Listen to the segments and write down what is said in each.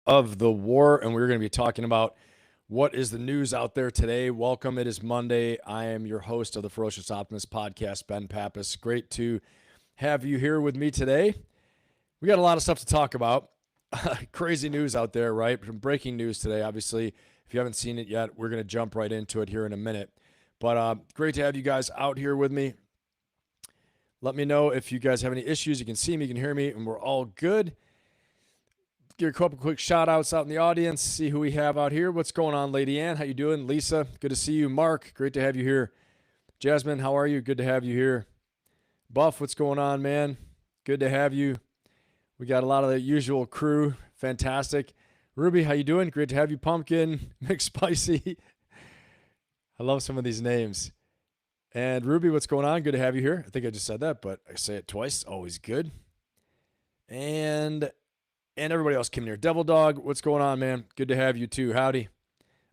of the war, and we're going to be talking about what is the news out there today. Welcome. It is Monday. I am your host of the Ferocious Optimist podcast, Ben Pappas. Great to have you here with me today. We got a lot of stuff to talk about. Crazy news out there, right? Some breaking news today, obviously. If you haven't seen it yet, we're going to jump right into it here in a minute. But great to have you guys out here with me. Let me know if you guys have any issues. You can see me, you can hear me, and we're all good. Give a couple quick shout outs out in the audience. See who we have out here. What's going on, Lady Ann? How you doing? Lisa, good to see you. Mark, great to have you here. Jasmine, how are you? Good to have you here. Buff, what's going on, man? Good to have you. We got a lot of the usual crew. Fantastic. Ruby, how you doing? Great to have you. Pumpkin, McSpicy. I love some of these names. And Ruby, what's going on? Good to have you here. I think I just said that, but I say it twice. Always good. And everybody else came here. Devil Dog, what's going on, man? Good to have you too. Howdy.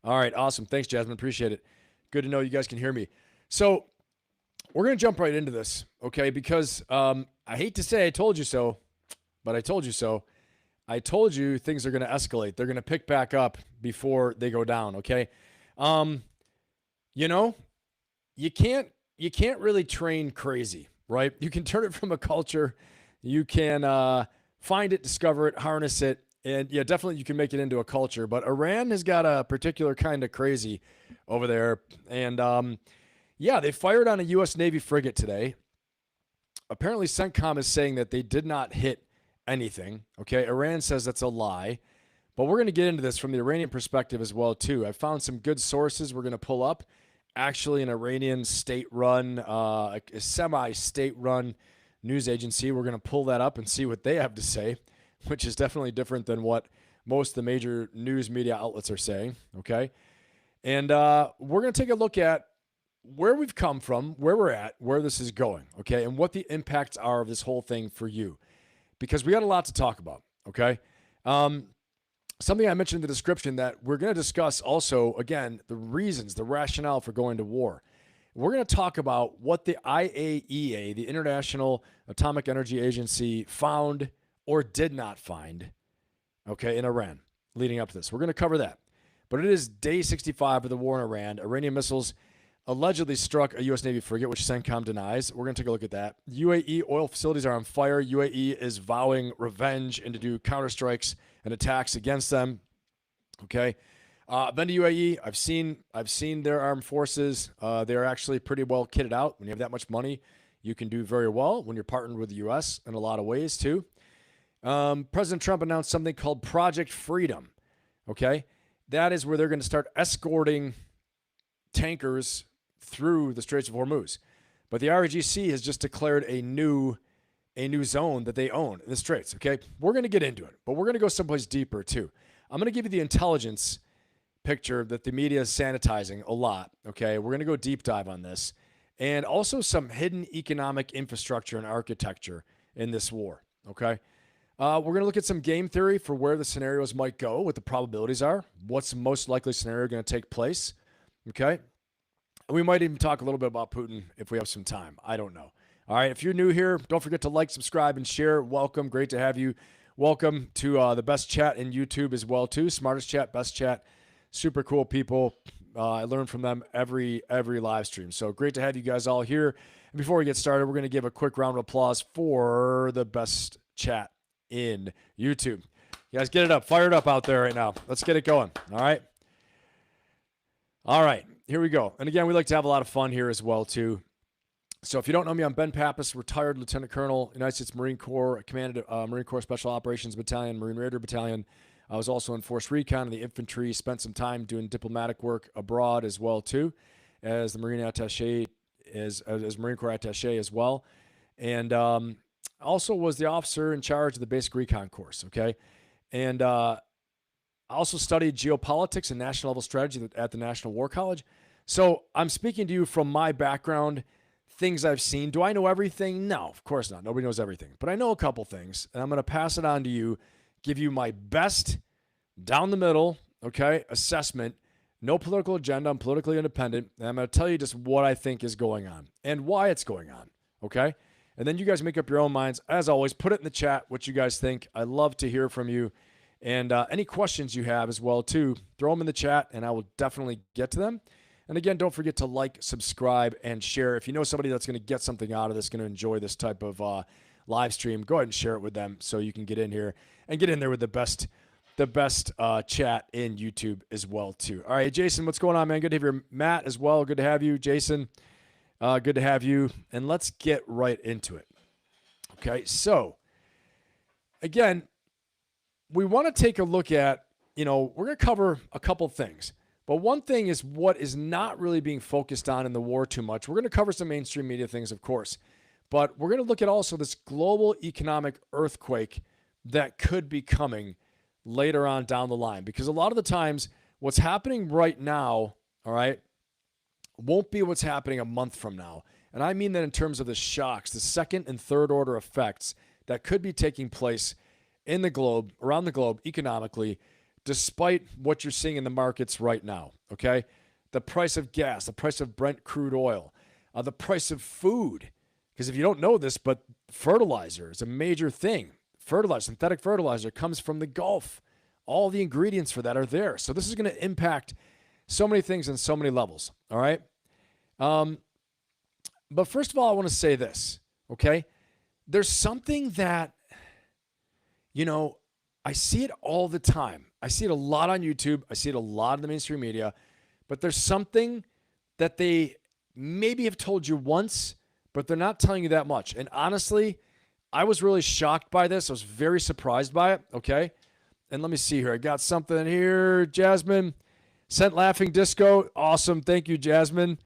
All right, awesome. Thanks, Jasmine. Appreciate it. Good to know you guys can hear me. So we're going to jump right into this, okay? Because I hate to say I told you so, but I told you so. I told you things are going to escalate. They're going to pick back up before they go down, okay? You know, you can't really train crazy, right? You can turn it from a culture. You can find it, discover it, harness it, and yeah, definitely you can make it into a culture. But Iran has got a particular kind of crazy over there. And yeah, they fired on a U.S. Navy frigate today. Apparently, CENTCOM is saying that they did not hit anything. Okay, Iran says that's a lie. But we're going to get into this from the Iranian perspective as well, too. I found some good sources we're going to pull up. Actually, an Iranian state-run, a semi-state-run news agency. We're going to pull that up and see what they have to say, which is definitely different than what most of the major news media outlets are saying, okay? And we're going to take a look at where we've come from, where we're at, where this is going, okay, and what the impacts are of this whole thing for you, because we got a lot to talk about, okay? Something I mentioned in the description that we're going to discuss also, again, the reasons, the rationale for going to war. We're going to talk about what the IAEA, the International Atomic Energy Agency, found or did not find, okay, in Iran leading up to this. We're going to cover that. But it is day 65 of the war in Iran. Iranian missiles allegedly struck a U.S. Navy frigate, which CENTCOM denies. We're going to take a look at that. UAE oil facilities are on fire. UAE is vowing revenge and to do counterstrikes and attacks against them, okay? I've been to UAE. I've seen their armed forces. They're actually pretty well kitted out. When you have that much money, you can do very well when you're partnered with the U.S. in a lot of ways too. President Trump announced something called Project Freedom. Okay, that is where they're going to start escorting tankers through the Straits of Hormuz. But the RGC has just declared a new zone that they own in the Straits. Okay, we're going to get into it, but we're going to go someplace deeper too. I'm going to give you the intelligence picture that the media is sanitizing a lot, okay? We're going to go deep dive on this. And also some hidden economic infrastructure and architecture in this war, okay? We're going to look at some game theory for where the scenarios might go, what the probabilities are, what's the most likely scenario going to take place, okay? And we might even talk a little bit about Putin if we have some time. I don't know. All right, if you're new here, don't forget to like, subscribe, and share. Welcome. Great to have you. Welcome to the best chat in YouTube as well, too. Smartest chat, best chat. Super cool people. I learn from them every live stream. So great to have you guys all here. And before we get started, we're going to give a quick round of applause for the best chat in YouTube. You guys get it up. Fire it up out there right now. Let's get it going. All right. All right. Here we go. And again, we like to have a lot of fun here as well, too. So if you don't know me, I'm Ben Pappas, retired Lieutenant Colonel, United States Marine Corps, commanded Marine Corps Special Operations Battalion, Marine Raider Battalion. I was also in Force Recon in the infantry, spent some time doing diplomatic work abroad as well, too, as the Marine Attaché, as Marine Corps Attaché as well. And also was the officer in charge of the basic recon course, okay? And I also studied geopolitics and national level strategy at the National War College. So I'm speaking to you from my background, things I've seen. Do I know everything? No, of course not. Nobody knows everything. But I know a couple things, and I'm going to pass it on to you, give you my best down the middle, okay, assessment. No political agenda. I'm politically independent. And I'm going to tell you just what I think is going on and why it's going on, okay? And then you guys make up your own minds. As always, put it in the chat what you guys think. I love to hear from you. And any questions you have as well, too, throw them in the chat, and I will definitely get to them. And again, don't forget to like, subscribe, and share. If you know somebody that's going to get something out of this, going to enjoy this type of live stream, go ahead and share it with them so you can get in here and get in there with the best chat in YouTube as well, too. All right, Jason, what's going on, man? Good to have you. Matt as well. Good to have you. Jason, good to have you. And let's get right into it. Okay, so again, we want to take a look at, we're going to cover a couple things. But one thing is what is not really being focused on in the war too much. We're going to cover some mainstream media things, of course. But we're going to look at also this global economic earthquake that could be coming later on down the line. Because a lot of the times, what's happening right now, all right, won't be what's happening a month from now. And I mean that in terms of the shocks, the second and third order effects that could be taking place in the globe, around the globe, economically, despite what you're seeing in the markets right now, okay? The price of gas, the price of Brent crude oil, the price of food. Because if you don't know this, but fertilizer is a major thing. Fertilizer, synthetic fertilizer comes from the Gulf. All the ingredients for that are there. So this is going to impact so many things on so many levels, all right? But first of all, I want to say this, okay? There's something that, I see it all the time. I see it a lot on YouTube. I see it a lot in the mainstream media. But there's something that they maybe have told you once, but they're not telling you that much. And honestly, I was really shocked by this. I was very surprised by it, okay? And let me see here. I got something here. Jasmine sent laughing disco. Awesome. Thank you, Jasmine.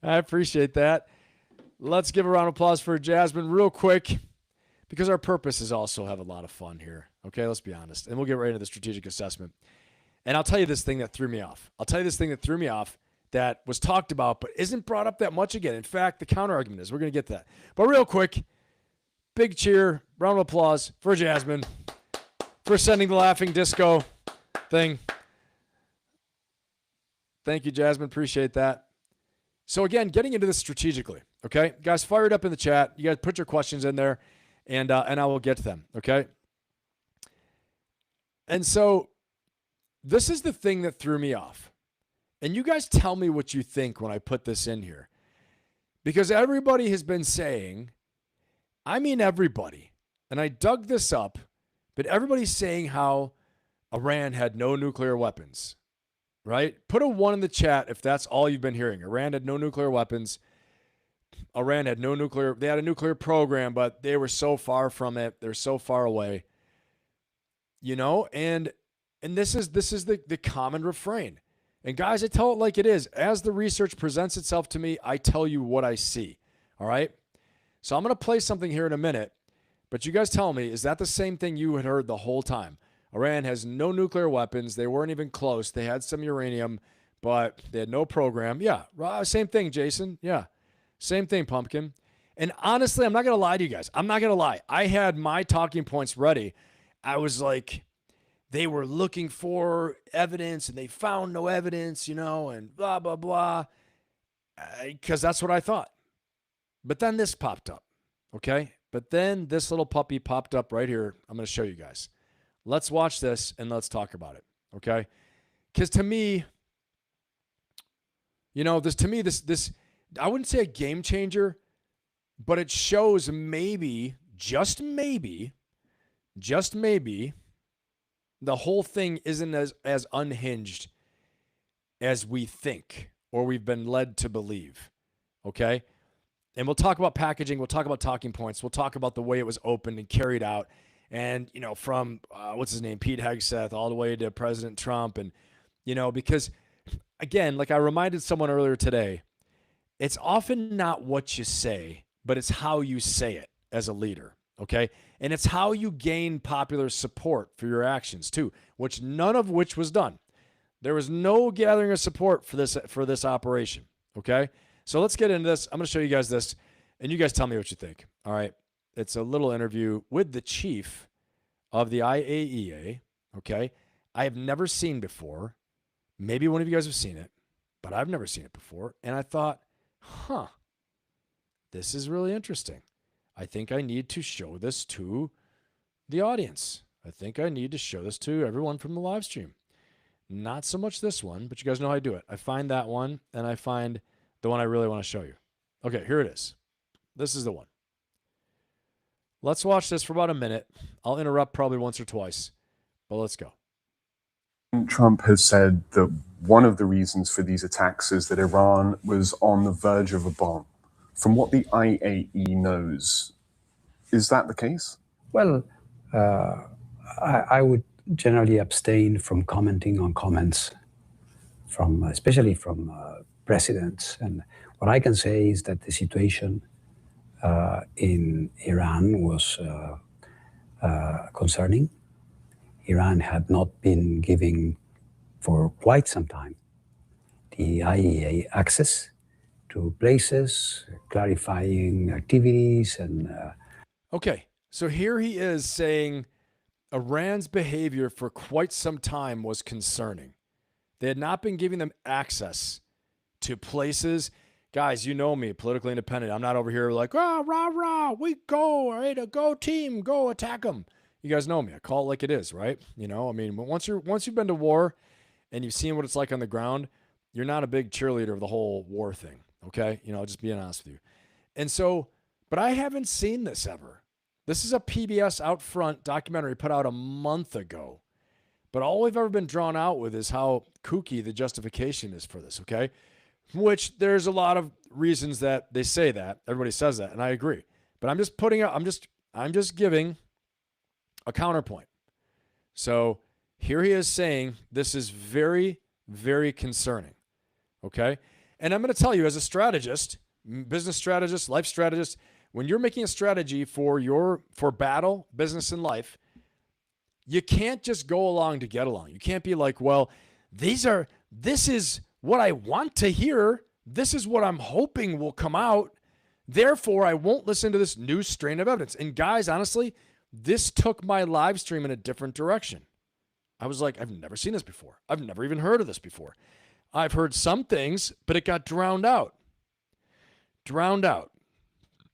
I appreciate that. Let's give a round of applause for Jasmine real quick, because our purpose is also have a lot of fun here. Okay, let's be honest. And we'll get right into the strategic assessment. And I'll tell you this thing that threw me off. That was talked about but isn't brought up that much again. In fact, the counter-argument is. We're going to get to that. But real quick, big cheer, round of applause for Jasmine for sending the laughing disco thing. Thank you, Jasmine. Appreciate that. So again, getting into this strategically, okay? Guys, fire it up in the chat. You guys put your questions in there, and I will get to them, okay? And so this is the thing that threw me off. And you guys tell me what you think when I put this in here. Because everybody has been saying, I mean everybody, and I dug this up, but everybody's saying how Iran had no nuclear weapons, right? Put a 1 in the chat if that's all you've been hearing. Iran had no nuclear weapons. Iran had no nuclear. They had a nuclear program, but they were so far from it. They're so far away. And this is the common refrain. And guys, I tell it like it is. As the research presents itself to me, I tell you what I see. All right? So I'm going to play something here in a minute, but you guys tell me, is that the same thing you had heard the whole time? Iran has no nuclear weapons. They weren't even close. They had some uranium, but they had no program. Yeah, same thing, Jason. Yeah, same thing, Pumpkin. And honestly, I'm not going to lie to you guys. I'm not going to lie. I had my talking points ready. I was like, they were looking for evidence and they found no evidence, and blah, blah, blah. Because that's what I thought. But then this popped up, okay? But then this little puppy popped up right here. I'm going to show you guys. Let's watch this and let's talk about it, okay? Because to me, this, I wouldn't say a game changer, but it shows maybe, just maybe, the whole thing isn't as unhinged as we think or we've been led to believe, okay? And we'll talk about packaging. We'll talk about talking points. We'll talk about the way it was opened and carried out. And, from, what's his name, Pete Hegseth, all the way to President Trump. And, because, again, like I reminded someone earlier today, it's often not what you say, but it's how you say it as a leader, okay? And it's how you gain popular support for your actions, too, none of which was done. There was no gathering of support for this operation, okay? So let's get into this. I'm going to show you guys this, and you guys tell me what you think, all right? It's a little interview with the chief of the IAEA, okay? I have never seen before. Maybe one of you guys have seen it, but I've never seen it before. And I thought, this is really interesting. I think I need to show this to the audience. I think I need to show this to everyone from the live stream. Not so much this one, but you guys know how I do it. I find that one, and I find the one I really want to show you. Okay, here it is. This is the one. Let's watch this for about a minute. I'll interrupt probably once or twice, but let's go. Trump has said that one of the reasons for these attacks is that Iran was on the verge of a bomb. From what the IAEA knows, is that the case? Well, I would generally abstain from commenting on comments from, especially from presidents. And what I can say is that the situation in Iran was concerning. Iran had not been giving for quite some time the IAEA access to places, clarifying activities and... Okay, so here he is saying Iran's behavior for quite some time was concerning. They had not been giving them access to places. Guys, you know me, politically independent. I'm not over here like, rah, rah, rah, we go, all right, go team, go attack them. You guys know me. I call it like it is, right? You know, I mean, once you've been to war and you've seen what it's like on the ground, you're not a big cheerleader of the whole war thing, okay? You know, just being honest with you. And so, but I haven't seen this ever. This is a PBS Out Front documentary put out a month ago. But all we've ever been drawn out with is how kooky the justification is for this, okay? Which there's a lot of reasons that they say that. Everybody says that, and I agree. But I'm just putting up, I'm just giving a counterpoint. So here he is saying this is very, very concerning, okay? And I'm going to tell you, as a strategist, business strategist, life strategist, when you're making a strategy for battle, business, and life, you can't just go along to get along. You can't be like, well, this is what I want to hear. This is what I'm hoping will come out. Therefore, I won't listen to this new strain of evidence. And guys, honestly, this took my live stream in a different direction. I was like, I've never seen this before. I've never even heard of this before. I've heard some things, but it got drowned out.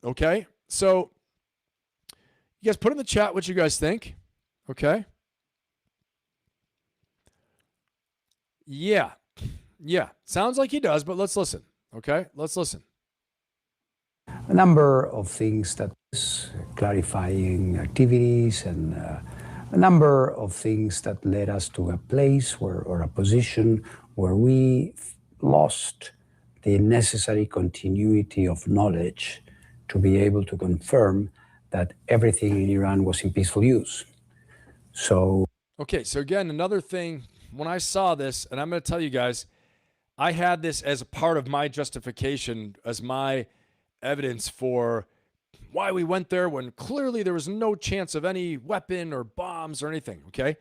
Okay? So you guys put in the chat what you guys think. Okay? Yeah. Sounds like he does, but let's listen. Okay? Let's listen. A number of things that is clarifying activities and a number of things that led us to a place or a position where we lost the necessary continuity of knowledge to be able to confirm that everything in Iran was in peaceful use. So... Okay, so again, another thing, when I saw this, and I'm going to tell you guys, I had this as a part of my justification, as my evidence for why we went there when clearly there was no chance of any weapon or bombs or anything, okay?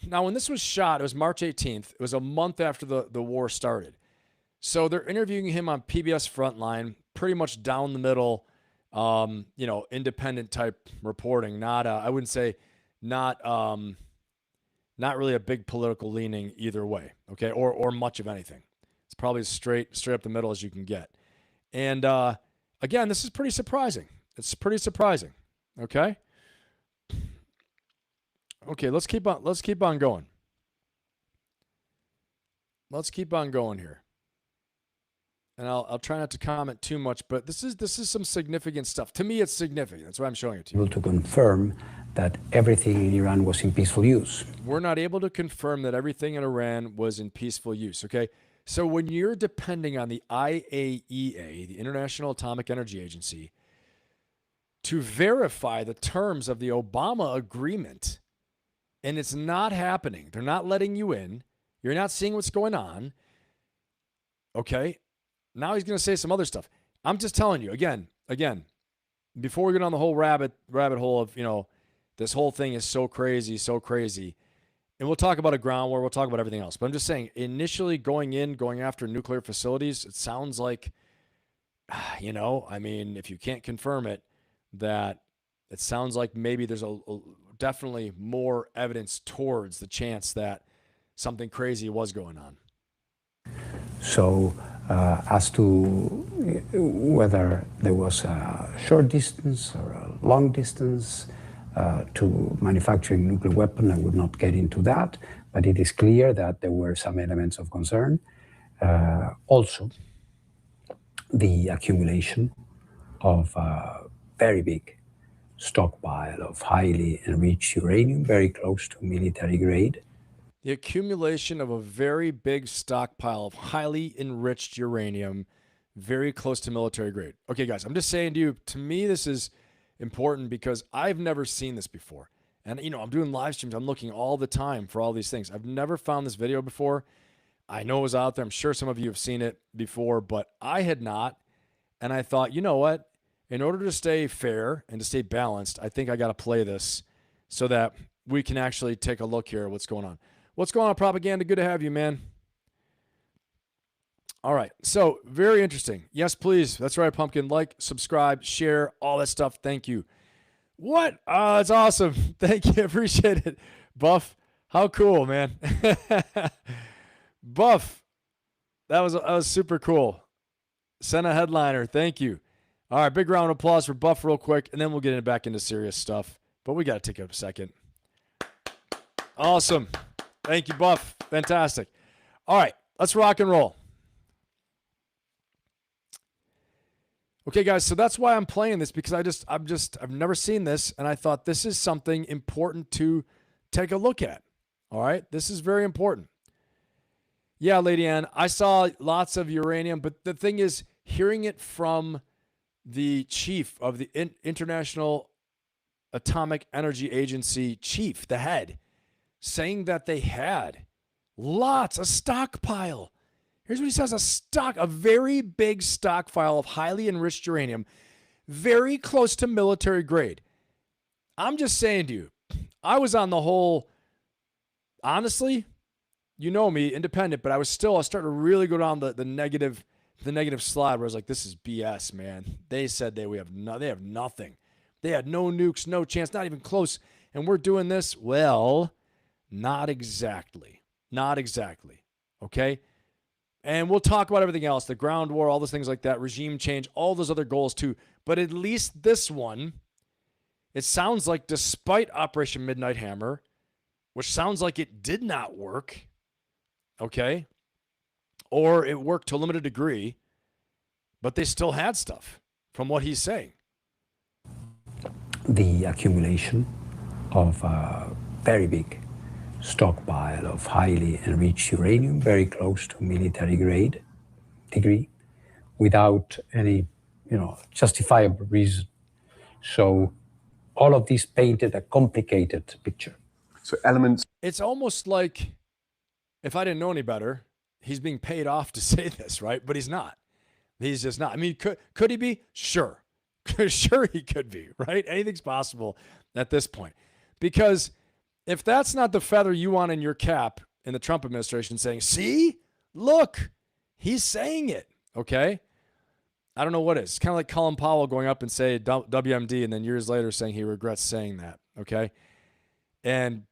Now, when this was shot, it was March 18th. It was a month after the war started. So they're interviewing him on PBS Frontline, pretty much down the middle, independent type reporting. Not, I wouldn't say, not really a big political leaning either way, okay, or much of anything. It's probably straight up the middle as you can get. And again, this is pretty surprising. It's pretty surprising. Okay. Okay, let's keep on going. Let's keep on going here. And I'll try not to comment too much, but this is some significant stuff. To me, it's significant. That's why I'm showing it to you. Able to confirm that everything in Iran was in peaceful use. We're not able to confirm that everything in Iran was in peaceful use, okay? So when you're depending on the IAEA, the International Atomic Energy Agency, to verify the terms of the Obama agreement, and it's not happening. They're not letting you in. You're not seeing what's going on. Okay? Now he's going to say some other stuff. I'm just telling you, again, before we get on the whole rabbit hole of, this whole thing is so crazy. And we'll talk about a ground war. We'll talk about everything else. But I'm just saying, initially going after nuclear facilities, it sounds like, if you can't confirm it, that it sounds like maybe there's definitely more evidence towards the chance that something crazy was going on. So as to whether there was a short distance or a long distance to manufacturing nuclear weapon. I would not get into that, but it is clear that there were some elements of concern. Also, the accumulation of a very big stockpile of highly enriched uranium, very close to military grade. The accumulation of a very big stockpile of highly enriched uranium, very close to military grade. Okay, guys, I'm just saying to me, this is important because I've never seen this before. And, I'm doing live streams. I'm looking all the time for all these things. I've never found this video before. I know it was out there. I'm sure some of you have seen it before, but I had not. And I thought, you know what? In order to stay fair and to stay balanced, I think I got to play this so that we can actually take a look here at what's going on. What's going on, Propaganda? Good to have you, man. All right. So, very interesting. Yes, please. That's right, Pumpkin. Like, subscribe, share, all that stuff. Thank you. What? Oh, that's awesome. Thank you. Appreciate it. Buff, how cool, man. Buff, that was super cool. Send a headliner. Thank you. All right, big round of applause for Buff real quick, and then we'll get back into serious stuff. But we got to take a second. Awesome. Thank you, Buff. Fantastic. All right, let's rock and roll. Okay, guys, so that's why I'm playing this, because I've never seen this, and I thought this is something important to take a look at. All right, this is very important. Yeah, Lady Ann, I saw lots of uranium, but the thing is, hearing it from the chief of the International Atomic Energy Agency chief, the head, saying that they had lots of stockpile. Here's what he says, a very big stockpile of highly enriched uranium, very close to military grade. I'm just saying to you, I was on the whole, honestly, you know me, independent, but I was starting to really go down the negative slide where I was like, this is BS, man. They said they have nothing. They had no nukes, no chance, not even close. And we're doing this? Well, not exactly. Not exactly. Okay? And we'll talk about everything else, the ground war, all those things like that, regime change, all those other goals too. But at least this one, it sounds like despite Operation Midnight Hammer, which sounds like it did not work, okay? Or it worked to a limited degree, but they still had stuff from what he's saying. The accumulation of a very big stockpile of highly enriched uranium, very close to military grade degree, without any, justifiable reason. So all of this painted a complicated picture. So elements. It's almost like, if I didn't know any better, he's being paid off to say this, right? But he's not. He's just not. I mean, could he be? Sure. Sure he could be, right? Anything's possible at this point. Because if that's not the feather you want in your cap in the Trump administration saying, see, look, he's saying it, okay? I don't know what it is. It's kind of like Colin Powell going up and say WMD and then years later saying he regrets saying that, okay? And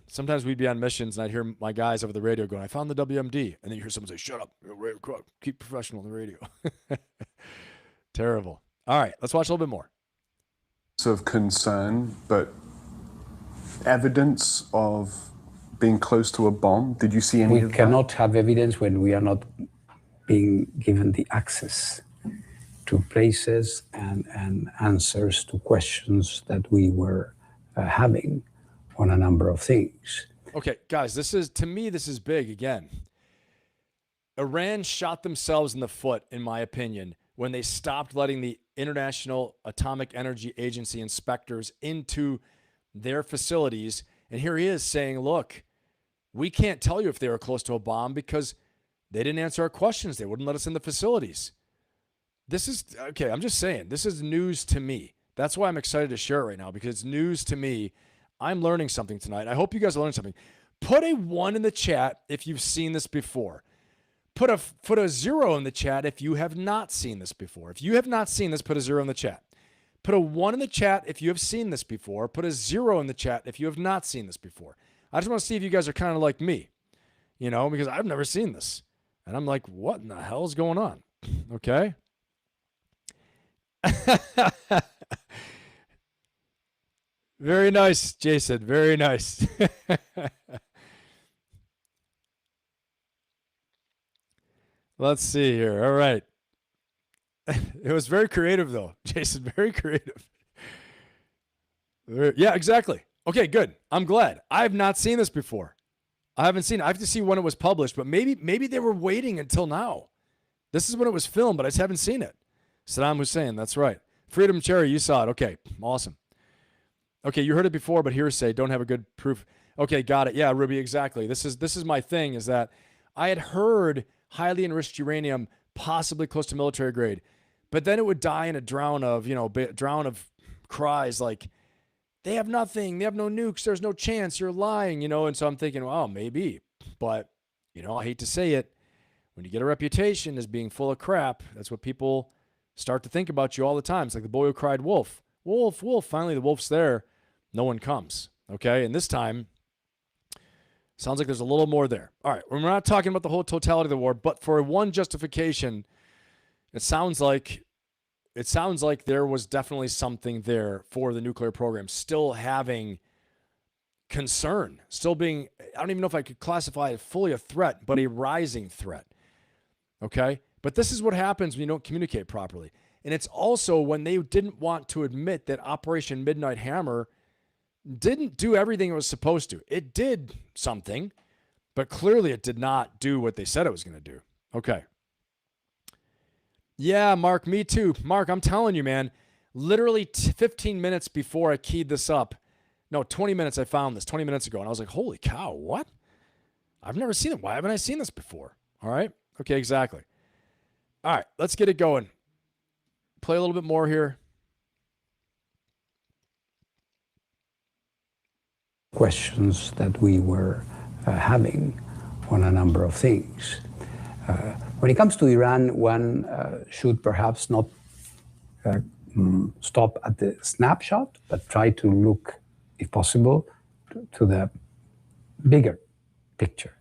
sometimes we'd be on missions and I'd hear my guys over the radio going, I found the WMD. And then you hear someone say, shut up, keep professional on the radio. Terrible. All right, let's watch a little bit more. Of concern, but evidence of being close to a bomb? Did you see any of that? We cannot have evidence when we are not being given the access to places and answers to questions that we were having on a number of things. Okay, guys, to me, this is big again. Iran shot themselves in the foot, in my opinion, when they stopped letting the International Atomic Energy Agency inspectors into their facilities. And here he is saying, look, we can't tell you if they were close to a bomb because they didn't answer our questions. They wouldn't let us in the facilities. This is, okay, I'm just saying, this is news to me. That's why I'm excited to share it right now, because it's news to me. I'm learning something tonight. I hope you guys are learning something. Put a 1 in the chat if you've seen this before. Put a 0 in the chat if you have not seen this before. If you have not seen this, put a 0 in the chat. Put a 1 in the chat if you have seen this before. Put a 0 in the chat if you have not seen this before. I just want to see if you guys are kind of like me, because I've never seen this. And I'm like, what in the hell is going on? Okay. Very nice, Jason. Very nice. Let's see here. All right. It was very creative, though, Jason. Very creative. Yeah, exactly. Okay, good. I'm glad. I have not seen this before. I haven't seen it. I have to see when it was published, but maybe they were waiting until now. This is when it was filmed, but I just haven't seen it. Saddam Hussein, that's right. Freedom Cherry, you saw it. Okay, awesome. Okay, you heard it before, but hearsay, don't have a good proof. Okay, got it. Yeah, Ruby, exactly. This is my thing, is that I had heard highly enriched uranium possibly close to military grade, but then it would die in a drown of cries like, they have nothing, they have no nukes, there's no chance, you're lying, and so I'm thinking, well, maybe, but I hate to say it, when you get a reputation as being full of crap, that's what people start to think about you all the time. It's like the boy who cried wolf. Wolf, wolf. Finally, the wolf's there. No one comes. Okay? And this time, sounds like there's a little more there. All right. We're not talking about the whole totality of the war, but for one justification, it sounds like there was definitely something there for the nuclear program still having concern, still being, I don't even know if I could classify it fully a threat, but a rising threat. Okay? But this is what happens when you don't communicate properly. And it's also when they didn't want to admit that Operation Midnight Hammer didn't do everything it was supposed to. It did something, but clearly it did not do what they said it was going to do. Okay. Yeah, Mark, me too. Mark, I'm telling you, man, literally 15 minutes before I keyed this up, no, 20 minutes, I found this 20 minutes ago, and I was like, holy cow, what? I've never seen it. Why haven't I seen this before? All right. Okay, exactly. All right, let's get it going. Play a little bit more here. Questions that we were having on a number of things. When it comes to Iran, one should perhaps not stop at the snapshot, but try to look, if possible, to the bigger picture.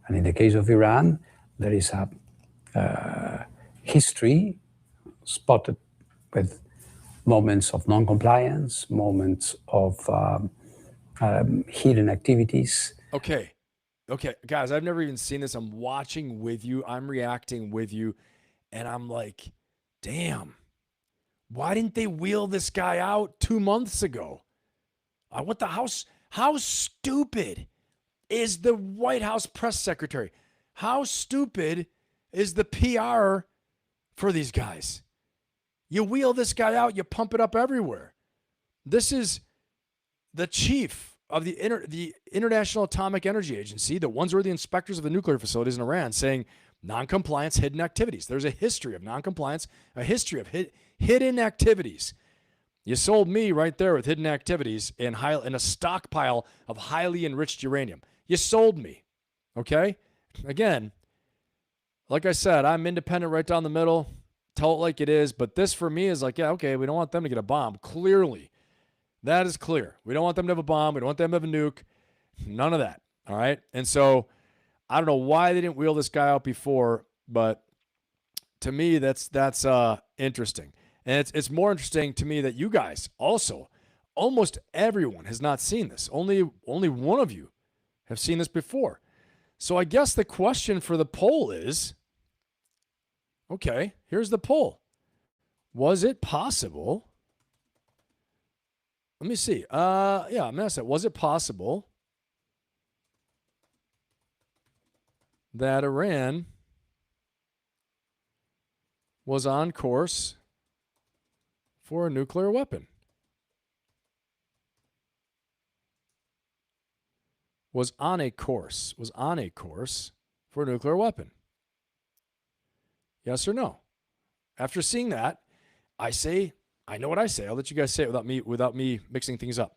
And in the case of Iran, there is a history spotted with moments of non-compliance, moments of hidden activities. Okay, guys, I've never even seen this. I'm watching with you. I'm reacting with you. And I'm like, damn, why didn't they wheel this guy out 2 months ago? What the house? How stupid is the White House press secretary? How stupid is the PR for these guys? You wheel this guy out, you pump it up everywhere. This is the chief of the International Atomic Energy Agency, the ones who are the inspectors of the nuclear facilities in Iran, saying non-compliance, hidden activities. There's a history of non-compliance, a history of hidden activities. You sold me right there with hidden activities in a stockpile of highly enriched uranium. You sold me, okay? Again, like I said, I'm independent right down the middle. Tell it like it is. But this for me is like, yeah, okay, we don't want them to get a bomb. Clearly, that is clear. We don't want them to have a bomb. We don't want them to have a nuke. None of that, all right? And so I don't know why they didn't wheel this guy out before, but to me, that's interesting. And it's more interesting to me that you guys also, almost everyone has not seen this. Only one of you have seen this before. So I guess the question for the poll is, okay, here's the poll. Was it possible? Let me see. Yeah, I'm going to say, was it possible that Iran was on course for a nuclear weapon? Was on a course for a nuclear weapon? Yes or no? After seeing that, I say, I know what I say. I'll let you guys say it without me mixing things up.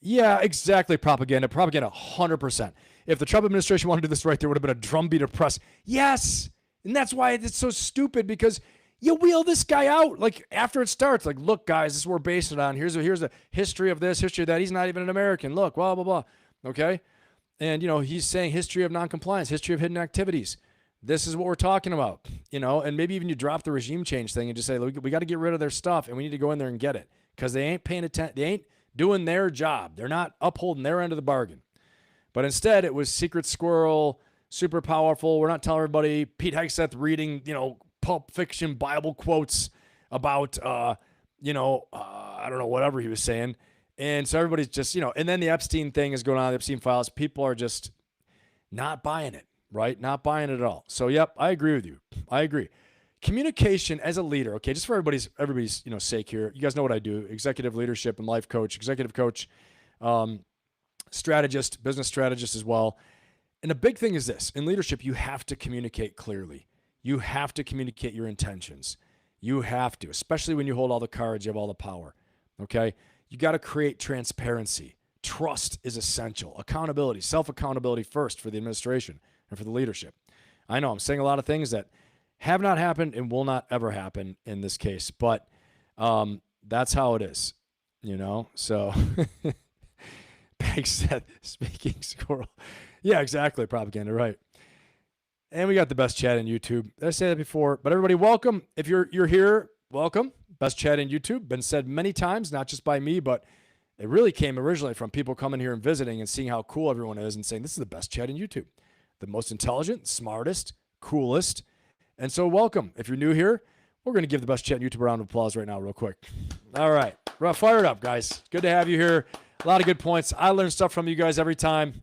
Yeah, exactly. Propaganda, 100%. If the Trump administration wanted to do this right, there would have been a drumbeat of press. Yes. And that's why it's so stupid, because you wheel this guy out like after it starts. Like, look, guys, this is what we're basing it on. Here's a history of this, history of that. He's not even an American. Look, blah, blah, blah. Okay? And, he's saying history of noncompliance, history of hidden activities. This is what we're talking about, and maybe even you drop the regime change thing and just say, look, we got to get rid of their stuff and we need to go in there and get it because they ain't paying attention. They ain't doing their job. They're not upholding their end of the bargain. But instead, it was secret squirrel, super powerful. We're not telling everybody. Pete Hegseth reading, Pulp Fiction Bible quotes about, I don't know, whatever he was saying. And so everybody's just, and then the Epstein thing is going on, the Epstein files. People are just not buying it, right? Not buying it at all. So, yep, I agree with you. I agree. Communication as a leader, okay, just for everybody's sake here. You guys know what I do: executive leadership and life coach, executive coach, strategist, business strategist as well. And the big thing is this: in leadership, you have to communicate clearly. You have to communicate your intentions. You have to, especially when you hold all the cards, you have all the power. Okay, you got to create transparency. Trust is essential. Accountability, self-accountability first for the administration and for the leadership. I know I'm saying a lot of things that have not happened and will not ever happen in this case, but that's how it is, So, Banks said, speaking squirrel. Yeah, exactly. Propaganda, right. And we got the best chat in YouTube. Did I say that before? But everybody, welcome. If you're here, welcome. Best chat in YouTube. Been said many times, not just by me, but it really came originally from people coming here and visiting and seeing how cool everyone is and saying, this is the best chat in YouTube. The most intelligent, smartest, coolest. And so welcome. If you're new here, we're going to give the best chat in YouTube a round of applause right now real quick. All right. Fire it up, guys. Good to have you here. A lot of good points. I learn stuff from you guys every time.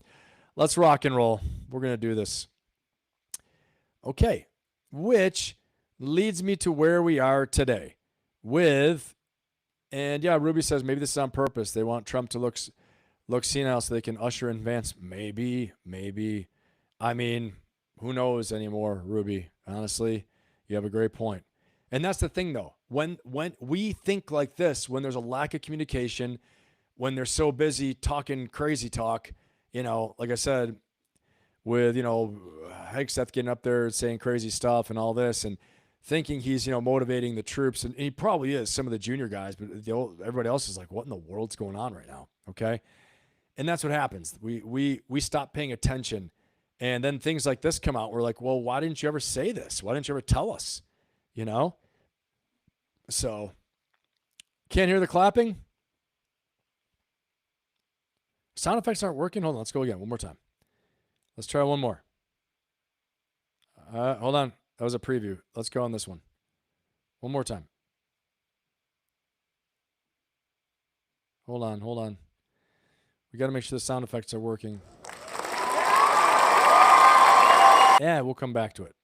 Let's rock and roll. We're going to do this. Okay. Which leads me to where we are today with, and yeah, Ruby says maybe this is on purpose. They want Trump to look senile so they can usher in Vance. Maybe. I mean, who knows anymore, Ruby? Honestly, you have a great point. And that's the thing, though. When we think like this, when there's a lack of communication, when they're so busy talking crazy talk, like I said, with, Hegseth getting up there saying crazy stuff and all this and thinking he's, motivating the troops. And he probably is, some of the junior guys, but everybody else is like, what in the world's going on right now? Okay. And that's what happens. We stop paying attention. And then things like this come out. We're like, well, why didn't you ever say this? Why didn't you ever tell us? So can't hear the clapping. Sound effects aren't working. Hold on. Let's go again. One more time. Let's try one more. Hold on. That was a preview. Let's go on this one. One more time. Hold on. We got to make sure the sound effects are working. Yeah, we'll come back to it.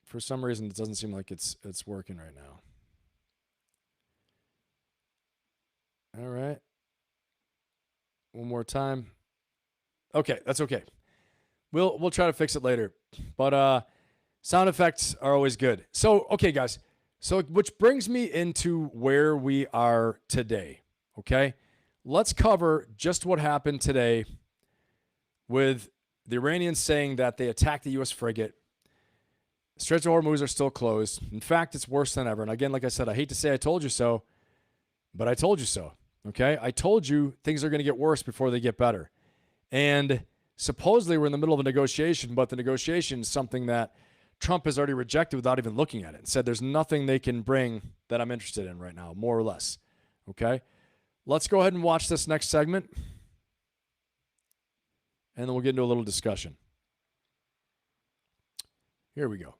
For some reason, it doesn't seem like it's working right now. All right. One more time. Okay, that's okay. We'll try to fix it later. But sound effects are always good. So, okay, guys. So, which brings me into where we are today. Okay? Let's cover just what happened today with the Iranians saying that they attacked the U.S. frigate. Straits of Hormuz are still closed. In fact, it's worse than ever. And again, like I said, I hate to say I told you so, but I told you so. Okay? I told you things are going to get worse before they get better. And supposedly we're in the middle of a negotiation, but the negotiation is something that Trump has already rejected without even looking at it and said there's nothing they can bring that I'm interested in right now, more or less. Okay? Let's go ahead and watch this next segment, and then we'll get into a little discussion. Here we go.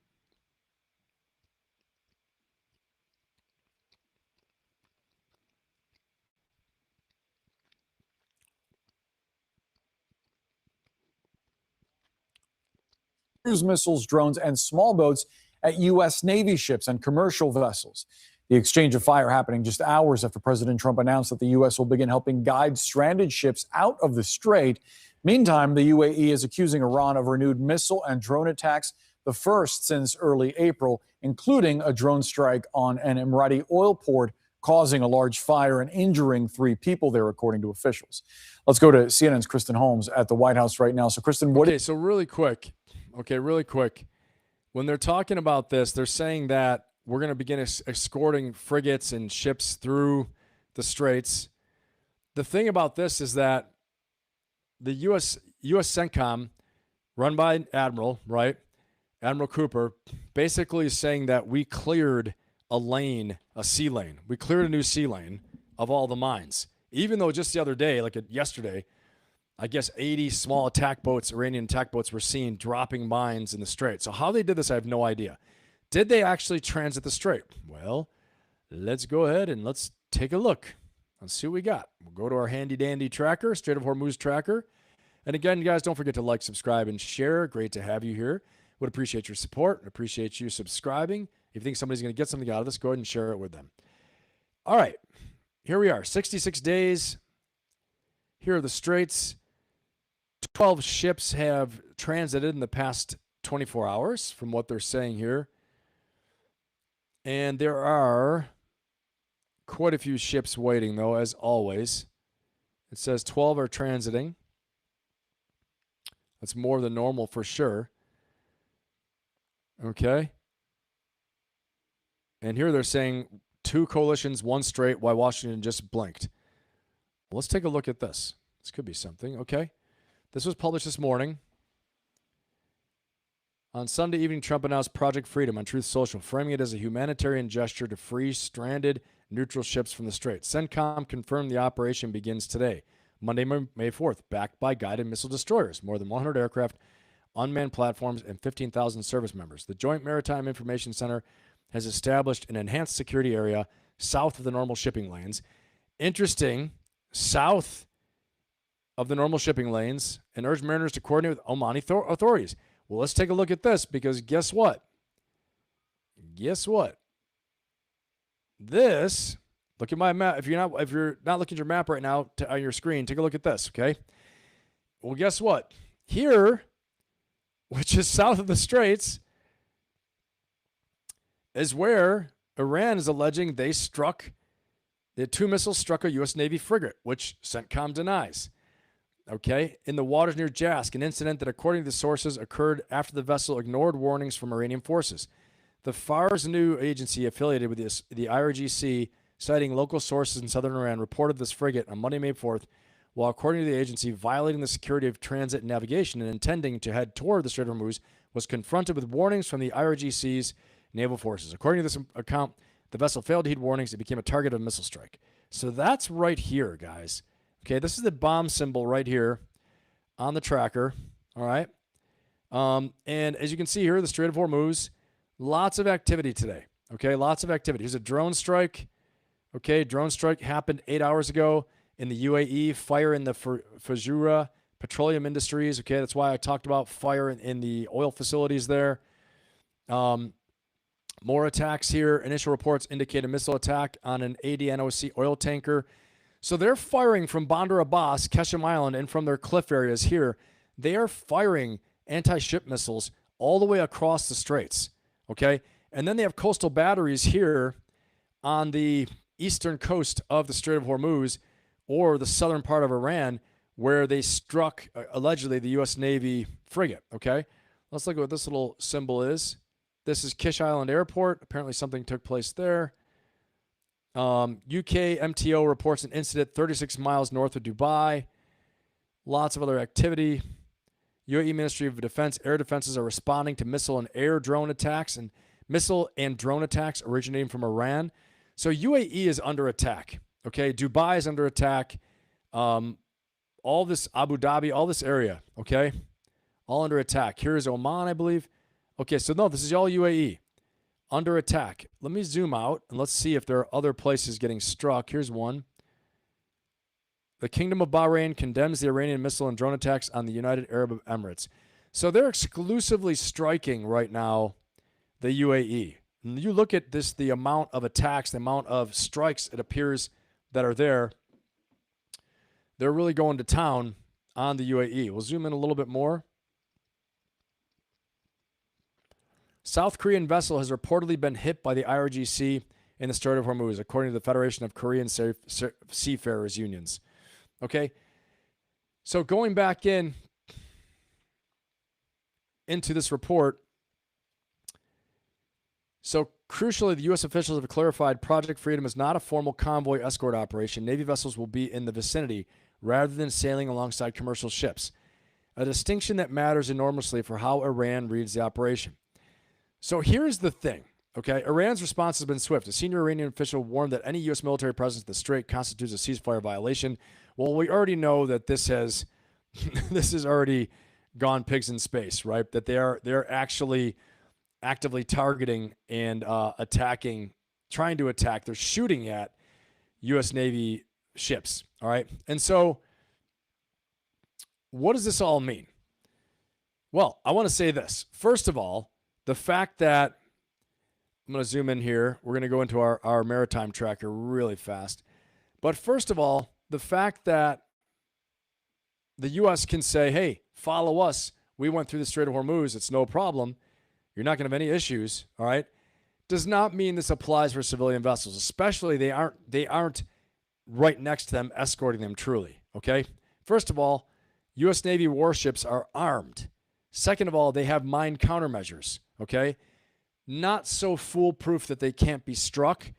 Cruise missiles, drones, and small boats at U.S. Navy ships and commercial vessels. The exchange of fire happening just hours after President Trump announced that the U.S. will begin helping guide stranded ships out of the Strait. Meantime, the UAE is accusing Iran of renewed missile and drone attacks, the first since early April, including a drone strike on an Emirati oil port, causing a large fire and injuring 3 people there, according to officials. Let's go to CNN's Kristen Holmes at the White House right now. So, Kristen, what? Okay, so really quick. When they're talking about this, they're saying that we're going to begin escorting frigates and ships through the straits. The thing about this is that the U.S. CENTCOM, run by Admiral, right? Admiral Cooper, basically is saying that we cleared a sea lane. We cleared a new sea lane of all the mines. Even though just the other day, like yesterday, I guess 80 small attack boats, Iranian attack boats, were seen dropping mines in the Strait. So how they did this, I have no idea. Did they actually transit the Strait? Well, let's go ahead and let's take a look. Let's see what we got. We'll go to our handy-dandy tracker, Strait of Hormuz tracker. And again, guys, don't forget to like, subscribe, and share. Great to have you here. Would appreciate your support. Appreciate you subscribing. If you think somebody's going to get something out of this, go ahead and share it with them. All right. Here we are. 66 days. Here are the straits. 12 ships have transited in the past 24 hours from what they're saying here. And there are quite a few ships waiting, though, as always. It says 12 are transiting. That's more than normal for sure. Okay. And here they're saying 2 coalitions, 1 strait, while Washington just blinked. Well, let's take a look at this. This could be something. Okay. This was published this morning. On Sunday evening, Trump announced Project Freedom on Truth Social, framing it as a humanitarian gesture to free stranded neutral ships from the Strait. CENTCOM confirmed the operation begins today, Monday, May 4th, backed by guided missile destroyers, more than 100 aircraft, unmanned platforms, and 15,000 service members. The Joint Maritime Information Center has established an enhanced security area south of the normal shipping lanes. Interesting, south of the normal shipping lanes, and urged mariners to coordinate with Omani authorities. Well, let's take a look at this, because guess what? Guess what? This, look at my map. If you're not looking at your map right now on your screen, take a look at this, okay? Well, guess what? Here, which is south of the Straits, is where Iran is alleging they had 2 missiles struck a U.S. Navy frigate, which CENTCOM denies. Okay, in the waters near Jask, an incident that, according to the sources, occurred after the vessel ignored warnings from Iranian forces. The Fars New agency affiliated with the IRGC, citing local sources in southern Iran, reported this frigate on Monday, May 4th, while, according to the agency, violating the security of transit and navigation and intending to head toward the Strait of Hormuz, was confronted with warnings from the IRGC's naval forces. According to this account, the vessel failed to heed warnings. It became a target of a missile strike. So that's right here, guys. Okay, this is the bomb symbol right here on the tracker, all right? And as you can see here, the Strait of Hormuz, lots of activity today, okay? Lots of activity. Here's a drone strike, okay? Drone strike happened 8 hours ago in the UAE, fire in the Fajura petroleum industries, okay? That's why I talked about fire in the oil facilities there. More attacks here. Initial reports indicate a missile attack on an ADNOC oil tanker. So they're firing from Bandar Abbas, Keshem Island, and from their cliff areas here. They are firing anti-ship missiles all the way across the straits, okay? And then they have coastal batteries here on the eastern coast of the Strait of Hormuz or the southern part of Iran where they struck, allegedly, the U.S. Navy frigate, okay? Let's look at what this little symbol is. This is Kish Island Airport. Apparently something took place there. UK MTO reports an incident 36 miles north of Dubai. Lots of other activity. UAE Ministry of Defense air defenses are responding to missile and drone attacks originating from Iran. So UAE is under attack. Okay, Dubai is under attack. All this Abu Dhabi, all this area. Okay, all under attack. Here's Oman, I believe. Okay, so no, this is all UAE. Under attack. Let me zoom out and let's see if there are other places getting struck. Here's one. The Kingdom of Bahrain condemns the Iranian missile and drone attacks on the United Arab Emirates. So they're exclusively striking right now the UAE. And you look at this, the amount of attacks, the amount of strikes it appears that are there. They're really going to town on the UAE. We'll zoom in a little bit more. South Korean vessel has reportedly been hit by the IRGC in the Strait of Hormuz, according to the Federation of Korean Seafarers Unions. Okay, so going back into this report, so crucially, the U.S. officials have clarified Project Freedom is not a formal convoy escort operation. Navy vessels will be in the vicinity rather than sailing alongside commercial ships, a distinction that matters enormously for how Iran reads the operation. So here's the thing. Okay, Iran's response has been swift. A senior Iranian official warned that any U.S. military presence at the Strait constitutes a ceasefire violation. Well, we already know that this has already gone pigs in space, right? That they're actually actively targeting and attacking, trying to attack. They're shooting at U.S. Navy ships. All right, and so what does this all mean? Well, I want to say this. First of all, the fact that I'm going to zoom in here. We're going to go into our maritime tracker really fast. But first of all, the fact that the U.S. can say, hey, follow us. We went through the Strait of Hormuz. It's no problem. You're not going to have any issues, all right? Does not mean this applies for civilian vessels, especially they aren't right next to them, escorting them truly, okay? First of all, U.S. Navy warships are armed. Second of all, they have mine countermeasures, okay? Not so foolproof that they can't be struck.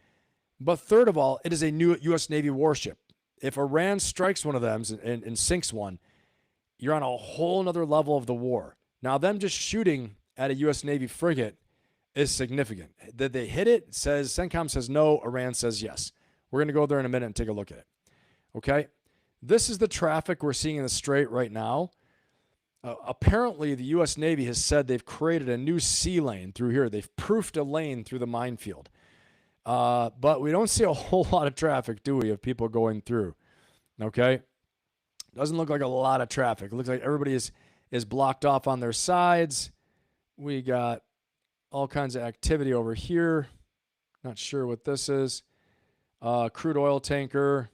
But third of all, it is a new U.S. Navy warship. If Iran strikes one of them and sinks one, you're on a whole nother level of the war. Now, them just shooting at a U.S. Navy frigate is significant. That they hit it, CENTCOM says no, Iran says yes. We're going to go there in a minute and take a look at it. Okay? This is the traffic we're seeing in the Strait right now. Apparently, the U.S. Navy has said they've created a new sea lane through here. They've proofed a lane through the minefield. But we don't see a whole lot of traffic, do we, of people going through? Okay? Doesn't look like a lot of traffic. It looks like everybody is blocked off on their sides. We got all kinds of activity over here. Not sure what this is. Crude oil tanker.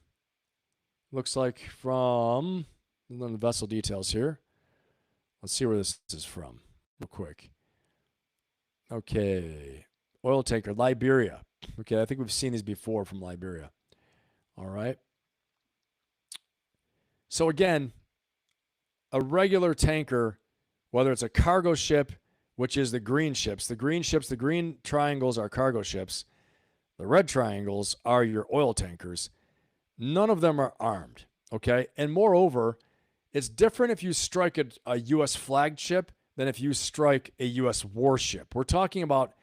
Looks like from the vessel details here. Let's see where this is from real quick. Okay. Oil tanker, Liberia. Okay, I think we've seen these before from Liberia. All right. So again, a regular tanker, whether it's a cargo ship, which is the green ships, the green triangles are cargo ships. The red triangles are your oil tankers. None of them are armed. Okay. And moreover, it's different if you strike a U.S. flagged ship than if you strike a U.S. warship. We're talking about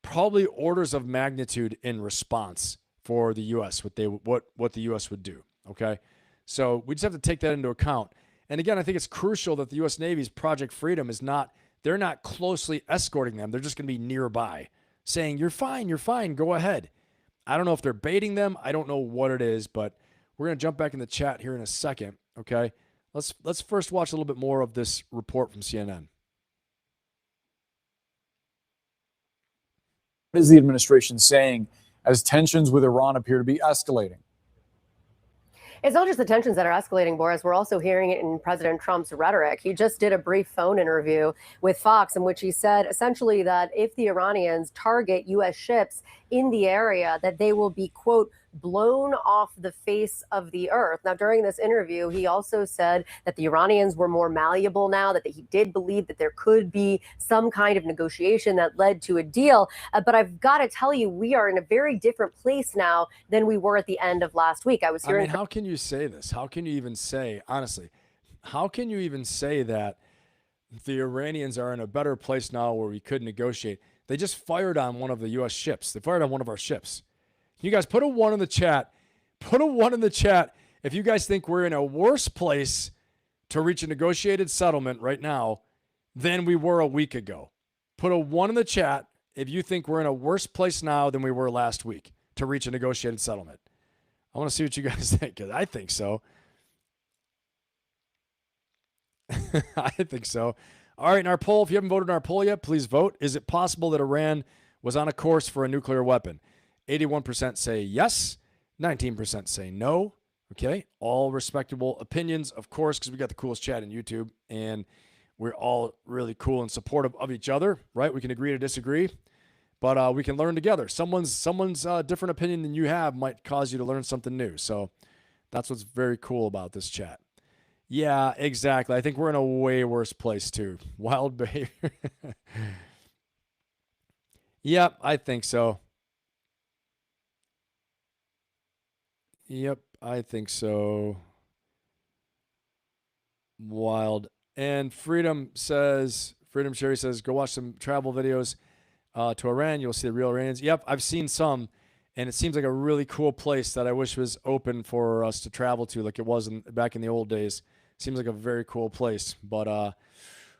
probably orders of magnitude in response for the U.S., what the U.S. would do, okay? So we just have to take that into account. And again, I think it's crucial that the U.S. Navy's Project Freedom they're not closely escorting them. They're just going to be nearby saying, you're fine, go ahead. I don't know if they're baiting them. I don't know what it is, but we're going to jump back in the chat here in a second, okay? Let's first watch a little bit more of this report from CNN. What is the administration saying as tensions with Iran appear to be escalating? It's not just the tensions that are escalating, Boris. We're also hearing it in President Trump's rhetoric. He just did a brief phone interview with Fox in which he said essentially that if the Iranians target U.S. ships in the area, that they will be, quote, blown off the face of the earth. Now, during this interview, he also said that the Iranians were more malleable now, that he did believe that there could be some kind of negotiation that led to a deal. But I've got to tell you, we are in a very different place now than we were at the end of last week. I mean, how can you say this? How can you even say, honestly, how can you even say that the Iranians are in a better place now where we could negotiate? They just fired on one of the U.S. ships. They fired on one of our ships. You guys put a 1 in the chat. Put a 1 in the chat if you guys think we're in a worse place to reach a negotiated settlement right now than we were a week ago. Put a 1 in the chat if you think we're in a worse place now than we were last week to reach a negotiated settlement. I want to see what you guys think, because I think so. I think so. All right, in our poll, if you haven't voted in our poll yet, please vote. Is it possible that Iran was on a course for a nuclear weapon? 81% say yes. 19% say no. Okay, all respectable opinions, of course, because we got the coolest chat in YouTube, and we're all really cool and supportive of each other, right? We can agree to disagree, but we can learn together. Someone's different opinion than you have might cause you to learn something new. So that's what's very cool about this chat. Yeah, exactly. I think we're in a way worse place too. Wild behavior. Yep, I think so. Yep, I think so. Wild. And Freedom Sherry says, go watch some travel videos. to Iran. You'll see the real Iranians. Yep, I've seen some, and it seems like a really cool place that I wish was open for us to travel to like it was back in the old days. Seems like a very cool place, but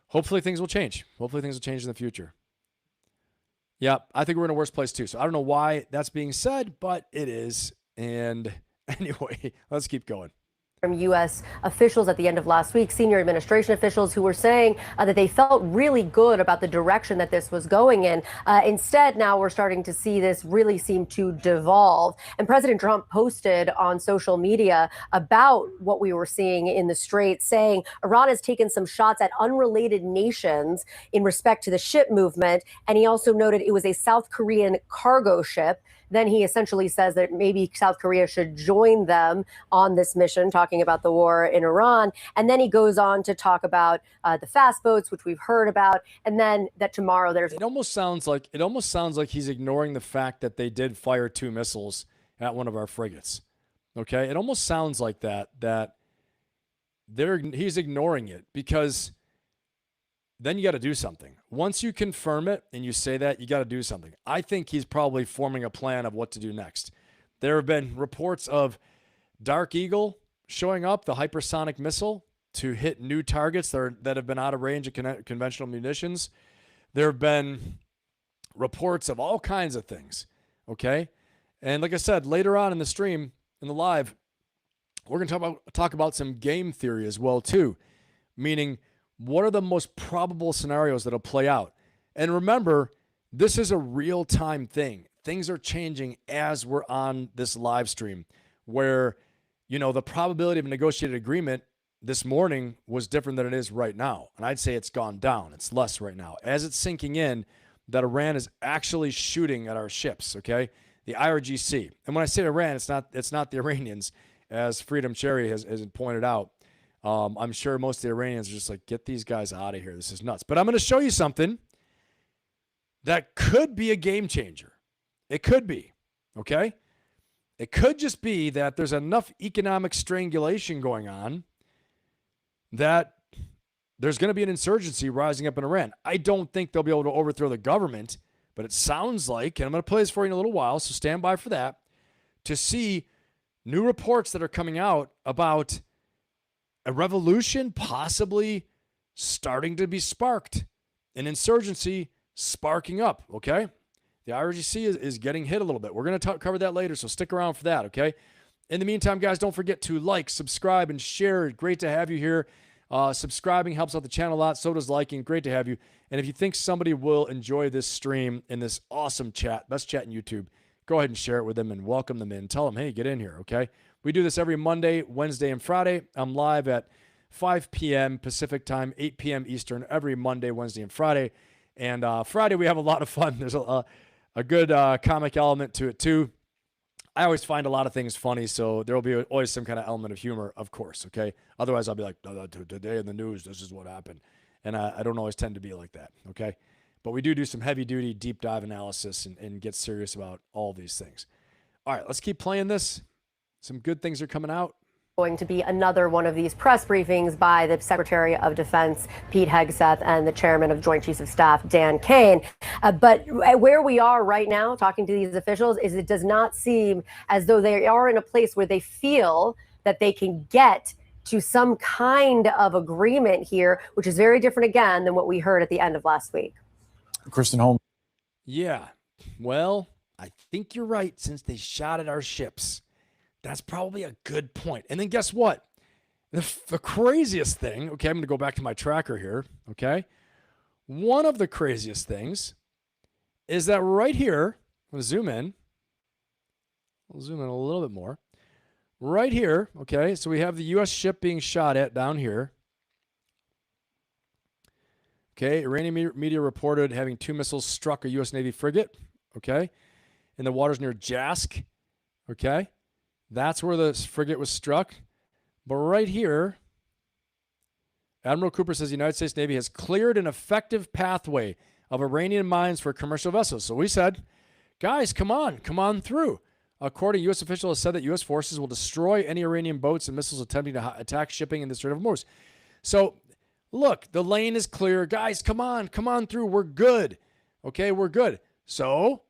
hopefully things will change. Hopefully things will change in the future. Yeah, I think we're in a worse place too. So I don't know why that's being said, but it is. And anyway, let's keep going. From U.S. officials at the end of last week, senior administration officials who were saying that they felt really good about the direction that this was going in. Instead, now we're starting to see this really seem to devolve. And President Trump posted on social media about what we were seeing in the Strait, saying Iran has taken some shots at unrelated nations in respect to the ship movement. And he also noted it was a South Korean cargo ship. Then he essentially says that maybe South Korea should join them on this mission, talking about the war in Iran. And then he goes on to talk about the fast boats, which we've heard about, and then that tomorrow there's. It almost sounds like he's ignoring the fact that they did fire 2 missiles at one of our frigates. Okay, it almost sounds like that he's ignoring it, because then you got to do something. Once you confirm it and you say that, you got to do something. I think he's probably forming a plan of what to do next. There have been reports of Dark Eagle showing up, the hypersonic missile, to hit new targets that have been out of range of conventional munitions. There have been reports of all kinds of things, okay? And like I said, later on in the stream, in the live, we're going to talk about some game theory as well too, meaning what are the most probable scenarios that'll play out? And remember, this is a real-time thing. Things are changing as we're on this live stream, where, the probability of a negotiated agreement this morning was different than it is right now. And I'd say it's gone down. It's less right now. As it's sinking in that Iran is actually shooting at our ships, okay? The IRGC. And when I say Iran, it's not the Iranians, as Freedom Cherry has pointed out. I'm sure most of the Iranians are just like, get these guys out of here. This is nuts. But I'm going to show you something that could be a game changer. It could be, okay? It could just be that there's enough economic strangulation going on that there's going to be an insurgency rising up in Iran. I don't think they'll be able to overthrow the government, but it sounds like, and I'm going to play this for you in a little while, so stand by for that, to see new reports that are coming out about a revolution possibly starting to be sparked, an insurgency sparking up, okay? The IRGC is getting hit a little bit. We're going to cover that later, so stick around for that, okay? In the meantime, guys, don't forget to like, subscribe, and share. Great to have you here. Subscribing helps out the channel a lot. So does liking. Great to have you. And if you think somebody will enjoy this stream and this awesome chat, best chat in YouTube, go ahead and share it with them and welcome them in. Tell them, hey, get in here, okay? We do this every Monday, Wednesday, and Friday. I'm live at 5 p.m. Pacific time, 8 p.m. Eastern, every Monday, Wednesday, and Friday. And Friday, we have a lot of fun. There's a good comic element to it, too. I always find a lot of things funny, so there will be always some kind of element of humor, of course, okay? Otherwise, I'll be like, today in the news, this is what happened. And I don't always tend to be like that, okay? But we do some heavy-duty, deep dive analysis and get serious about all these things. All right, let's keep playing this. Some good things are coming out. Going to be another one of these press briefings by the Secretary of Defense, Pete Hegseth, and the Chairman of Joint Chiefs of Staff, Dan Kane. But where we are right now, talking to these officials, is it does not seem as though they are in a place where they feel that they can get to some kind of agreement here, which is very different, again, than what we heard at the end of last week. Kristen Holmes. Yeah, well, I think you're right, since they shot at our ships. That's probably a good point. And then guess what? The craziest thing, okay, I'm going to go back to my tracker here, okay? One of the craziest things is that right here, I'm going to zoom in. I'll zoom in a little bit more. Right here, okay, so we have the U.S. ship being shot at down here. Okay, Iranian media reported having 2 missiles struck a U.S. Navy frigate, okay, in the waters near Jask, okay? That's where the frigate was struck. But right here, Admiral Cooper says the United States Navy has cleared an effective pathway of Iranian mines for commercial vessels. So we said, guys, come on through. According, U.S. officials have said that U.S. forces will destroy any Iranian boats and missiles attempting to attack shipping in the Strait of Hormuz. So, look, the lane is clear. Guys, come on through. We're good. Okay, we're good. So,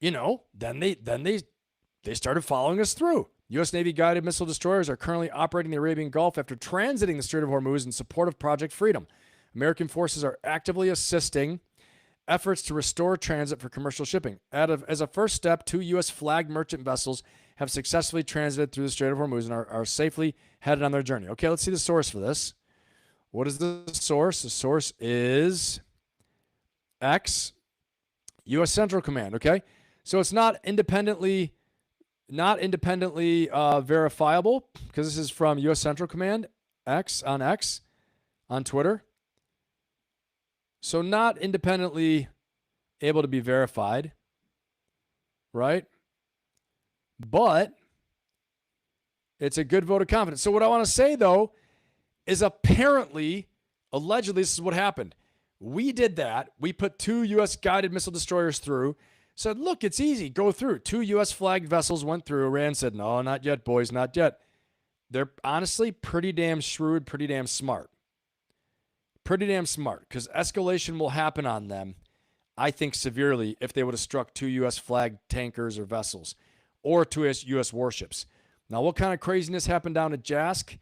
then they started following us through. U.S. Navy guided missile destroyers are currently operating the Arabian Gulf after transiting the Strait of Hormuz in support of Project Freedom. American forces are actively assisting efforts to restore transit for commercial shipping. As a first step, 2 U.S. flagged merchant vessels have successfully transited through the Strait of Hormuz and are safely headed on their journey. Okay, let's see the source for this. What is the source? The source is X, U.S. Central Command. Okay, so it's not independently verifiable because this is from U.S. Central Command, X on Twitter. So not independently able to be verified, right? But it's a good vote of confidence. So what I want to say, though, is allegedly, this is what happened. We did that. We put 2 U.S. guided missile destroyers through, said, look, it's easy, go through. 2 U.S. flagged vessels went through. Iran said, no, not yet, boys, not yet. They're honestly pretty damn shrewd, pretty damn smart. Pretty damn smart, because escalation will happen on them, I think, severely if they would have struck 2 U.S. flagged tankers or vessels or 2 U.S. warships. Now, what kind of craziness happened down at JASC?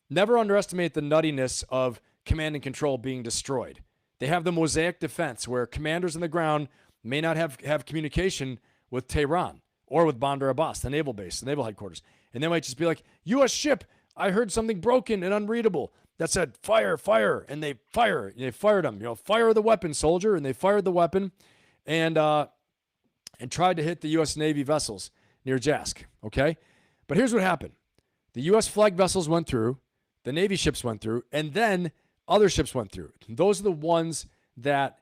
Never underestimate the nuttiness of command and control being destroyed. They have the mosaic defense where commanders on the ground may not have communication with Tehran or with Bandar Abbas, the naval base, the naval headquarters. And they might just be like, U.S. ship, I heard something broken and unreadable that said, fire, fire, and they fire. And they fired them. Fire the weapon, soldier. And they fired the weapon and tried to hit the U.S. Navy vessels near JASC, okay? But here's what happened. The U.S. flagged vessels went through, the Navy ships went through, and then other ships went through. Those are the ones that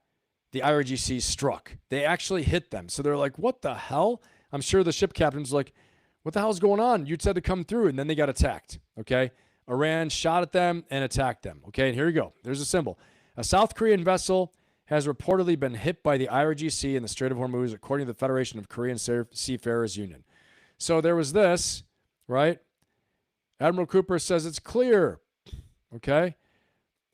the IRGC struck. They actually hit them. So they're like, what the hell? I'm sure the ship captain's like, what the hell's going on? You said to come through, and then they got attacked, okay? Iran shot at them and attacked them. Okay, and here you go. There's a symbol. A South Korean vessel has reportedly been hit by the IRGC in the Strait of Hormuz, according to the Federation of Korean Seafarers Union. So there was this, right? Admiral Cooper says it's clear. Okay.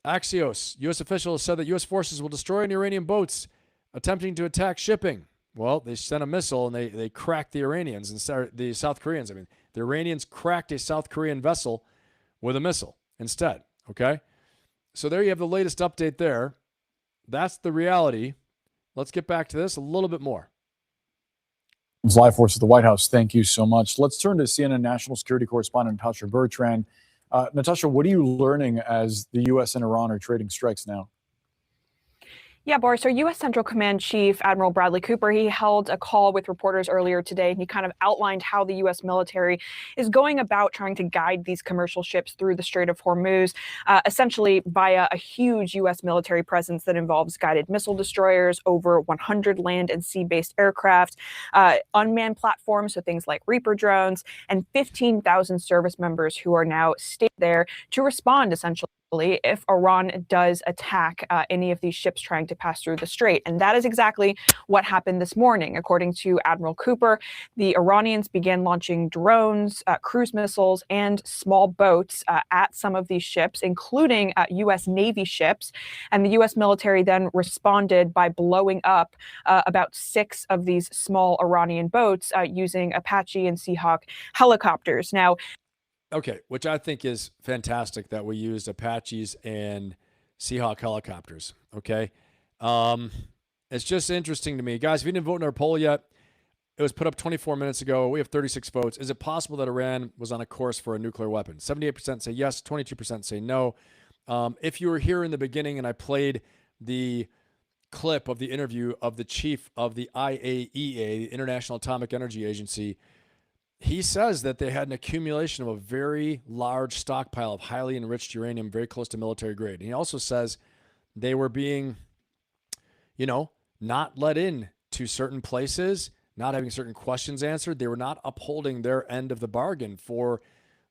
Axios, U.S. officials said that U.S. forces will destroy any Iranian boats attempting to attack shipping. Well, they sent a missile and they cracked the Iranians and the South Koreans. I mean, the Iranians cracked a South Korean vessel with a missile instead, okay? So there you have the latest update there. That's the reality. Let's get back to this a little bit more. Live Force at the White House, thank you so much. Let's turn to CNN national security correspondent Natasha Bertrand. Natasha, what are you learning as the U.S. and Iran are trading strikes now? Yeah, Boris, our U.S. Central Command Chief, Admiral Bradley Cooper, he held a call with reporters earlier today, and he kind of outlined how the U.S. military is going about trying to guide these commercial ships through the Strait of Hormuz, essentially via a huge U.S. military presence that involves guided missile destroyers, over 100 land and sea-based aircraft, unmanned platforms, so things like Reaper drones, and 15,000 service members who are now stayed there to respond, essentially, if Iran does attack any of these ships trying to pass through the strait. And that is exactly what happened this morning. According to Admiral Cooper, the Iranians began launching drones, cruise missiles, and small boats at some of these ships, including U.S. Navy ships. And the U.S. military then responded by blowing up about 6 of these small Iranian boats using Apache and Seahawk helicopters. Now, okay, which I think is fantastic that we used Apaches and Seahawk helicopters, okay? It's just interesting to me. Guys, if you didn't vote in our poll yet, it was put up 24 minutes ago. We have 36 votes. Is it possible that Iran was on a course for a nuclear weapon? 78% say yes, 22% say no. If you were here in the beginning and I played the clip of the interview of the chief of the IAEA, the International Atomic Energy Agency, he says that they had an accumulation of a very large stockpile of highly enriched uranium very close to military grade. And he also says they were being, not let in to certain places, not having certain questions answered. They were not upholding their end of the bargain for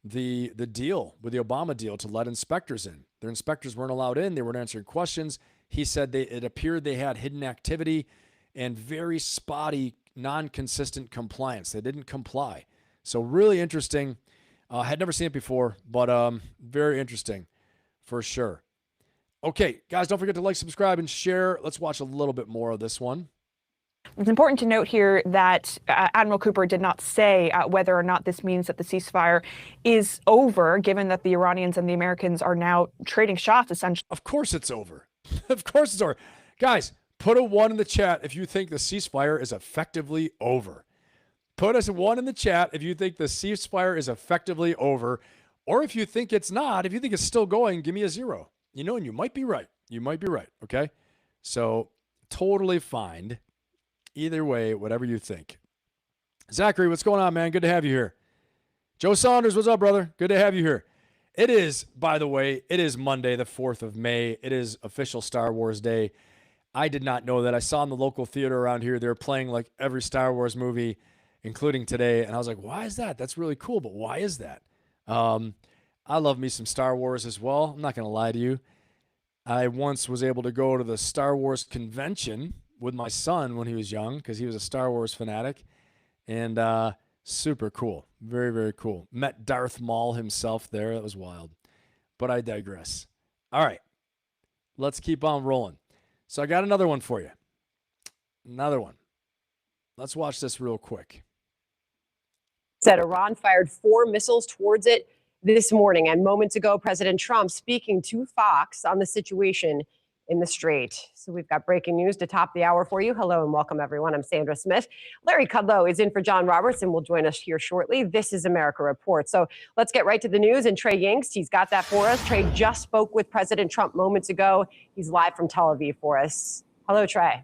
the deal with the Obama deal to let inspectors in. Their inspectors weren't allowed in. They weren't answering questions. He said it appeared they had hidden activity and very spotty, non-consistent compliance. They didn't comply. So really interesting. Had never seen it before, but very interesting for sure. Okay, guys, don't forget to like, subscribe, and share. Let's watch a little bit more of this one. It's important to note here that Admiral Cooper did not say whether or not this means that the ceasefire is over, given that the Iranians and the Americans are now trading shots, essentially. Of course it's over. Of course it's over. Guys, put a 1 in the chat if you think the ceasefire is effectively over. Put us a 1 in the chat if you think the ceasefire is effectively over. Or if you think it's not, if you think it's still going, give me a 0. You know, and you might be right. You might be right, okay? So totally fine. Either way, whatever you think. Zachary, what's going on, man? Good to have you here. Joe Saunders, what's up, brother? Good to have you here. It is, by the way, it is Monday, the 4th of May. It is official Star Wars Day. I did not know that. I saw in the local theater around here, they're playing like every Star Wars movie, including today. And I was like, why is that? That's really cool, but why is that? I love me some Star Wars as well. I'm not going to lie to you. I once was able to go to the Star Wars convention with my son when he was young because he was a Star Wars fanatic. And super cool. Very, very cool. Met Darth Maul himself there. That was wild. But I digress. All right. Let's keep on rolling. So I got another one for you. Another one. Let's watch this real quick. Said Iran fired 4 missiles towards it this morning. And moments ago, President Trump speaking to Fox on the situation in the Strait. So we've got breaking news to top the hour for you. Hello and welcome, everyone. I'm Sandra Smith. Larry Kudlow is in for John Roberts and will join us here shortly. This is America Report. So let's get right to the news. And Trey Yingst, he's got that for us. Trey just spoke with President Trump moments ago. He's live from Tel Aviv for us. Hello, Trey.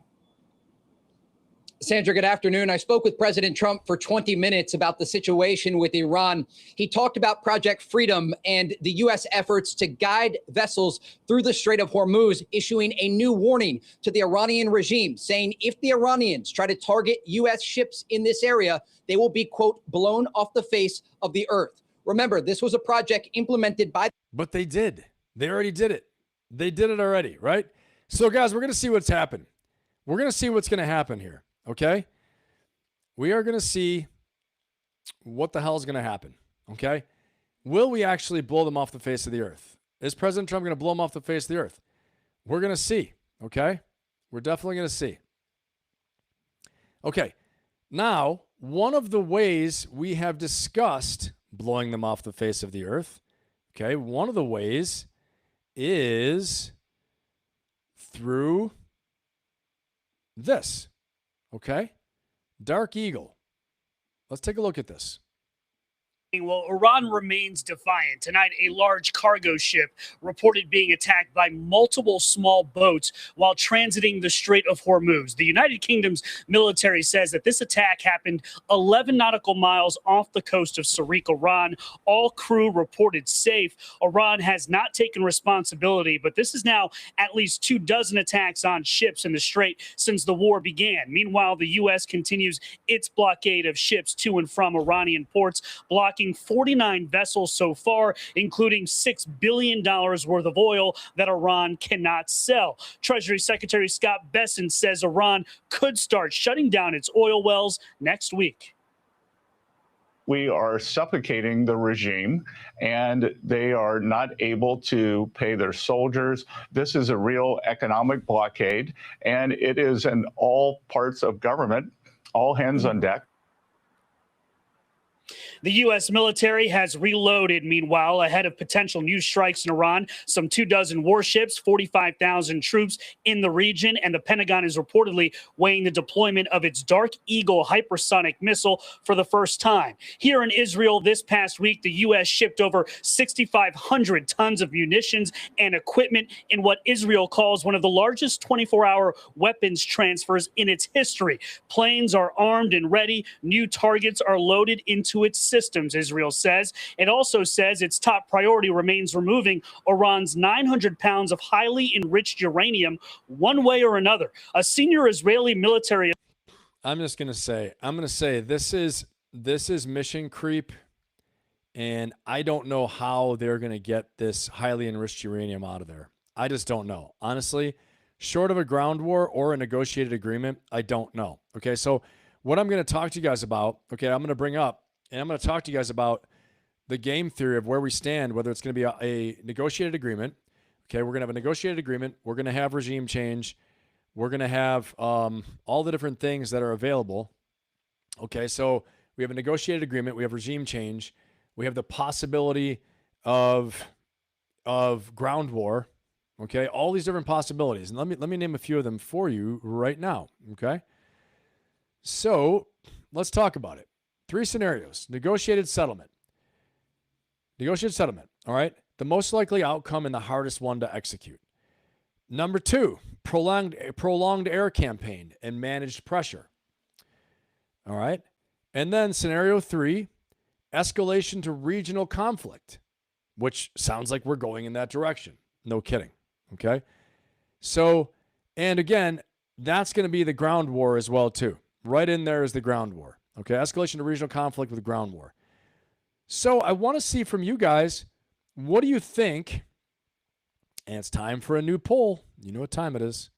Sandra, good afternoon. I spoke with President Trump for 20 minutes about the situation with Iran. He talked about Project Freedom and the U.S. efforts to guide vessels through the Strait of Hormuz, issuing a new warning to the Iranian regime, saying if the Iranians try to target U.S. ships in this area, they will be, quote, blown off the face of the earth. Remember, this was a project implemented by... But they did. They already did it. They did it already, right? So, guys, we're going to see what's happened. We're going to see what's going to happen here. Okay, we are going to see what the hell is going to happen. Okay, will we actually blow them off the face of the earth? Is President Trump going to blow them off the face of the earth? We're going to see. Okay, we're definitely going to see. Okay, now one of the ways we have discussed blowing them off the face of the earth, okay, one of the ways is through this. Okay, Dark Eagle. Let's take a look at this. Well, Iran remains defiant. Tonight, a large cargo ship reported being attacked by multiple small boats while transiting the Strait of Hormuz. The United Kingdom's military says that this attack happened 11 nautical miles off the coast of Sariq, Iran. All crew reported safe. Iran has not taken responsibility, but this is now at least 24 attacks on ships in the Strait since the war began. Meanwhile, the U.S. continues its blockade of ships to and from Iranian ports, blocking 49 vessels so far, including $6 billion worth of oil that Iran cannot sell. Treasury Secretary Scott Bessent says Iran could start shutting down its oil wells next week. We are suffocating the regime, and they are not able to pay their soldiers. This is a real economic blockade, and it is in all parts of government, all hands on deck. The U.S. military has reloaded, meanwhile, ahead of potential new strikes in Iran. Some 24 warships, 45,000 troops in the region, and the Pentagon is reportedly weighing the deployment of its Dark Eagle hypersonic missile for the first time. Here in Israel this past week, the U.S. shipped over 6,500 tons of munitions and equipment in what Israel calls one of the largest 24-hour weapons transfers in its history. Planes are armed and ready. New targets are loaded into its systems, Israel says. It also says its top priority remains removing Iran's 900 pounds of highly enriched uranium one way or another. A senior Israeli military... I'm going to say this is mission creep, and I don't know how they're going to get this highly enriched uranium out of there. I just don't know. Honestly, short of a ground war or a negotiated agreement, I don't know. Okay, so what I'm going to talk to you guys about, okay, I'm going to bring up, and I'm going to talk to you guys about the game theory of where we stand, whether it's going to be a negotiated agreement. Okay, we're going to have a negotiated agreement. We're going to have regime change. we're going to have all the different things that are available. Okay, so we have a negotiated agreement. We have regime change. We have the possibility of ground war. Okay, all these different possibilities. And let me name a few of them for you right now. Okay, so let's talk about it. 3 scenarios. Negotiated settlement. Negotiated settlement. All right, the most likely outcome and the hardest one to execute. Number 2, prolonged air campaign and managed pressure. All right. And then scenario 3, escalation to regional conflict, which sounds like we're going in that direction. No kidding. Okay. So, and again, that's going to be the ground war as well, too. Right in there is the ground war. Okay. Escalation to regional conflict with ground war. So I want to see from you guys, what do you think? And it's time for a new poll. You know what time it is.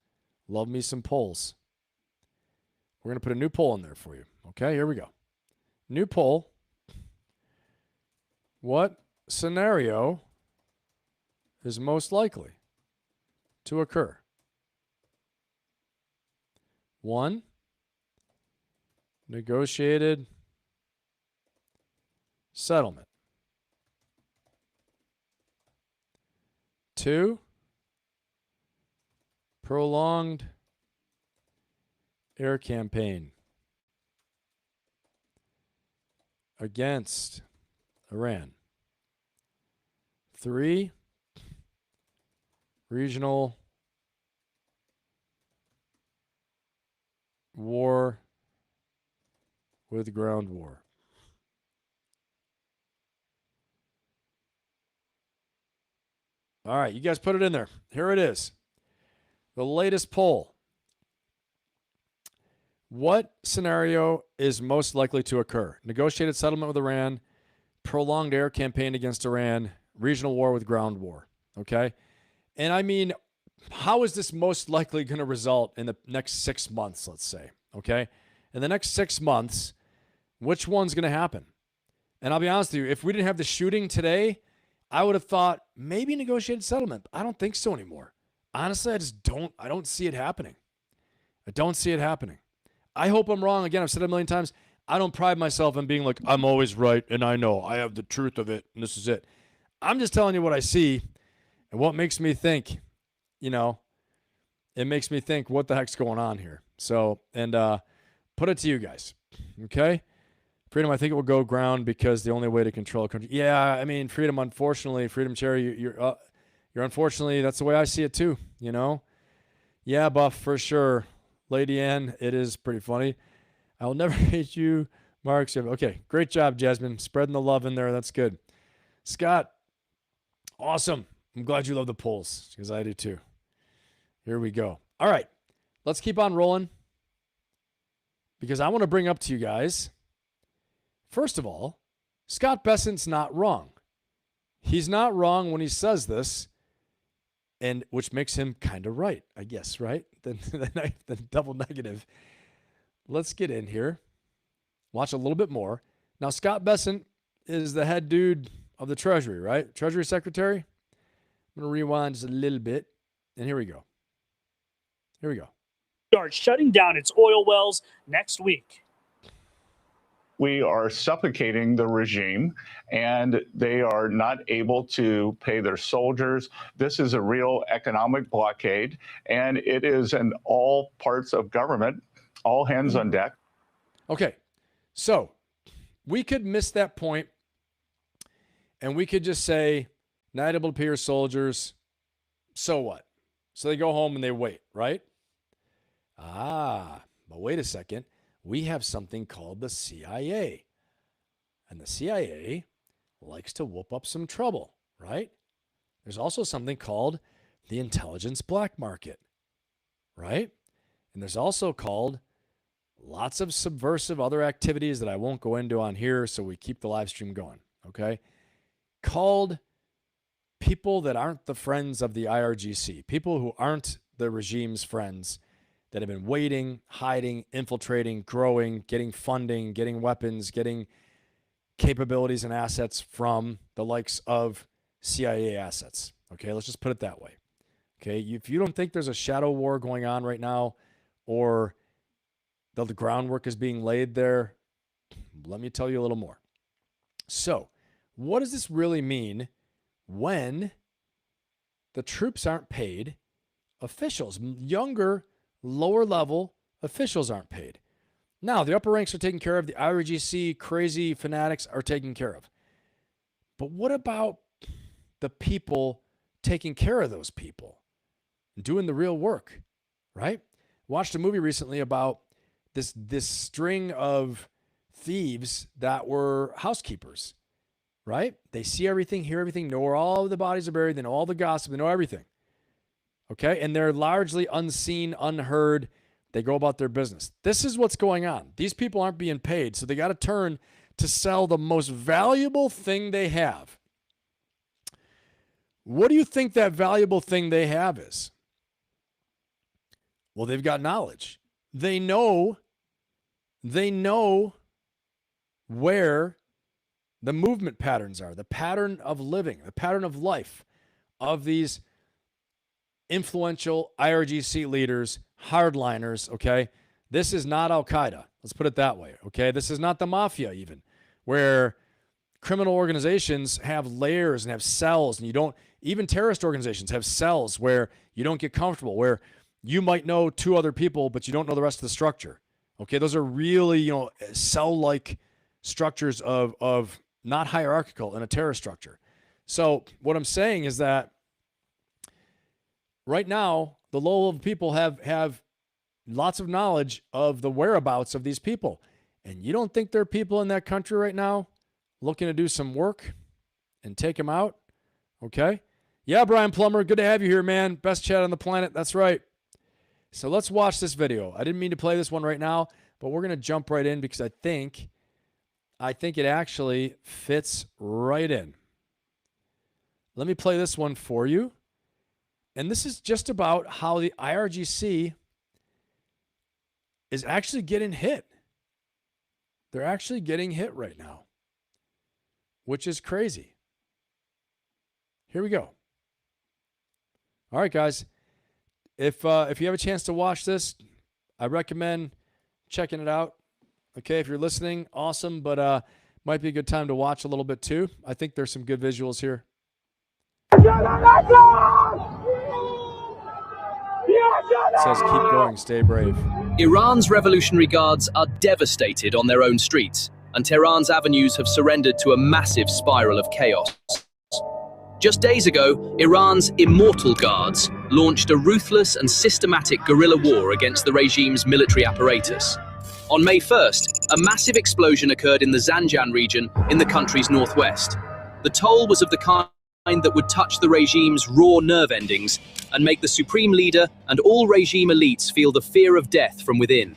Love me some polls. We're going to put a new poll in there for you. Okay, here we go. New poll. What scenario is most likely to occur? 1, negotiated settlement. 2, prolonged air campaign against Iran. 3, regional war with ground war. All right, you guys put it in there. Here it is. The latest poll. What scenario is most likely to occur? Negotiated settlement with Iran, prolonged air campaign against Iran, regional war with ground war. Okay? And I mean, how is this most likely going to result in the next 6 months, let's say? Okay? In the next 6 months, which one's going to happen? And I'll be honest with you, if we didn't have the shooting today, I would have thought maybe negotiated settlement. I don't think so anymore. Honestly, I don't see it happening. I don't see it happening. I hope I'm wrong. Again, I've said it a million times. I don't pride myself on being like, I'm always right and I know. I have the truth of it and this is it. I'm just telling you what I see and what makes me think, it makes me think, what the heck's going on here? So, and put it to you guys, okay? Freedom, I think it will go ground because the only way to control a country. Yeah, I mean, Freedom, unfortunately, Freedom Cherry, you're unfortunately, that's the way I see it too, Yeah, Buff, for sure. Lady Ann, it is pretty funny. I will never hate you, Mark. Okay, great job, Jasmine. Spreading the love in there. That's good. Scott, awesome. I'm glad you love the polls because I do too. Here we go. All right, let's keep on rolling because I want to bring up to you guys, first of all, Scott Bessent's not wrong. He's not wrong when he says this, and which makes him kind of right, I guess, right? Then double negative. Let's get in here. Watch a little bit more. Now, Scott Bessent is the head dude of the Treasury, right? Treasury Secretary. I'm going to rewind just a little bit, and here we go. Here we go. Start shutting down its oil wells next week. We are suffocating the regime and they are not able to pay their soldiers. This is a real economic blockade, and it is in all parts of government, all hands on deck. Okay, so we could miss that point and we could just say, not able to pay your soldiers, so what? So they go home and they wait, right? But wait a second. We have something called the CIA. And the CIA likes to whoop up some trouble, right? There's also something called the intelligence black market, right? And there's also called lots of subversive other activities that I won't go into on here, so we keep the live stream going, okay? Called people that aren't the friends of the IRGC, people who aren't the regime's friends, that have been waiting, hiding, infiltrating, growing, getting funding, getting weapons, getting capabilities and assets from the likes of CIA assets. Okay, let's just put it that way. Okay, if you don't think there's a shadow war going on right now, or the groundwork is being laid there, let me tell you a little more. So, what does this really mean when the troops aren't paid? Officials, younger, lower level officials aren't paid. Now, the upper ranks are taken care of. The IRGC crazy fanatics are taken care of. But what about the people taking care of those people? Doing the real work, right? Watched a movie recently about this string of thieves that were housekeepers, right? They see everything, hear everything, know where all the bodies are buried, they know all the gossip, they know everything. Okay? And they're largely unseen, unheard. They go about their business. This is what's going on. These people aren't being paid, so they got to turn to sell the most valuable thing they have. What do you think that valuable thing they have is? Well, they've got knowledge. They know where the movement patterns are, the pattern of living, the pattern of life of these influential IRGC leaders, hardliners, okay? This is not Al-Qaeda. Let's put it that way, okay? This is not the mafia even, where criminal organizations have layers and have cells, and you don't, even terrorist organizations have cells where you don't get comfortable, where you might know two other people, but you don't know the rest of the structure. Okay, those are really, cell-like structures of not hierarchical in a terror structure. So what I'm saying is that right now, the low-level people have lots of knowledge of the whereabouts of these people. And you don't think there are people in that country right now looking to do some work and take them out? Okay? Yeah, Brian Plummer, good to have you here, man. Best chat on the planet. That's right. So let's watch this video. I didn't mean to play this one right now, but we're going to jump right in because I think it actually fits right in. Let me play this one for you. And this is just about how the IRGC is actually getting hit. They're actually getting hit right now, which is crazy. Here we go. All right, guys. If you have a chance to watch this, I recommend checking it out. Okay, if you're listening, awesome, but might be a good time to watch a little bit too. I think there's some good visuals here. It says keep going, stay brave. Iran's Revolutionary Guards are devastated on their own streets, and Tehran's avenues have surrendered to a massive spiral of chaos. Just days ago, Iran's Immortal Guards launched a ruthless and systematic guerrilla war against the regime's military apparatus. On May 1st, a massive explosion occurred in the Zanjan region in the country's northwest. The toll was of the kind that would touch the regime's raw nerve endings and make the supreme leader and all regime elites feel the fear of death from within.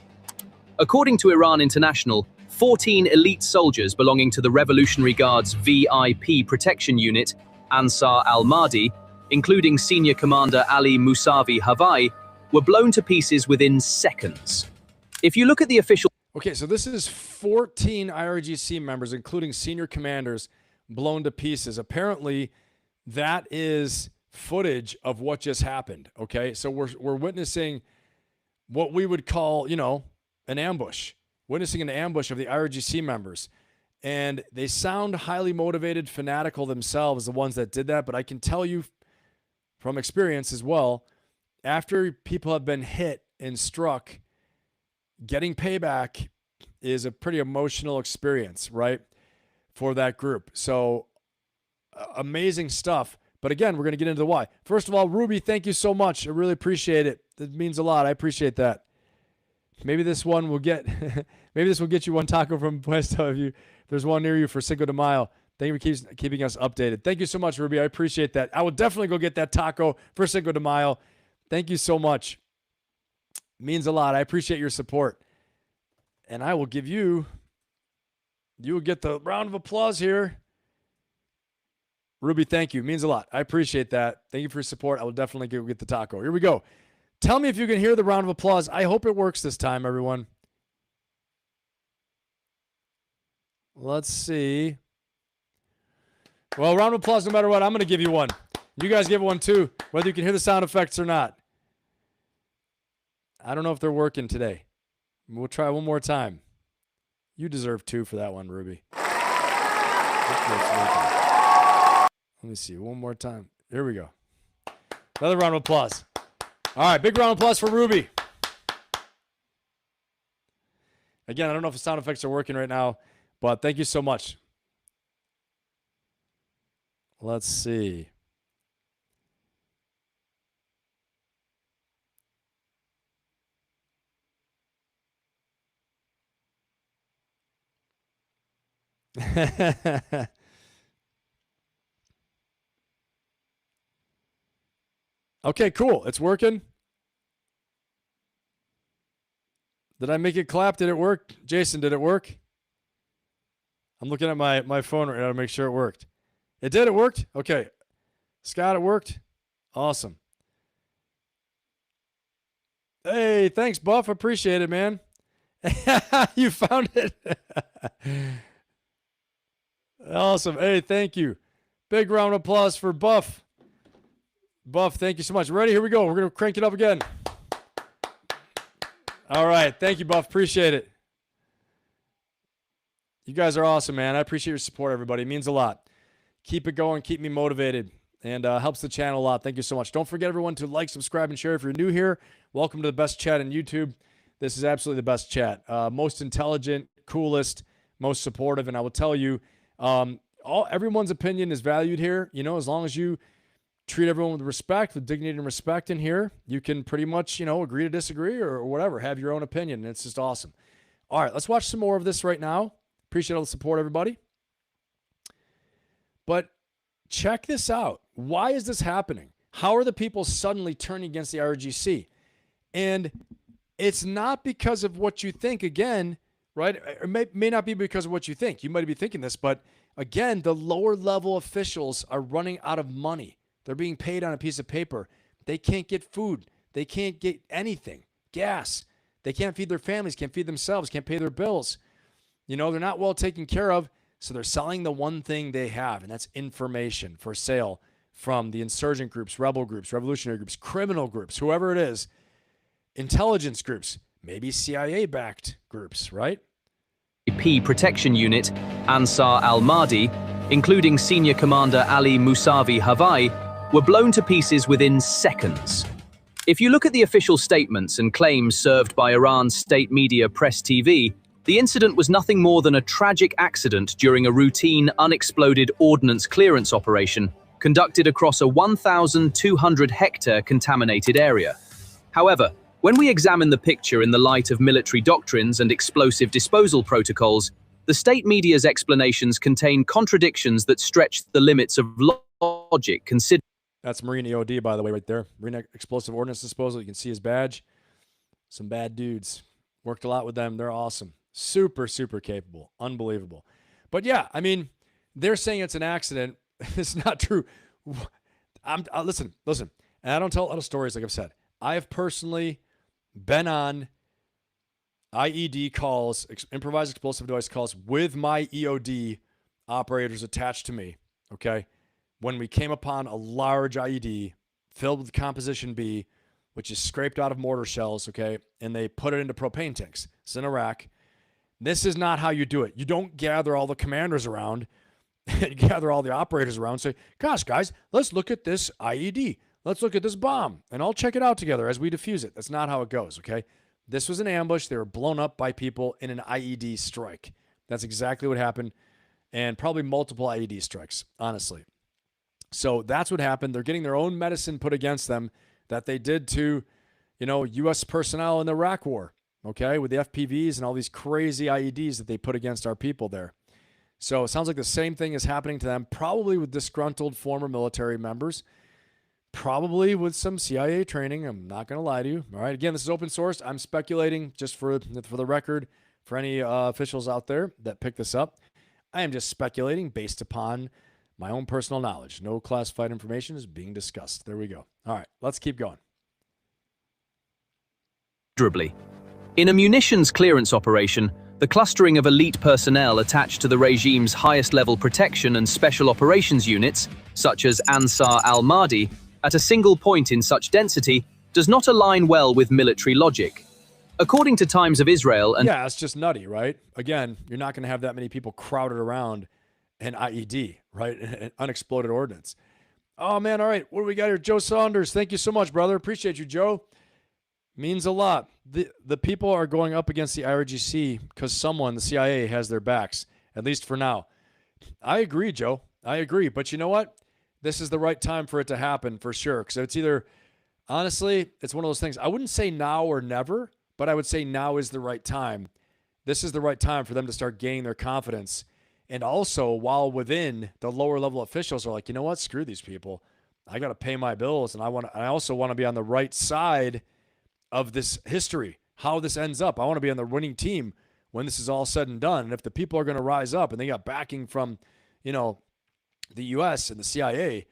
According to Iran International, 14 elite soldiers belonging to the Revolutionary Guards VIP protection unit, Ansar al-Mahdi, including senior commander Ali Musavi Havai, were blown to pieces within seconds. If you look at the official... Okay, so this is 14 IRGC members, including senior commanders, blown to pieces. Apparently, that is footage of what just happened, okay? So we're witnessing what we would call, an ambush. Witnessing an ambush of the IRGC members. And they sound highly motivated, fanatical themselves, the ones that did that. But I can tell you from experience as well, after people have been hit and struck, getting payback is a pretty emotional experience, right, for that group. So amazing stuff. But again, we're going to get into the why. First of all, Ruby, thank you so much. I really appreciate it. It means a lot. I appreciate that. Maybe this one will get maybe this will get you one taco from Puesto if there's one near you for Cinco de Mayo. Thank you for keeping us updated. Thank you so much, Ruby. I appreciate that. I will definitely go get that taco for Cinco de Mayo. Thank you so much. It means a lot. I appreciate your support. And I will give you will get the round of applause here. Ruby, thank you. It means a lot. I appreciate that. Thank you for your support. I will definitely go get the taco. Here we go. Tell me if you can hear the round of applause. I hope it works this time, everyone. Let's see. Well, round of applause no matter what. I'm going to give you one. You guys give one too, whether you can hear the sound effects or not. I don't know if they're working today. We'll try one more time. You deserve 2 for that one, Ruby. Let me see. One more time. Here we go. Another round of applause. All right, big round of applause for Ruby. Again, I don't know if the sound effects are working right now, but thank you so much. Let's see. Okay, cool. It's working. Did I make it clap? Did it work? Jason, did it work? I'm looking at my phone right now to make sure it worked. It did. It worked? Okay. Scott, it worked? Awesome. Hey, thanks, Buff. Appreciate it, man. You found it. Awesome. Hey, thank you. Big round of applause for Buff. Buff, thank you so much. Ready? Here we go. We're going to crank it up again. All right. Thank you, Buff. Appreciate it. You guys are awesome, man. I appreciate your support, everybody. It means a lot. Keep it going. Keep me motivated. And helps the channel a lot. Thank you so much. Don't forget, everyone, to like, subscribe, and share. If you're new here, welcome to the best chat on YouTube. This is absolutely the best chat. Most intelligent, coolest, most supportive. And I will tell you, everyone's opinion is valued here. You know, as long as you treat everyone with respect, with dignity and respect in here, you can pretty much, you know, agree to disagree or whatever, have your own opinion. And it's just awesome. All right, let's watch some more of this right now. Appreciate all the support, everybody. But check this out. Why is this happening? How are the people suddenly turning against the IRGC? And it's not because of what you think, again, right? It may not be because of what you think. You might be thinking this, but again, the lower level officials are running out of money. They're being paid on a piece of paper. They can't get food. They can't get anything. Gas. They can't feed their families, can't feed themselves, can't pay their bills. You know, they're not well taken care of, so they're selling the one thing they have, and that's information for sale from the insurgent groups, rebel groups, revolutionary groups, criminal groups, whoever it is, intelligence groups, maybe CIA-backed groups, right? Protection Unit, Ansar al-Mahdi, including Senior Commander Ali Musavi Havai, were blown to pieces within seconds. If you look at the official statements and claims served by Iran's state media Press TV, the incident was nothing more than a tragic accident during a routine unexploded ordnance clearance operation conducted across a 1,200-hectare contaminated area. However, when we examine the picture in the light of military doctrines and explosive disposal protocols, the state media's explanations contain contradictions that stretch the limits of logic. That's Marine EOD, by the way, right there. Marine Explosive Ordnance Disposal. You can see his badge. Some bad dudes. Worked a lot with them. They're awesome. Super, super capable. Unbelievable. But yeah, I mean, they're saying it's an accident. It's not true. Listen. And I don't tell a lot of stories, like I've said. I have personally been on IED calls, improvised explosive device calls, with my EOD operators attached to me, okay? When we came upon a large IED filled with Composition B, which is scraped out of mortar shells, okay? And they put it into propane tanks. It's in Iraq. This is not how you do it. You don't gather all the commanders around and gather all the operators around and say, gosh, guys, let's look at this IED. Let's look at this bomb, and I'll check it out together as we defuse it. That's not how it goes, okay? This was an ambush. They were blown up by people in an IED strike. That's exactly what happened, and probably multiple IED strikes, honestly. So that's what happened. They're getting their own medicine put against them that they did to, you know, U.S. personnel in the Iraq War, okay, with the FPVs and all these crazy IEDs that they put against our people there. So it sounds like the same thing is happening to them, probably with disgruntled former military members, probably with some CIA training. I'm not going to lie to you. All right. Again, this is open source. I'm speculating, just for the record, for any officials out there that pick this up. I am just speculating based upon my own personal knowledge. No classified information is being discussed. There we go. All right. Let's keep going. In a munitions clearance operation, the clustering of elite personnel attached to the regime's highest-level protection and special operations units, such as Ansar al-Mahdi, at a single point in such density does not align well with military logic. According to Times of Israel and Yeah, it's just nutty, right? Again, you're not going to have that many people crowded around an IED, right? An unexploded ordnance. Oh, man, all right. What do we got here? Joe Saunders, thank you so much, brother. Appreciate you, Joe. Means a lot. The people are going up against the IRGC because someone, the CIA, has their backs, at least for now. I agree, Joe. I agree. But you know what? This is the right time for it to happen for sure. Because it's either, honestly, it's one of those things. I wouldn't say now or never, but I would say now is the right time. This is the right time for them to start gaining their confidence. And also, while within the lower level officials are like, you know what? Screw these people. I got to pay my bills. And I also want to be on the right side of this history, how this ends up. I want to be on the winning team when this is all said and done. And if the people are going to rise up and they got backing from, the U.S. and the CIA,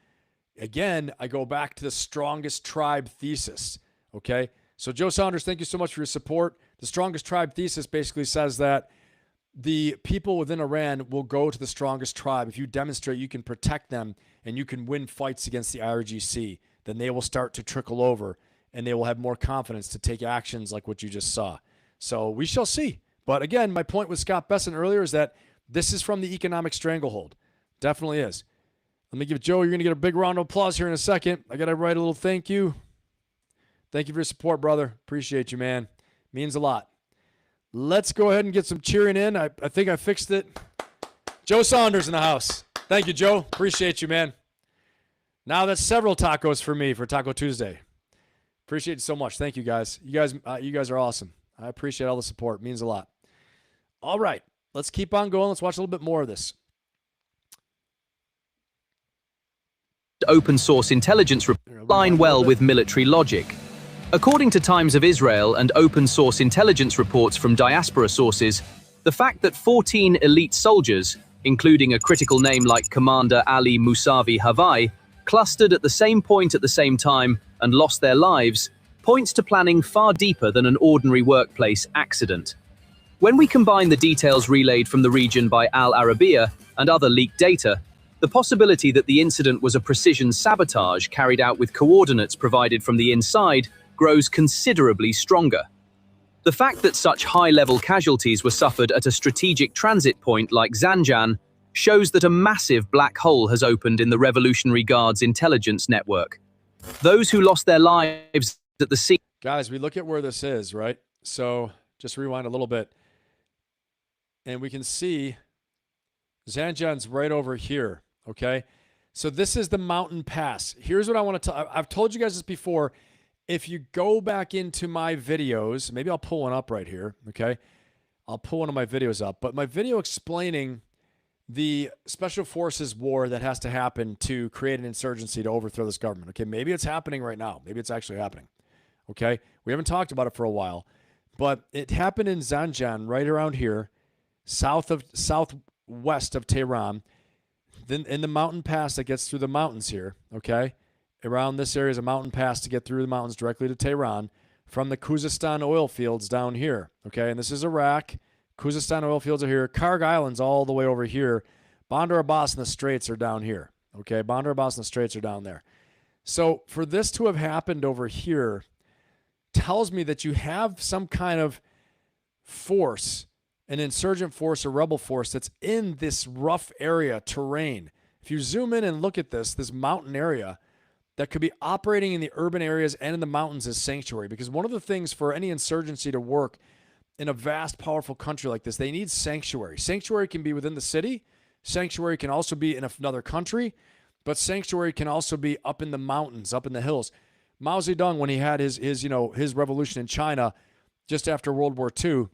again, I go back to the strongest tribe thesis, okay? So Joe Saunders, thank you so much for your support. The strongest tribe thesis basically says that the people within Iran will go to the strongest tribe. If you demonstrate you can protect them and you can win fights against the IRGC, then they will start to trickle over and they will have more confidence to take actions like what you just saw. So we shall see. But again, my point with Scott Besson earlier is that this is from the economic stranglehold. Definitely is. Let me give Joe, you're going to get a big round of applause here in a second. I got to write a little thank you. Thank you for your support, brother. Appreciate you, man. Means a lot. Let's go ahead and get some cheering in. I think I fixed it. Joe Saunders in the house. Thank you, Joe. Appreciate you, man. Now that's several tacos for me for Taco Tuesday. Appreciate it so much. Thank you, guys. You guys are awesome. I appreciate all the support. It means a lot. All right. Let's keep on going. Let's watch a little bit more of this. open source intelligence align well with military logic. According to Times of Israel and open source intelligence reports from diaspora sources, the fact that 14 elite soldiers, including a critical name like Commander Ali Musavi Havai, clustered at the same point at the same time and lost their lives, points to planning far deeper than an ordinary workplace accident. When we combine the details relayed from the region by Al Arabiya and other leaked data, the possibility that the incident was a precision sabotage carried out with coordinates provided from the inside grows considerably stronger. The fact that such high-level casualties were suffered at a strategic transit point like Zanjan shows that a massive black hole has opened in the Revolutionary Guard's intelligence network. Those who lost their lives at the scene... Guys, we look at where this is, right? So just rewind a little bit. And we can see Zanjan's right over here, okay? So this is the mountain pass. Here's what I want to tell. I've told you guys this before. If you go back into my videos, maybe I'll pull one up right here, okay? I'll pull one of my videos up. But my video explaining the special forces war that has to happen to create an insurgency to overthrow this government, okay? Maybe it's happening right now. Maybe it's actually happening, okay? We haven't talked about it for a while. But it happened in Zanjan, right around here, southwest of Tehran, then in the mountain pass that gets through the mountains here, okay? Around this area is a mountain pass to get through the mountains directly to Tehran from the Khuzestan oil fields down here, okay? And this is Iraq. Khuzestan oil fields are here. Karg Island's all the way over here. Bandar Abbas and the Straits are down here, okay? Bandar Abbas and the Straits are down there. So for this to have happened over here tells me that you have some kind of force, an insurgent force, a rebel force that's in this rough area, terrain. If you zoom in and look at this mountain area that could be operating in the urban areas and in the mountains as sanctuary, because one of the things for any insurgency to work in a vast, powerful country like this, they need sanctuary. Sanctuary can be within the city. Sanctuary can also be in another country, but sanctuary can also be up in the mountains, up in the hills. Mao Zedong, when he had his revolution in China just after World War II,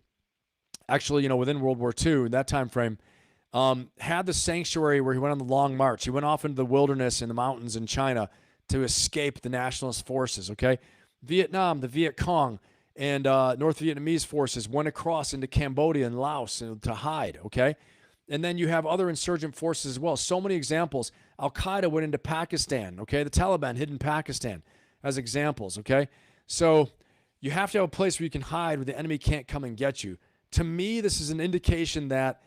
actually, within World War II, in that time frame, had the sanctuary where he went on the long march. He went off into the wilderness in the mountains in China to escape the nationalist forces, okay? Vietnam, the Viet Cong, and North Vietnamese forces went across into Cambodia and Laos to hide, okay? And then you have other insurgent forces as well. So many examples. Al-Qaeda went into Pakistan, okay? The Taliban hid in Pakistan as examples, okay? So you have to have a place where you can hide where the enemy can't come and get you. To me, this is an indication that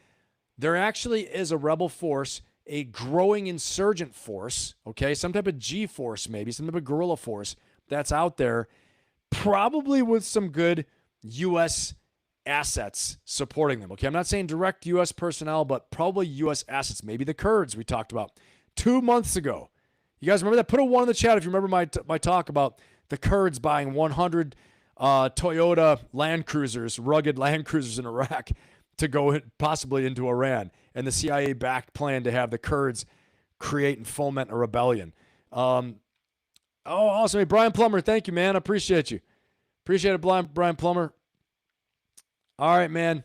there actually is a rebel force, a growing insurgent force, okay, some type of G-force maybe, some type of guerrilla force that's out there, probably with some good U.S. assets supporting them, okay? I'm not saying direct U.S. personnel, but probably U.S. assets, maybe the Kurds we talked about 2 months ago. You guys remember that? Put a 1 in the chat if you remember my talk about the Kurds buying 100 Toyota Land Cruisers, rugged Land Cruisers in Iraq to go possibly into Iran, and the CIA-backed plan to have the Kurds create and foment a rebellion. Awesome. Hey, Brian Plummer, thank you, man. I appreciate you. Appreciate it, Brian Plummer. All right, man.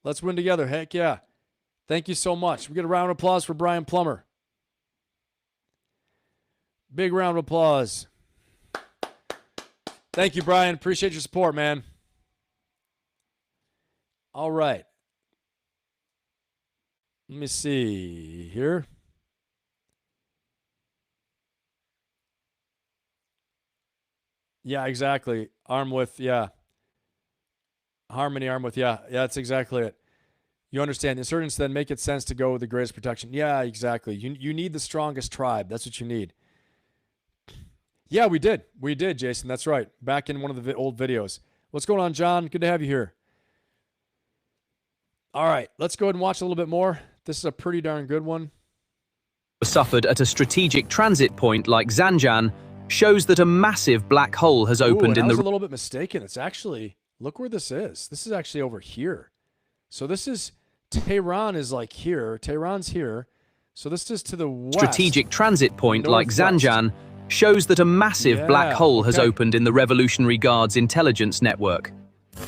Let's win together. Heck yeah. Thank you so much. We get a round of applause for Brian Plummer. Big round of applause. Thank you, Brian. Appreciate your support, man. All right. Let me see here. Yeah, exactly. Arm with, yeah. Harmony, arm with, yeah. Yeah, that's exactly it. You understand. Insurgents then make it sense to go with the greatest protection. Yeah, exactly. You need the strongest tribe. That's what you need. Yeah, we did. We did, Jason. That's right. Back in one of the old videos. What's going on, John? Good to have you here. All right, let's go ahead and watch a little bit more. This is a pretty darn good one. Suffered at a strategic transit point like Zanjan shows that a massive black hole has opened in I was the... a little bit mistaken. It's actually, look where this is. This is actually over here. So this is, Tehran is like here. Tehran's here. So this is to the west. Strategic transit point like Northwest. Zanjan shows that a massive black hole has okay. opened in the Revolutionary Guard's intelligence network.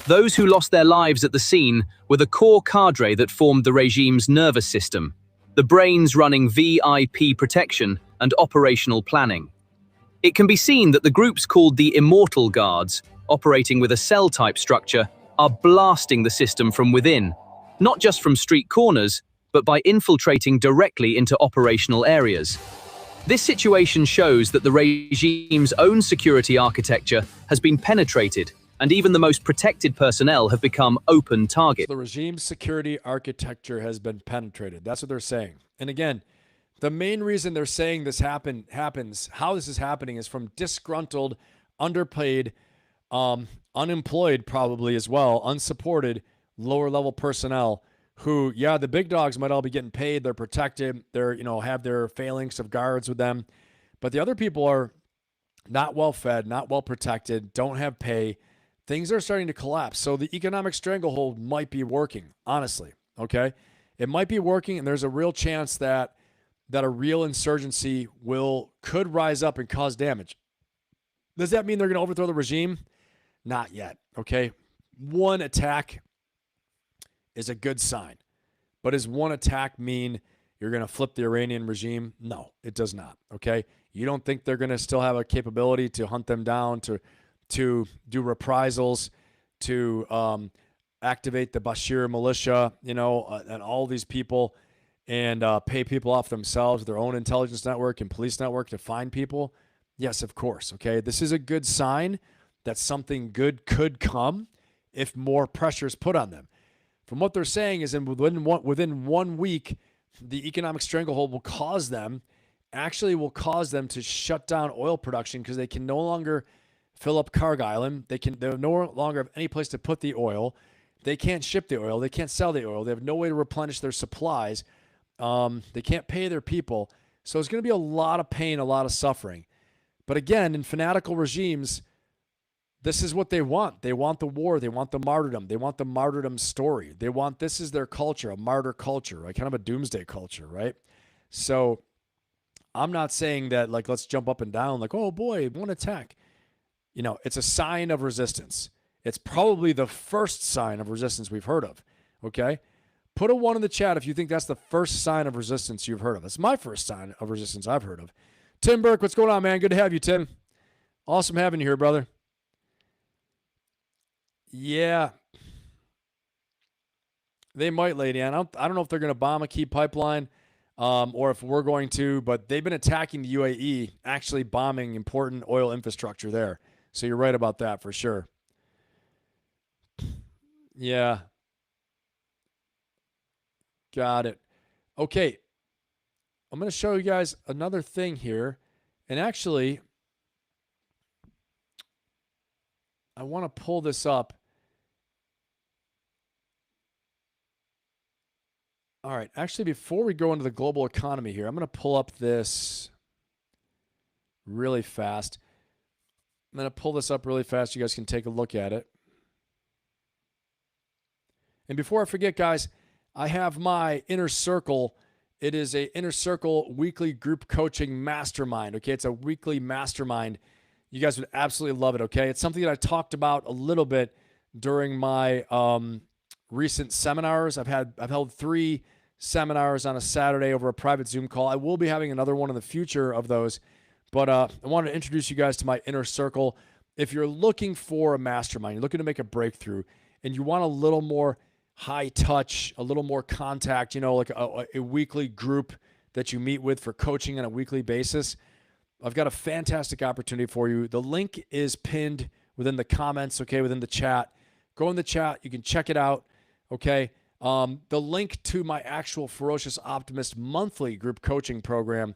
Those who lost their lives at the scene were the core cadre that formed the regime's nervous system, the brains running VIP protection and operational planning. It can be seen that the groups called the Immortal Guards, operating with a cell-type structure, are blasting the system from within, not just from street corners, but by infiltrating directly into operational areas. This situation shows that the regime's own security architecture has been penetrated, and even the most protected personnel have become open targets. The regime's security architecture has been penetrated. That's what they're saying. And again, the main reason they're saying this happens, how this is happening, is from disgruntled, underpaid, unemployed probably as well, unsupported, lower-level personnel who, yeah, the big dogs might all be getting paid. They're protected. They're, have their phalanx of guards with them. But the other people are not well-fed, not well-protected, don't have pay. Things are starting to collapse. So the economic stranglehold might be working, honestly, okay? It might be working, and there's a real chance that a real insurgency could rise up and cause damage. Does that mean they're going to overthrow the regime? Not yet, okay? One attack is a good sign. But does one attack mean you're going to flip the Iranian regime? No, it does not, okay? You don't think they're going to still have a capability to hunt them down, to do reprisals, to activate the Bashir militia, and all these people, and pay people off themselves, their own intelligence network and police network to find people? Yes, of course, okay? This is a good sign that something good could come if more pressure is put on them. From what they're saying is within 1 week, the economic stranglehold will cause them to shut down oil production because they can no longer fill up Carg Island. They no longer have any place to put the oil. They can't ship the oil. They can't sell the oil. They have no way to replenish their supplies. They can't pay their people. So it's going to be a lot of pain, a lot of suffering. But again, in fanatical regimes, this is what they want. They want the war. They want the martyrdom. They want the martyrdom story. This is their culture, a martyr culture, right? Kind of a doomsday culture, right? So I'm not saying that, like, let's jump up and down, like, oh boy, one attack. It's a sign of resistance. It's probably the first sign of resistance we've heard of, okay? Put a 1 in the chat if you think that's the first sign of resistance you've heard of. It's my first sign of resistance I've heard of. Tim Burke, what's going on, man? Good to have you, Tim. Awesome having you here, brother. Yeah. They might, Lady Ann. I don't know if they're going to bomb a key pipeline or if we're going to, but they've been attacking the UAE, actually bombing important oil infrastructure there. So you're right about that for sure. Yeah. Got it. Okay. I'm going to show you guys another thing here. And actually, I want to pull this up. All right. Actually, before we go into the global economy here, I'm going to pull up this really fast. I'm going to pull this up really fast. You guys can take a look at it. And before I forget, guys, I have my Inner Circle. It is a Inner Circle weekly group coaching mastermind. Okay, it's a weekly mastermind. You guys would absolutely love it. Okay, it's something that I talked about a little bit during my recent seminars. I've held 3 seminars on a Saturday over a private Zoom call. I will be having another one in the future of those, but I wanted to introduce you guys to my Inner Circle. If you're looking for a mastermind, you're looking to make a breakthrough, and you want a little more high touch, a little more contact, like a weekly group that you meet with for coaching on a weekly basis, I've got a fantastic opportunity for you. The link is pinned within the comments, okay, within the chat. Go in the chat. You can check it out, okay? The link to my actual Ferocious Optimist monthly group coaching program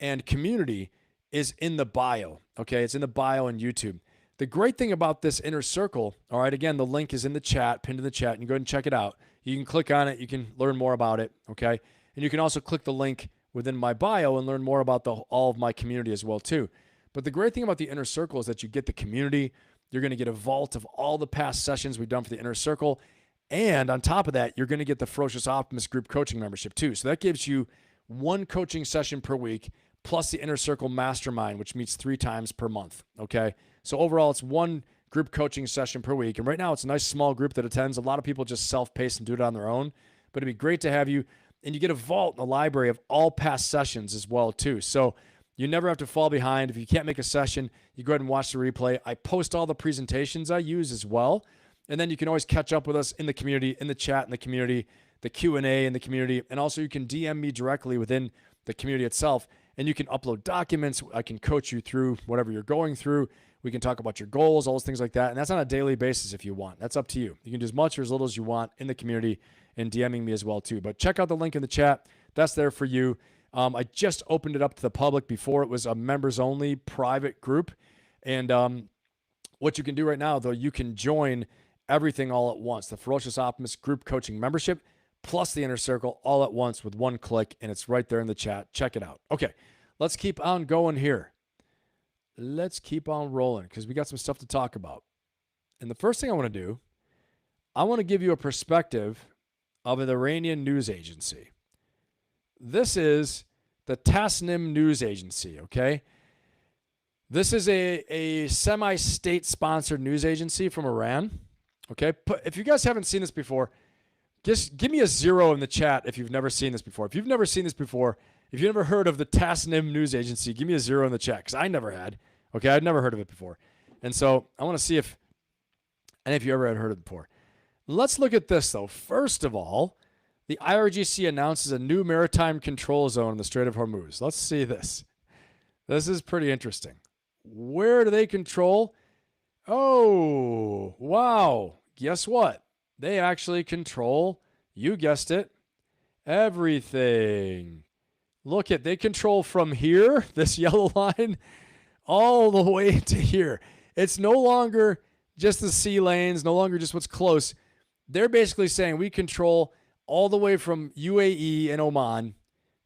and community is in the bio, okay? It's in the bio on YouTube. The great thing about this Inner Circle, all right, again, the link is in the chat, pinned in the chat, and you go ahead and check it out. You can click on it. You can learn more about it, okay? And you can also click the link within my bio and learn more about all of my community as well, too. But the great thing about the Inner Circle is that you get the community. You're going to get a vault of all the past sessions we've done for the Inner Circle. And on top of that, you're going to get the Ferocious Optimist group coaching membership, too. So that gives you 1 coaching session per week, plus the Inner Circle Mastermind, which meets 3 times per month, okay? So overall, it's 1 group coaching session per week. And right now, it's a nice small group that attends. A lot of people just self-pace and do it on their own. But it'd be great to have you. And you get a vault in the library of all past sessions as well, too. So you never have to fall behind. If you can't make a session, you go ahead and watch the replay. I post all the presentations I use as well. And then you can always catch up with us in the community, in the chat in the community, the Q&A in the community. And also you can DM me directly within the community itself. And you can upload documents. I can coach you through whatever you're going through. We can talk about your goals, all those things like that. And that's on a daily basis if you want. That's up to you. You can do as much or as little as you want in the community and DMing me as well too. But check out the link in the chat. That's there for you. I just opened it up to the public. Before it was a members only private group. And what you can do right now, though, you can join everything all at once. The Ferocious Optimist group coaching membership plus the Inner Circle all at once with 1 click. And it's right there in the chat. Check it out. Okay, let's keep on going here. Let's keep on rolling because we got some stuff to talk about. And the first thing I want to do, I want to give you a perspective of an Iranian news agency. This is the Tasnim news agency, okay? This is a semi-state sponsored news agency from Iran, okay? If you guys haven't seen this before, just give me a 0 in the chat if you've never seen this before. If you've never seen this before, if you've never heard of the Tasnim news agency, give me a 0 in the chat because I never had. Okay, I'd never heard of it before. And so I want to see if you ever had heard of it before. Let's look at this, though. First of all, the IRGC announces a new maritime control zone in the Strait of Hormuz. Let's see this. This is pretty interesting. Where do they control? Oh, wow. Guess what? They actually control, you guessed it, everything. Look at, they control from here, this yellow line, all the way to here. It's no longer just the sea lanes, no longer just what's close. They're basically saying we control all the way from UAE and Oman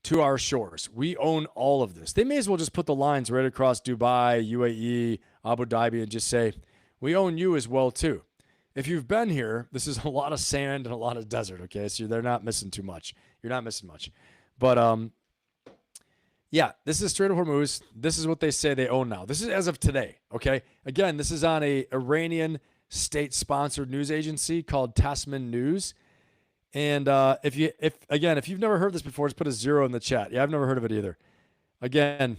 to our shores. We own all of this. They may as well just put the lines right across Dubai, UAE, Abu Dhabi, and just say, we own you as well too. If you've been here, this is a lot of sand and a lot of desert, okay? So they're not missing too much. You're not missing much. But yeah, this is Strait of Hormuz. This is what they say they own now. This is as of today, okay? Again, this is on a Iranian state-sponsored news agency called Tasnim News. And if you've never heard this before, just put a 0 in the chat. Yeah, I've never heard of it either. Again,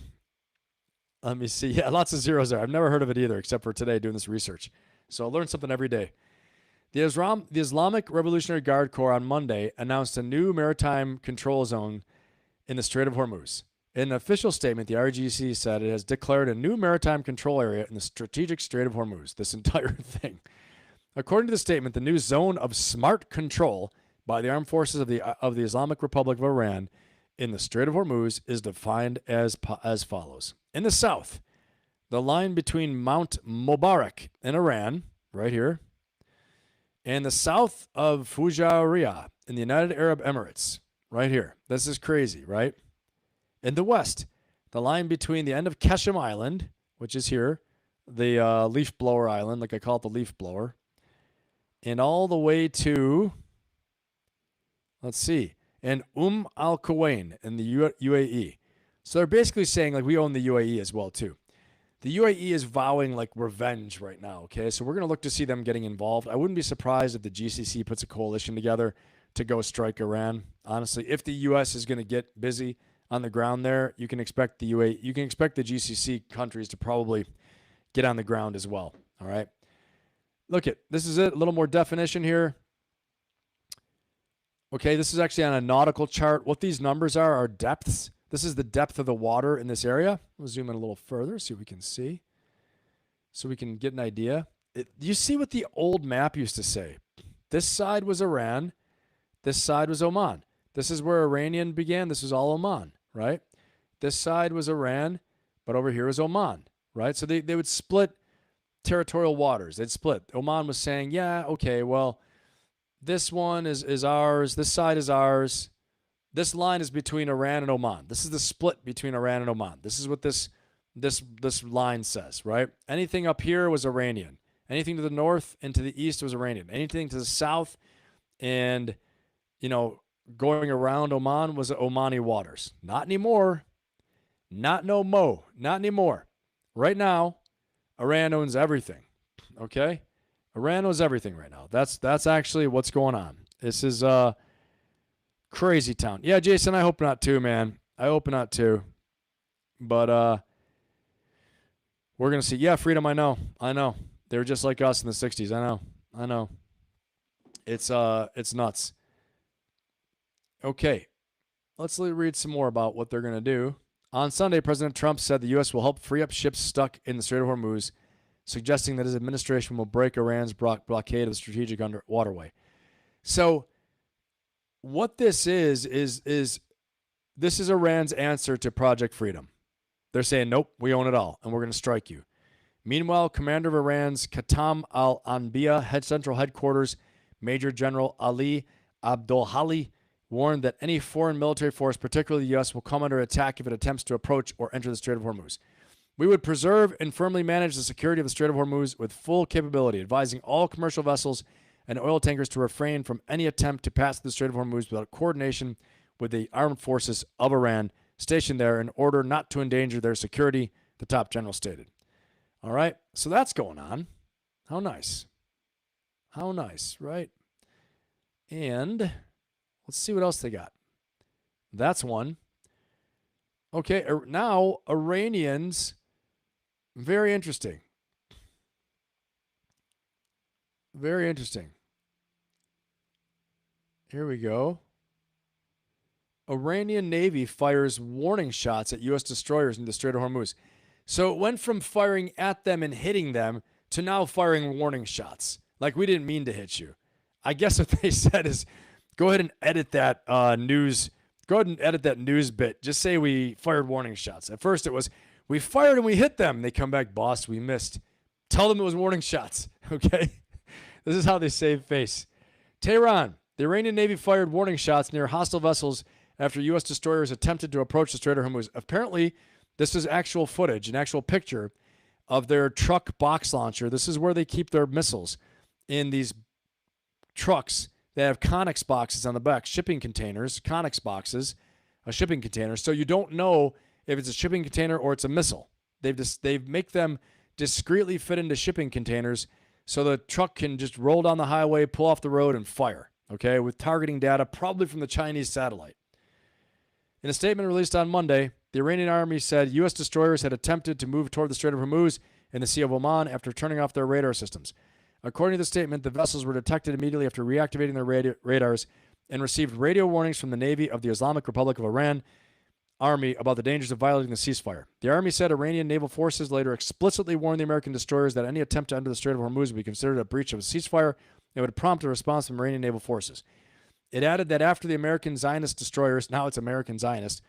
let me see. Yeah, lots of zeros there. I've never heard of it either, except for today doing this research. So I learn something every day. The Islamic Revolutionary Guard Corps on Monday announced a new maritime control zone in the Strait of Hormuz. In an official statement, the RGC said it has declared a new maritime control area in the strategic Strait of Hormuz, this entire thing. According to the statement, the new zone of smart control by the armed forces of the Islamic Republic of Iran in the Strait of Hormuz is defined as follows. In the south, the line between Mount Mubarak in Iran, right here, and the south of Fujairah in the United Arab Emirates, right here. This is crazy, right? In the west, the line between the end of Keshem Island, which is here, the leaf blower island, like I call it the leaf blower, and all the way to, let's see, and Al Quwain in the UAE. So they're basically saying, like, we own the UAE as well, too. The UAE is vowing, like, revenge right now, okay? So we're going to look to see them getting involved. I wouldn't be surprised if the GCC puts a coalition together to go strike Iran. Honestly, if the U.S. is going to get busy on the ground there, you can expect the GCC countries to probably get on the ground as well, all right? Look at, this is it, a little more definition here. Okay, this is actually on a nautical chart. What these numbers are depths. This is the depth of the water in this area. We'll zoom in a little further, see what we can see. So we can get an idea. You see what the old map used to say. This side was Iran. This side was Oman. This is where Iranian began. This was all Oman, right? This side was Iran, but over here is Oman, right? So they would split territorial waters. They'd split. Oman was saying, yeah, okay, well, this one is ours. This side is ours. This line is between Iran and Oman. This is the split between Iran and Oman. This is what this line says, right? Anything up here was Iranian. Anything to the north and to the east was Iranian. Anything to the south and, going around Oman was Omani waters. Not anymore. Not no mo. Not anymore. Right now, Iran owns everything, okay? Iran owns everything right now. That's actually what's going on. This is crazy town. Yeah, Jason, I hope not too, man. I hope not too. But we're going to see. Yeah, Freedom, I know. They were just like us in the 60s. I know. It's nuts. Okay. Let's read some more about what they're going to do. On Sunday, President Trump said the U.S. will help free up ships stuck in the Strait of Hormuz, suggesting that his administration will break Iran's blockade of the strategic waterway. So what this is this is Iran's answer to Project Freedom. They're saying, nope, we own it all, and we're going to strike you. Meanwhile, commander of Iran's Qatam al-Anbiya central headquarters, Major General Ali Abdolhali, warned that any foreign military force, particularly the U.S., will come under attack if it attempts to approach or enter the Strait of Hormuz. We would preserve and firmly manage the security of the Strait of Hormuz with full capability, advising all commercial vessels and oil tankers to refrain from any attempt to pass the Strait of Hormuz without coordination with the armed forces of Iran stationed there in order not to endanger their security, the top general stated. All right, so that's going on. How nice. How nice, right? And let's see what else they got. That's one. Okay, now Iranians, very interesting. Very interesting. Here we go. Iranian Navy fires warning shots at U.S. destroyers in the Strait of Hormuz. So it went from firing at them and hitting them to now firing warning shots. Like, we didn't mean to hit you. I guess what they said is, go ahead and edit that news. Go ahead and edit that news bit. Just say we fired warning shots. At first it was, we fired and we hit them. They come back, boss, we missed. Tell them it was warning shots, okay? This is how they save face. Tehran, the Iranian Navy fired warning shots near hostile vessels after U.S. destroyers attempted to approach the Strait of Hormuz. Apparently, this is actual footage, an actual picture of their truck box launcher. This is where they keep their missiles, in these trucks that have Connex boxes on the back, shipping containers, Connex boxes, a shipping container. So you don't know if it's a shipping container or it's a missile. They make them discreetly fit into shipping containers so the truck can just roll down the highway, pull off the road, and fire, okay, with targeting data probably from the Chinese satellite. In a statement released on Monday, the Iranian army said U.S. destroyers had attempted to move toward the Strait of Hormuz in the Sea of Oman after turning off their radar systems. According to the statement, the vessels were detected immediately after reactivating their radars and received radio warnings from the Navy of the Islamic Republic of Iran Army about the dangers of violating the ceasefire. The Army said Iranian naval forces later explicitly warned the American destroyers that any attempt to enter the Strait of Hormuz would be considered a breach of a ceasefire and would prompt a response from Iranian naval forces. It added that after the American Zionist destroyers, now it's American Zionist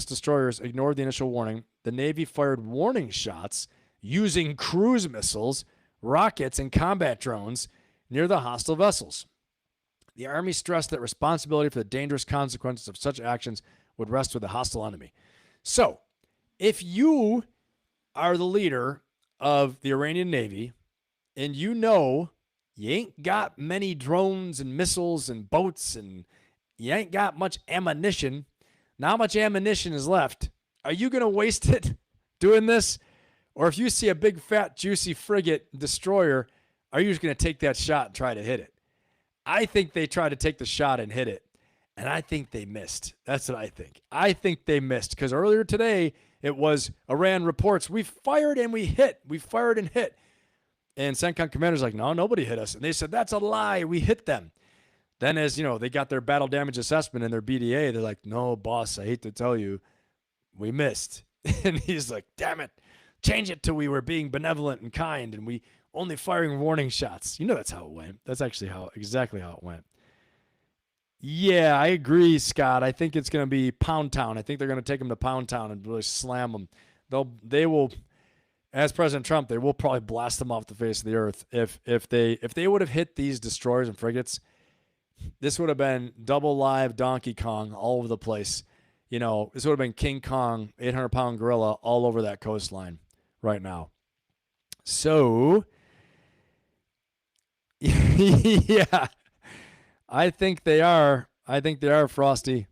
destroyers ignored the initial warning, the Navy fired warning shots using cruise missiles, rockets, and combat drones near the hostile vessels. The Army stressed that responsibility for the dangerous consequences of such actions would rest with the hostile enemy. So, if you are the leader of the Iranian Navy and you know you ain't got many drones and missiles and boats and you ain't got much ammunition, not much ammunition is left, are you going to waste it doing this? Or if you see a big, fat, juicy frigate destroyer, are you just going to take that shot and try to hit it? I think they tried to take the shot and hit it, and I think they missed. That's what I think. I think they missed because earlier today it was Iran reports, we fired and we hit. We fired and hit. And CENTCOM commander's like, no, nobody hit us. And they said, that's a lie. We hit them. Then as, they got their battle damage assessment and their BDA, they're like, no, boss, I hate to tell you, we missed. And he's like, damn it. Change it to we were being benevolent and kind and we only firing warning shots. That's how it went. That's actually exactly how it went. Yeah, I agree, Scott. I think it's going to be Pound Town. I think they're going to take them to Pound Town and really slam them. They will, as President Trump, they will probably blast them off the face of the earth. If they would have hit these destroyers and frigates, this would have been double live Donkey Kong all over the place. This would have been King Kong, 800-pound gorilla all over that coastline right now. So, yeah, I think they are. Frosty.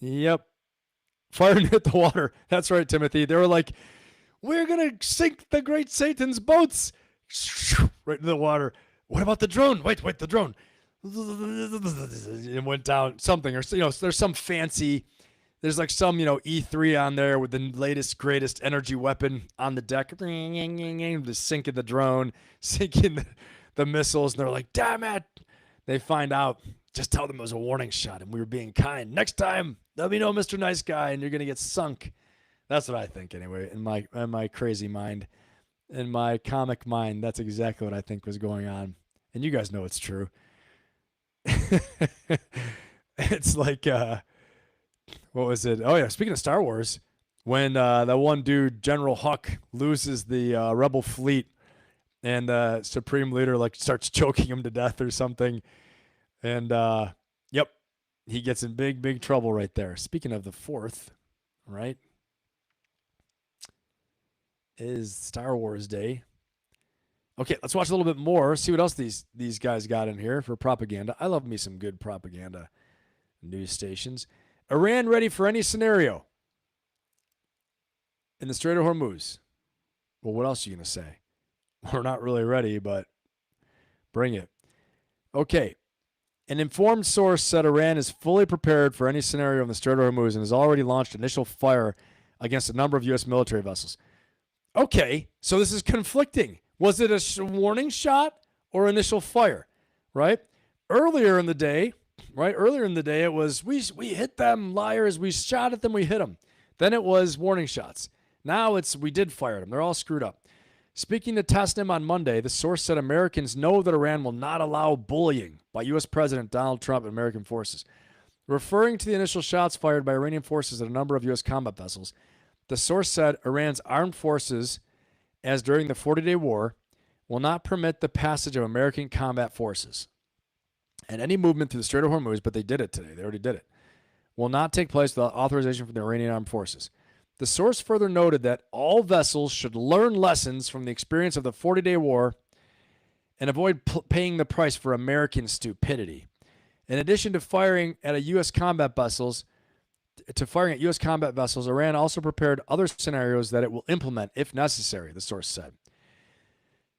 Yep. Fire and hit the water. That's right, Timothy. They were like, we're going to sink the great Satan's boats. Right into the water. What about the drone? Wait, the drone. It went down something. Or, there's some fancy, there's like some, E3 on there with the latest, greatest energy weapon on the deck. The sinking the drone, sinking the missiles. And they're like, damn it. They find out. Just tell them it was a warning shot and we were being kind. Next time, let me know, Mr. Nice Guy, and you're going to get sunk. That's what I think anyway, in my crazy mind. In my comic mind, that's exactly what I think was going on. And you guys know it's true. It's like, what was it? Oh, yeah, speaking of Star Wars, when that one dude, General Huck, loses the rebel fleet and the Supreme Leader starts choking him to death or something. And, yep, he gets in big, big trouble right there. Speaking of the 4th, right, is Star Wars Day. Okay, let's watch a little bit more, see what else these guys got in here for propaganda. I love me some good propaganda news stations. Iran ready for any scenario in the Strait of Hormuz. Well, what else are you going to say? We're not really ready, but bring it. Okay. An informed source said Iran is fully prepared for any scenario in the Strait of Hormuz and has already launched initial fire against a number of U.S. military vessels. Okay, so this is conflicting. Was it a warning shot or initial fire, right? Earlier in the day, it was, we hit them, liars. We shot at them, we hit them. Then it was warning shots. Now it's, we did fire them. They're all screwed up. Speaking to Tasnim on Monday, the source said Americans know that Iran will not allow bullying by U.S. President Donald Trump and American forces. Referring to the initial shots fired by Iranian forces at a number of U.S. combat vessels, the source said Iran's armed forces, as during the 40-day war, will not permit the passage of American combat forces. And any movement through the Strait of Hormuz, but they did it today, they already did it, will not take place without authorization from the Iranian armed forces. The source further noted that all vessels should learn lessons from the experience of the 40-day war and avoid paying the price for American stupidity. In addition to firing at U.S. combat vessels, Iran also prepared other scenarios that it will implement if necessary, the source said.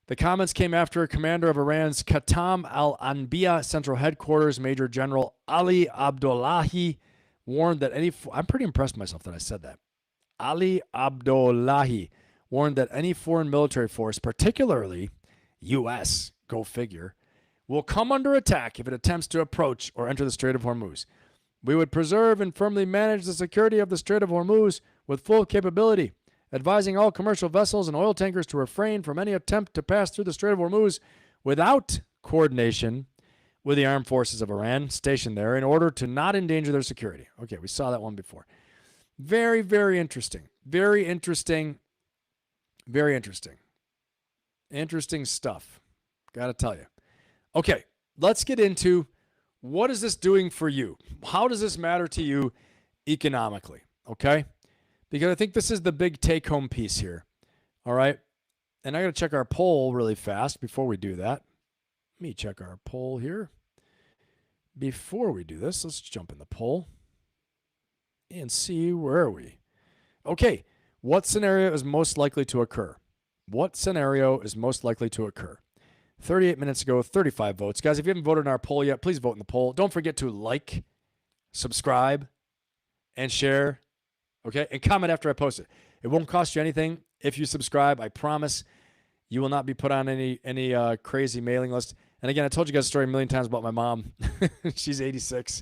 The comments came after a commander of Iran's Qatam al-Anbiya Central Headquarters, Major General Ali Abdullahi, warned that I'm pretty impressed with myself that I said that. Ali Abdullahi warned that any foreign military force, particularly U.S., go figure, will come under attack if it attempts to approach or enter the Strait of Hormuz. We would preserve and firmly manage the security of the Strait of Hormuz with full capability, advising all commercial vessels and oil tankers to refrain from any attempt to pass through the Strait of Hormuz without coordination with the armed forces of Iran stationed there in order to not endanger their security. Okay, we saw that one before. Very, very interesting. Very interesting. Very interesting. Interesting stuff. Got to tell you. Okay, let's get into what is this doing for you? How does this matter to you economically? Okay? Because I think this is the big take-home piece here. All right? And I got to check our poll really fast before we do that. Let me check our poll here. Before we do this, let's jump in the poll and see where are we. Okay, what scenario is most likely to occur? What scenario is most likely to occur? 38 minutes ago, 35 votes. Guys, if you haven't voted in our poll yet, please vote in the poll. Don't forget to like, subscribe, and share. Okay, and comment after I post it. It won't cost you anything if you subscribe. I promise you will not be put on any crazy mailing list. And again, I told you guys a story a million times about my mom. She's 86.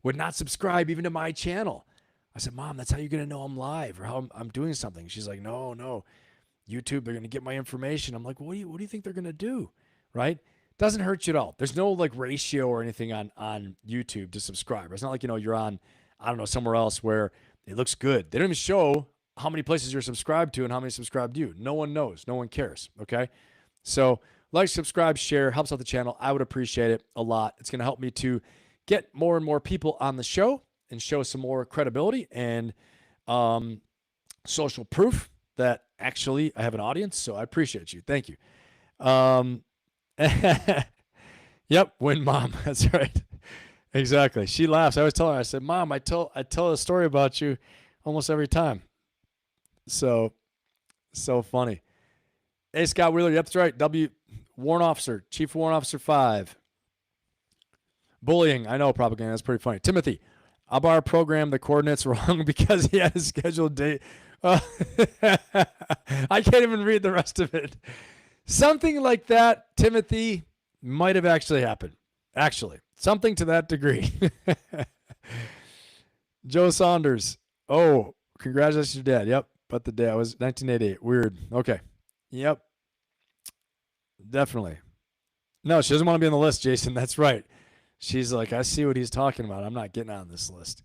Would not subscribe even to my channel. I said, Mom, that's how you're going to know I'm live or how I'm doing something. She's like, no. YouTube, they're going to get my information. I'm like, what do you think they're going to do? Right? Doesn't hurt you at all. There's no like ratio or anything on YouTube to subscribe. It's not like, you're on, I don't know, somewhere else where it looks good. They don't even show how many places you're subscribed to and how many subscribed to you. No one knows. No one cares. Okay? So like, subscribe, share, helps out the channel. I would appreciate it a lot. It's going to help me to get more and more people on the show and show some more credibility and social proof that actually I have an audience. So I appreciate you. Thank you. Yep, win mom. That's right. Exactly. She laughs. I always tell her, I said, Mom, I tell a story about you almost every time. So funny. Hey, Scott Wheeler. Yep, that's right. Warrant Officer, Chief Warrant Officer 5. Bullying. I know, propaganda. That's pretty funny. Timothy. Abar programmed the coordinates wrong because he had a scheduled date. I can't even read the rest of it. Something like that, Timothy, might have actually happened. Actually, something to that degree. Joe Saunders. Oh, congratulations, your dad. Yep, but the day I was 1988. Weird. Okay. Yep. Definitely. No, she doesn't want to be on the list, Jason. That's right. She's like, I see what he's talking about. I'm not getting on this list.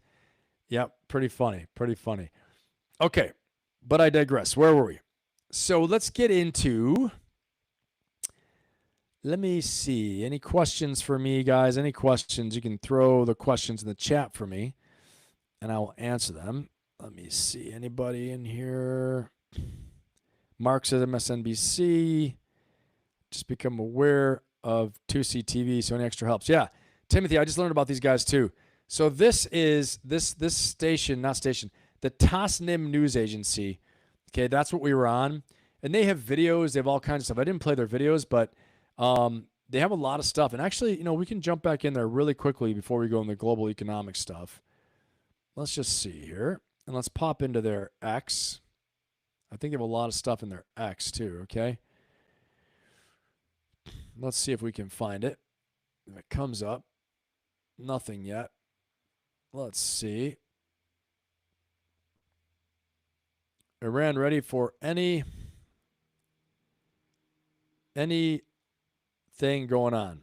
Yep. Pretty funny. Pretty funny. Okay. But I digress. Where were we? So let's get into, let me see. Any questions for me, guys? Any questions? You can throw the questions in the chat for me, and I will answer them. Let me see. Anybody in here? Mark says MSNBC. Just become aware of 2C TV, so any extra helps. Yeah. Timothy, I just learned about these guys too. So this is this station, the Tasnim News Agency. Okay, that's what we were on. And they have videos. They have all kinds of stuff. I didn't play their videos, but they have a lot of stuff. And actually, we can jump back in there really quickly before we go into global economic stuff. Let's just see here. And let's pop into their X. I think they have a lot of stuff in their X too, okay? Let's see if we can find it. If it comes up. Nothing yet. Let's see. Iran ready for anything going on.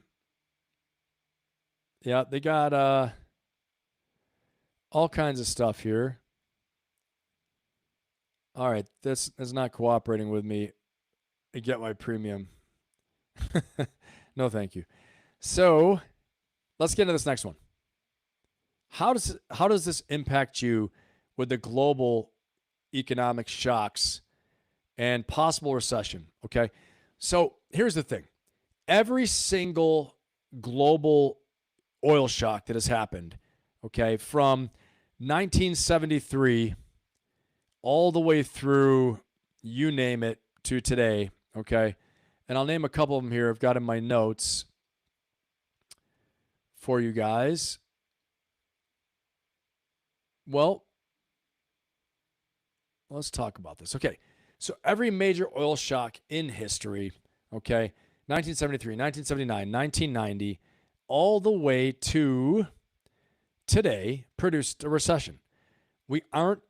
Yeah, they got all kinds of stuff here. All right, this is not cooperating with me. I get my premium. No, thank you. So let's get into this next one. How does this impact you with the global economic shocks and possible recession? Okay, so here's the thing. Every single global oil shock that has happened, okay, from 1973 all the way through, you name it, to today, okay? And I'll name a couple of them here. I've got in my notes for you guys. Well, let's talk about this. Okay, so every major oil shock in history, okay, 1973, 1979, 1990, all the way to today, produced a recession. We are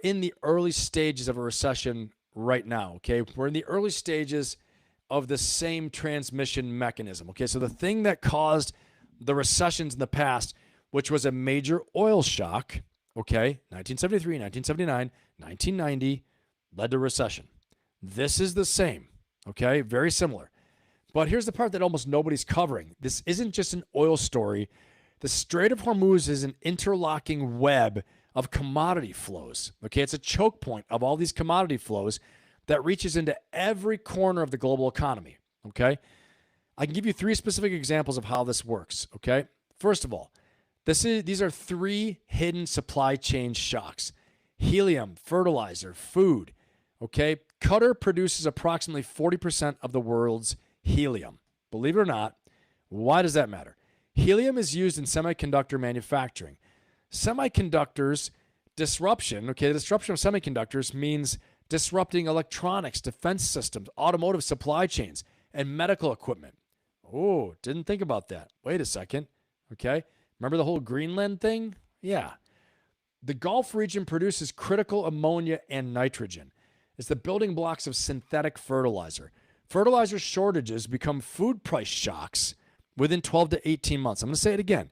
in the early stages of a recession right now, okay? We're in the early stages of the same transmission mechanism, okay? So the thing that caused the recessions in the past, which was a major oil shock, okay? 1973, 1979, 1990 led to recession. This is the same, okay? Very similar. But here's the part that almost nobody's covering. This isn't just an oil story. The Strait of Hormuz is an interlocking web of commodity flows, okay? It's a choke point of all these commodity flows that reaches into every corner of the global economy, okay? I can give you 3 specific examples of how this works, okay? First of all, these are 3 hidden supply chain shocks. Helium, fertilizer, food, okay? Qatar produces approximately 40% of the world's helium. Believe it or not, why does that matter? Helium is used in semiconductor manufacturing. Semiconductors disruption, okay, the disruption of semiconductors means disrupting electronics, defense systems, automotive supply chains, and medical equipment. Oh, didn't think about that. Wait a second, okay? Remember the whole Greenland thing? Yeah. The Gulf region produces critical ammonia and nitrogen. It's the building blocks of synthetic fertilizer. Fertilizer shortages become food price shocks within 12 to 18 months. I'm going to say it again.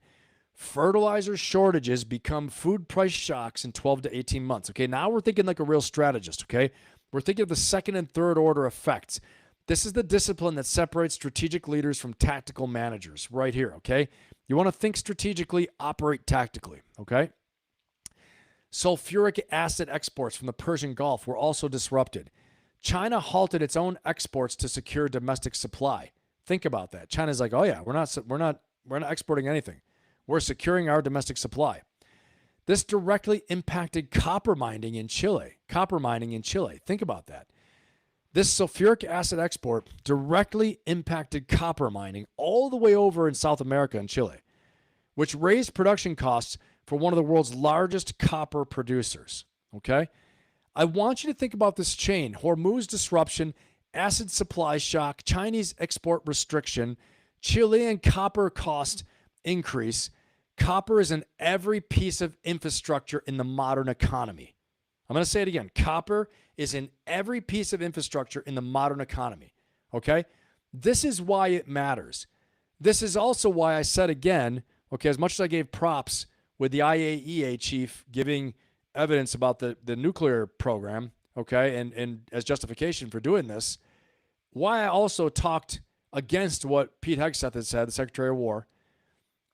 Fertilizer shortages become food price shocks in 12 to 18 months. Okay, now we're thinking like a real strategist, okay? We're thinking of the second and third order effects. This is the discipline that separates strategic leaders from tactical managers right here, okay? You want to think strategically, operate tactically, okay? Sulfuric acid exports from the Persian Gulf were also disrupted. China halted its own exports to secure domestic supply. Think about that. China's like, "Oh yeah, we're not exporting anything. We're securing our domestic supply." This directly impacted copper mining in Chile. Think about that. This sulfuric acid export directly impacted copper mining all the way over in South America and Chile, which raised production costs for one of the world's largest copper producers. Okay? I want you to think about this chain: Hormuz disruption, acid supply shock, Chinese export restriction, Chilean copper cost increase. Copper is in every piece of infrastructure in the modern economy. I'm going to say it again. Copper is in every piece of infrastructure in the modern economy. Okay? This is why it matters. This is also why I said again, okay, as much as I gave props with the IAEA chief giving evidence about the nuclear program, okay, and as justification for doing this, why I also talked against what Pete Hegseth had said, the Secretary of War,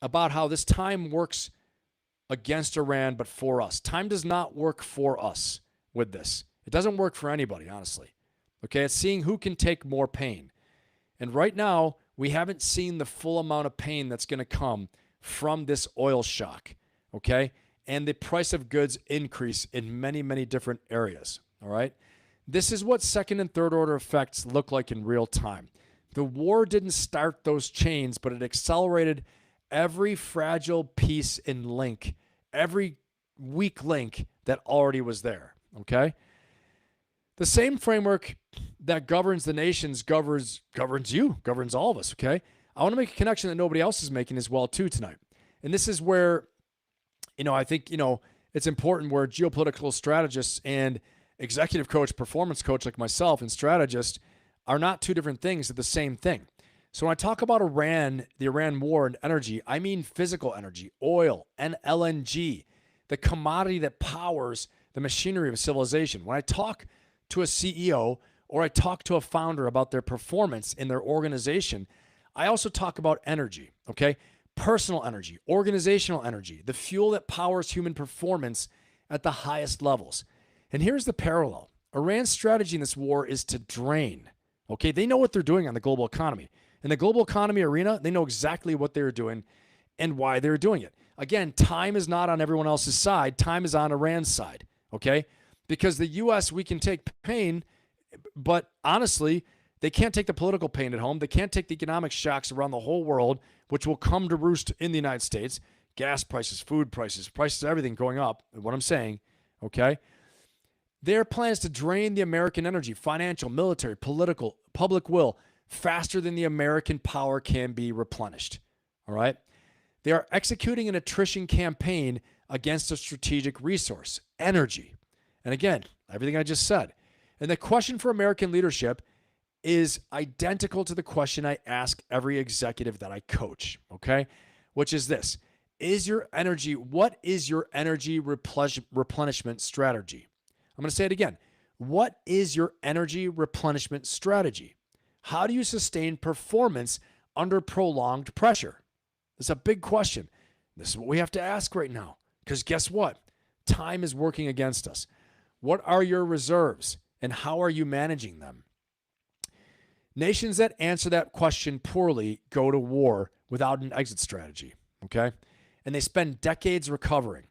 about how this time works against Iran, but for us. Time does not work for us with this. It doesn't work for anybody, honestly. Okay, it's seeing who can take more pain. And right now, we haven't seen the full amount of pain that's going to come from this oil shock, okay? And the price of goods increase in many, many different areas, all right? This is what second and third order effects look like in real time. The war didn't start those chains, but it accelerated every fragile piece and link, every weak link that already was there, okay? The same framework that governs the nations governs you, governs all of us, okay? I want to make a connection that nobody else is making as well, too, tonight. And this is where, I think, it's important where geopolitical strategists and executive coach, performance coach like myself and strategist are not two different things, they're the same thing. So when I talk about Iran, the Iran war and energy, I mean physical energy, oil and LNG, the commodity that powers the machinery of civilization. When I talk to a CEO or I talk to a founder about their performance in their organization, I also talk about energy, okay? Personal energy, organizational energy, the fuel that powers human performance at the highest levels. And here's the parallel. Iran's strategy in this war is to drain, okay? They know what they're doing on the global economy. In the global economy arena, they know exactly what they're doing and why they're doing it. Again, time is not on everyone else's side. Time is on Iran's side, okay? Because the U.S., we can take pain, but honestly, they can't take the political pain at home. They can't take the economic shocks around the whole world, which will come to roost in the United States. Gas prices, food prices, everything going up, what I'm saying, okay? Their plan is to drain the American energy, financial, military, political, public will, faster than the American power can be replenished, all right? They are executing an attrition campaign against a strategic resource, energy. And again, everything I just said. And the question for American leadership is identical to the question I ask every executive that I coach, okay? which is this. What is your energy replenishment strategy? I'm going to say it again. What is your energy replenishment strategy? How do you sustain performance under prolonged pressure? It's a big question. This is what we have to ask right now. Because guess what? Time is working against us. What are your reserves and how are you managing them? Nations that answer that question poorly go to war without an exit strategy, okay? And they spend decades recovering.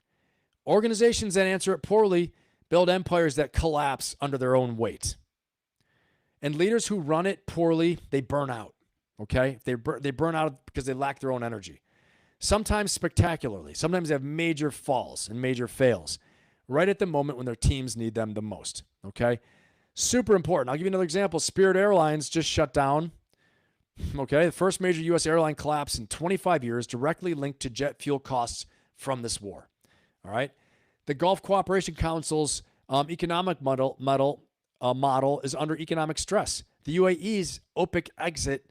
Organizations that answer it poorly build empires that collapse under their own weight. And leaders who run it poorly, they burn out, okay? They burn out because they lack their own energy. Sometimes spectacularly. Sometimes they have major falls and major fails right at the moment when their teams need them the most, okay? Super important. I'll give you another example. Spirit Airlines just shut down, okay? The first major U.S. airline collapse in 25 years directly linked to jet fuel costs from this war, all right? The Gulf Cooperation Council's economic model is under economic stress. The UAE's OPEC exit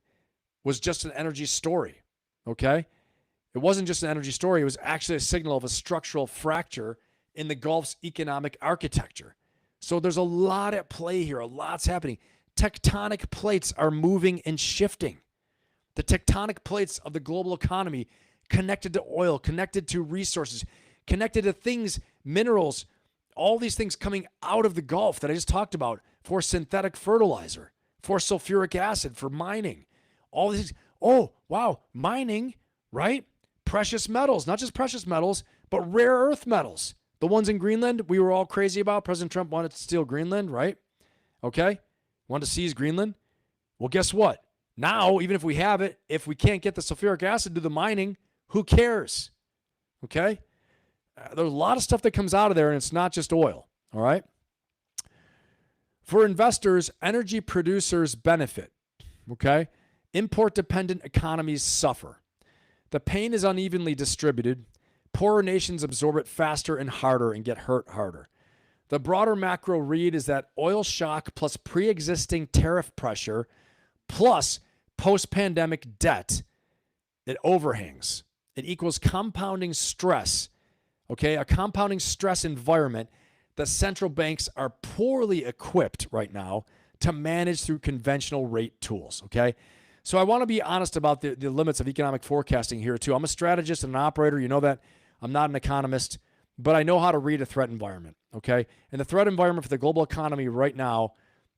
was just an energy story, okay? It wasn't just an energy story. It was actually a signal of a structural fracture in the Gulf's economic architecture. So there's a lot at play here. A lot's happening. Tectonic plates are moving and shifting. The tectonic plates of the global economy connected to oil, connected to resources, connected to things, minerals, all these things coming out of the Gulf that I just talked about for synthetic fertilizer, for sulfuric acid, for mining. All these, oh, wow, mining, right? Precious metals, not just precious metals, but rare earth metals. The ones in Greenland we were all crazy about. President Trump wanted to steal Greenland, right? Okay? Wanted to seize Greenland. Well, guess what? Now, even if we have it, if we can't get the sulfuric acid to the mining, who cares? Okay? There's a lot of stuff that comes out of there, and it's not just oil, all right? For investors, energy producers benefit, okay? Import-dependent economies suffer. The pain is unevenly distributed. Poorer nations absorb it faster and harder and get hurt harder. The broader macro read is that oil shock plus pre-existing tariff pressure plus post-pandemic debt, it overhangs. It equals compounding stress, okay? A compounding stress environment that central banks are poorly equipped right now to manage through conventional rate tools, okay? So I want to be honest about the limits of economic forecasting here too. I'm a strategist and an operator. You know that. I'm not an economist, but I know how to read a threat environment, okay? And the threat environment for the global economy right now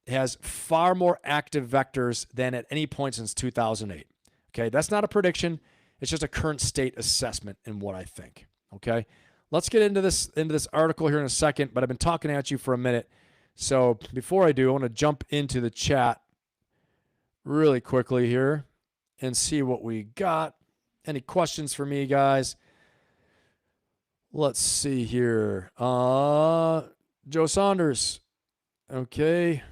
has far more active vectors than at any point since 2008, okay? That's not a prediction. It's just a current state assessment in what I think, okay? Let's get into this article here in a second, but I've been talking at you for a minute. So before I do, I want to jump into the chat really quickly here and see what we got. Any questions for me, guys? Let's see here. Joe Saunders. Okay.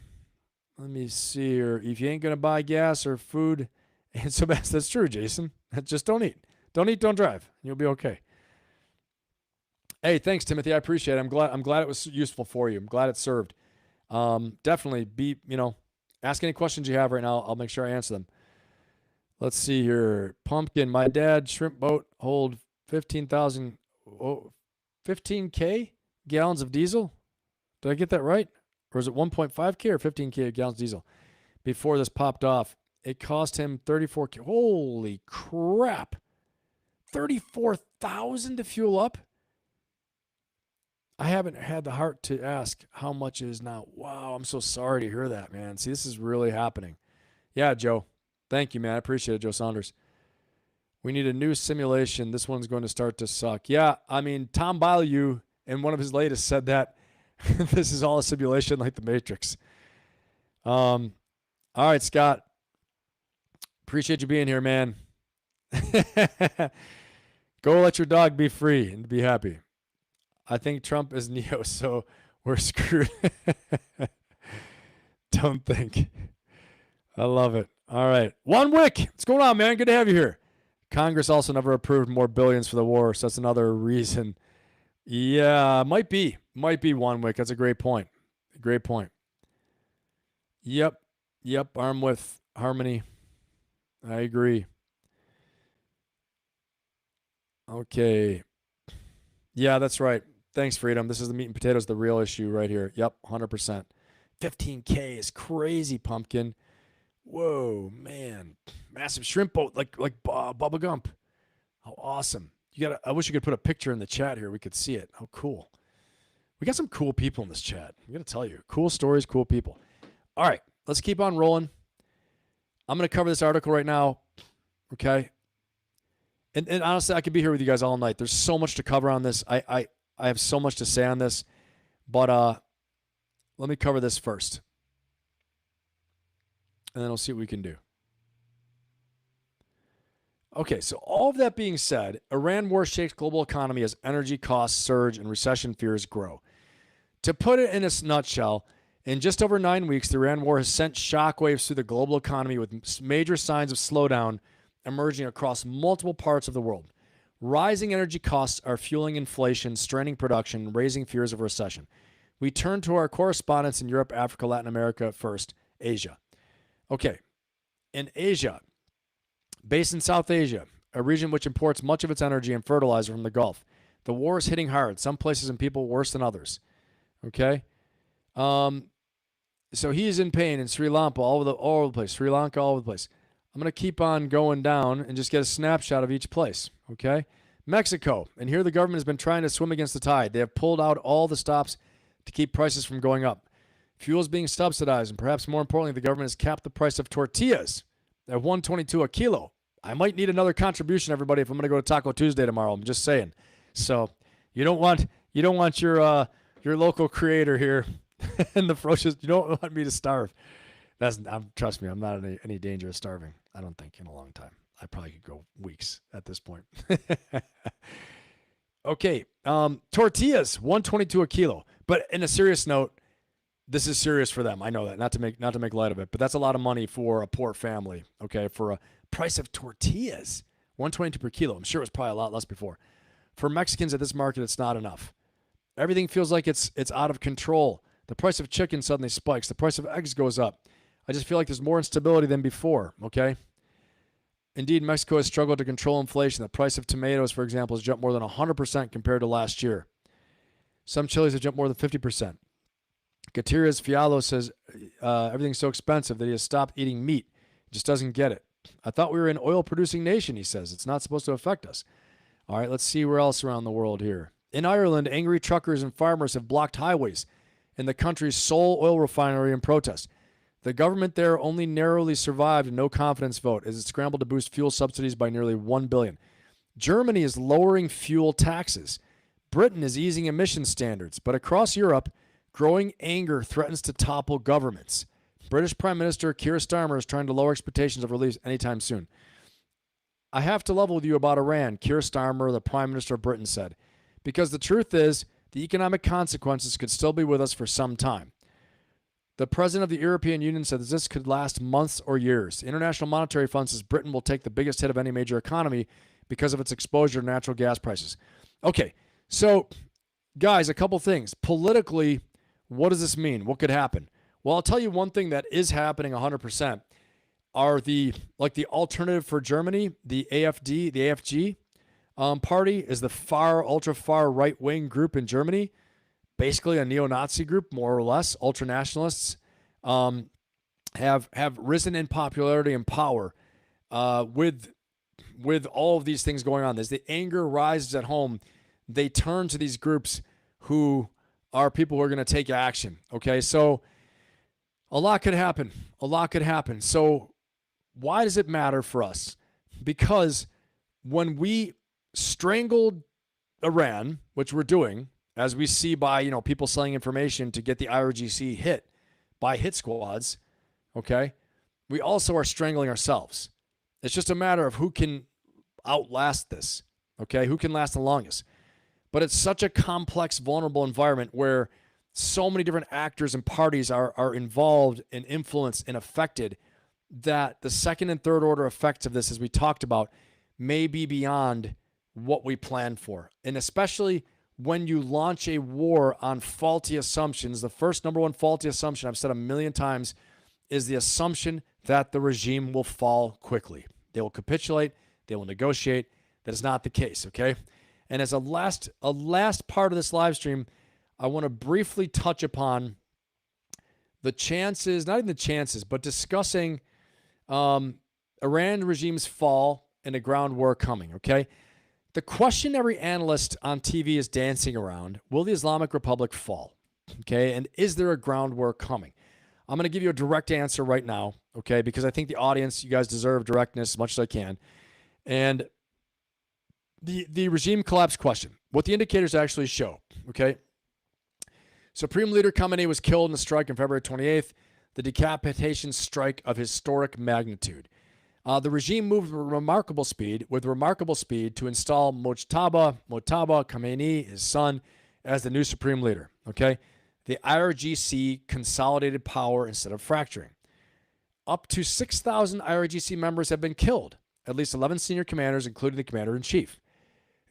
Let me see here. If you ain't going to buy gas or food, and so that's true, Jason. Just don't eat. Don't eat, don't drive. You'll be okay. Hey, thanks, Timothy. I appreciate it. I'm glad it was useful for you. I'm glad it served. Definitely ask any questions you have right now. I'll make sure I answer them. Let's see here. Pumpkin. My dad's shrimp boat hold 15K gallons of diesel. Did I get that right? Or is it 1.5K or 15K gallons of diesel? Before this popped off, it cost him 34K. Holy crap. 34,000 to fuel up? I haven't had the heart to ask how much it is now. Wow, I'm so sorry to hear that, man. See, this is really happening. Yeah, Joe. Thank you, man. I appreciate it, Joe Saunders. We need a new simulation. This one's going to start to suck. Yeah, I mean, Tom Bilyeu in one of his latest said that this is all a simulation like the Matrix. All right, Scott. Appreciate you being here, man. Go let your dog be free and be happy. I think Trump is Neo, so we're screwed. Don't think. I love it. All right. One Wick. What's going on, man? Good to have you here. Congress also never approved more billions for the war, so that's another reason. Yeah, might be. Might be One Wick. That's a great point. Great point. Yep. Armed with harmony. I agree. Okay. Yeah, that's right. Thanks, Freedom. This is the meat and potatoes, the real issue right here. Yep, 100%. 15K is crazy, Pumpkin. Whoa, man. Massive shrimp boat like Bubba Gump. How awesome. I wish you could put a picture in the chat here. We could see it. How cool. We got some cool people in this chat. I'm going to tell you. Cool stories, cool people. All right, let's keep on rolling. I'm going to cover this article right now, okay? And honestly, I could be here with you guys all night. There's so much to cover on this. I have so much to say on this, but let me cover this first, and then we'll see what we can do. Okay, so all of that being said, Iran war shakes global economy as energy costs surge and recession fears grow. To put it in a nutshell, in just over 9 weeks, the Iran war has sent shockwaves through the global economy with major signs of slowdown emerging across multiple parts of the world. Rising energy costs are fueling inflation, straining production, and raising fears of recession. We turn to our correspondents in Europe, Africa, Latin America first, Asia. Okay, in Asia, based in South Asia, a region which imports much of its energy and fertilizer from the Gulf, the war is hitting hard, some places and people worse than others. Okay? So he is in pain in Sri Lanka, all over the place. Sri Lanka, all over the place. I'm going to keep on going down and just get a snapshot of each place, okay? Mexico, and here the government has been trying to swim against the tide. They have pulled out all the stops to keep prices from going up. Fuel is being subsidized, and perhaps more importantly, the government has capped the price of tortillas at $1.22 a kilo. I might need another contribution, everybody, if I'm going to go to Taco Tuesday tomorrow. I'm just saying. So you don't want your local creator here and the ferocious. You don't want me to starve. Trust me, I'm not in any danger of starving. I don't think in a long time. I probably could go weeks at this point. Okay, tortillas, $1.22 a kilo. But in a serious note, this is serious for them. I know that. Not to make light of it, but that's a lot of money for a poor family. Okay, for a price of tortillas, $1.22 per kilo. I'm sure it was probably a lot less before. For Mexicans at this market, it's not enough. Everything feels like it's out of control. The price of chicken suddenly spikes. The price of eggs goes up. I just feel like there's more instability than before, okay? Indeed, Mexico has struggled to control inflation. The price of tomatoes, for example, has jumped more than 100% compared to last year. Some chilies have jumped more than 50%. Gutierrez Fialo says everything's so expensive that he has stopped eating meat. He just doesn't get it. I thought we were an oil-producing nation, he says. It's not supposed to affect us. All right, let's see where else around the world here. In Ireland, angry truckers and farmers have blocked highways in the country's sole oil refinery in protest. The government there only narrowly survived a no-confidence vote as it scrambled to boost fuel subsidies by nearly $1 billion. Germany is lowering fuel taxes. Britain is easing emission standards. But across Europe, growing anger threatens to topple governments. British Prime Minister Keir Starmer is trying to lower expectations of release anytime soon. I have to level with you about Iran, Keir Starmer, the Prime Minister of Britain, said, because the truth is the economic consequences could still be with us for some time. The president of the European Union said that this could last months or years. The International Monetary Fund says Britain will take the biggest hit of any major economy because of its exposure to natural gas prices. Okay, so guys, a couple things. Politically, what does this mean? What could happen? Well, I'll tell you one thing that is happening 100% are the alternative for Germany, the AfG party is the ultra far right wing group in Germany. Basically a neo-Nazi group, more or less. Ultranationalists have risen in popularity and power with all of these things going on. As the anger rises at home, they turn to these groups who are people who are going to take action. Okay, so a lot could happen. A lot could happen. So why does it matter for us? Because when we strangled Iran, which we're doing, as we see by, people selling information to get the IRGC hit by hit squads, okay, we also are strangling ourselves. It's just a matter of who can outlast this, okay, who can last the longest. But it's such a complex, vulnerable environment where so many different actors and parties are involved and influenced and affected that the second and third order effects of this, as we talked about, may be beyond what we planned for. And especially when you launch a war on faulty assumptions, the first number one faulty assumption, I've said a million times, is the assumption that the regime will fall quickly. They will capitulate. They will negotiate. That is not the case, okay? And as a last part of this live stream, I want to briefly touch upon the chances, not even the chances, but discussing Iran regime's fall and a ground war coming, okay? The question every analyst on TV is dancing around, will the Islamic Republic fall? Okay, and is there a ground war coming? I'm going to give you a direct answer right now, okay, because I think the audience, you guys deserve directness as much as I can. And the regime collapse question, what the indicators actually show, okay? Supreme Leader Khamenei was killed in a strike on February 28th, the decapitation strike of historic magnitude. The regime moved with remarkable speed to install Mojtaba Khamenei, his son, as the new supreme leader, okay? The IRGC consolidated power instead of fracturing. Up to 6,000 IRGC members have been killed, at least 11 senior commanders, including the commander-in-chief.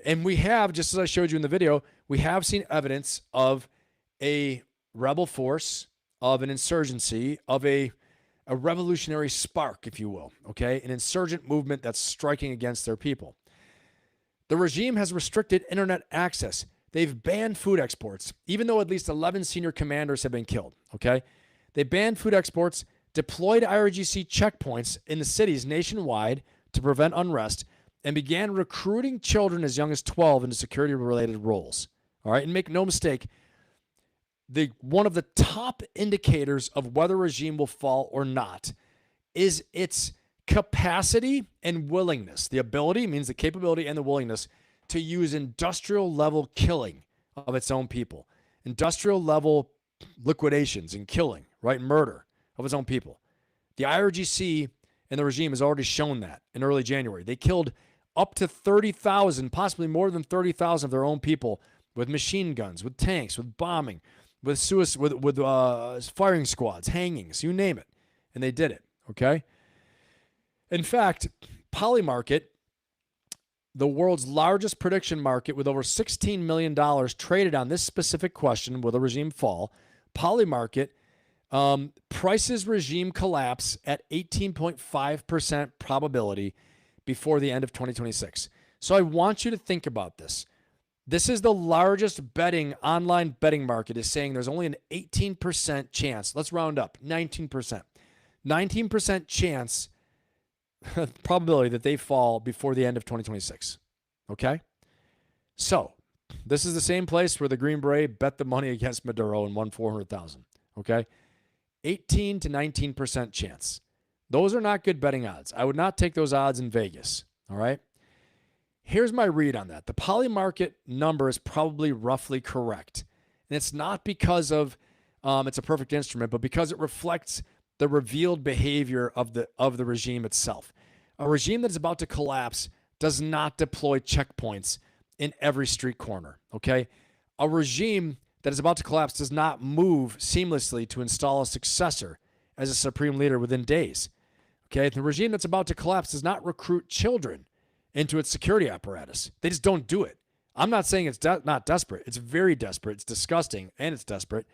And we have, just as I showed you in the video, we have seen evidence of a rebel force, of an insurgency, of a revolutionary spark, if you will, okay? An insurgent movement that's striking against their people. The regime has restricted internet access. They've banned food exports, even though at least 11 senior commanders have been killed, okay? They banned food exports, deployed IRGC checkpoints in the cities nationwide to prevent unrest, and began recruiting children as young as 12 into security-related roles, all right? And make no mistake, one of the top indicators of whether a regime will fall or not is its capacity and willingness. The ability means the capability and the willingness to use industrial level killing of its own people, industrial level liquidations and killing, right? Murder of its own people. The IRGC and the regime has already shown that in early January. They killed up to 30,000, possibly more than 30,000 of their own people with machine guns, with tanks, with bombing, with firing squads, hangings, you name it. And they did it, okay? In fact, Polymarket, the world's largest prediction market with over $16 million traded on this specific question, will the regime fall? Polymarket prices regime collapse at 18.5% probability before the end of 2026. So I want you to think about this. This is the largest online betting market is saying there's only an 18% chance. Let's round up, 19%. 19% chance probability that they fall before the end of 2026. Okay? So, this is the same place where the Green Beret bet the money against Maduro and won 400,000. Okay? 18 to 19% chance. Those are not good betting odds. I would not take those odds in Vegas. All right? Here's my read on that. The Polymarket number is probably roughly correct. And it's not because of it's a perfect instrument, but because it reflects the revealed behavior of the regime itself. A regime that is about to collapse does not deploy checkpoints in every street corner, okay? A regime that is about to collapse does not move seamlessly to install a successor as a supreme leader within days, okay? The regime that's about to collapse does not recruit children into its security apparatus. They just don't do it. I'm not saying it's not desperate. It's very desperate. It's disgusting, and it's desperate,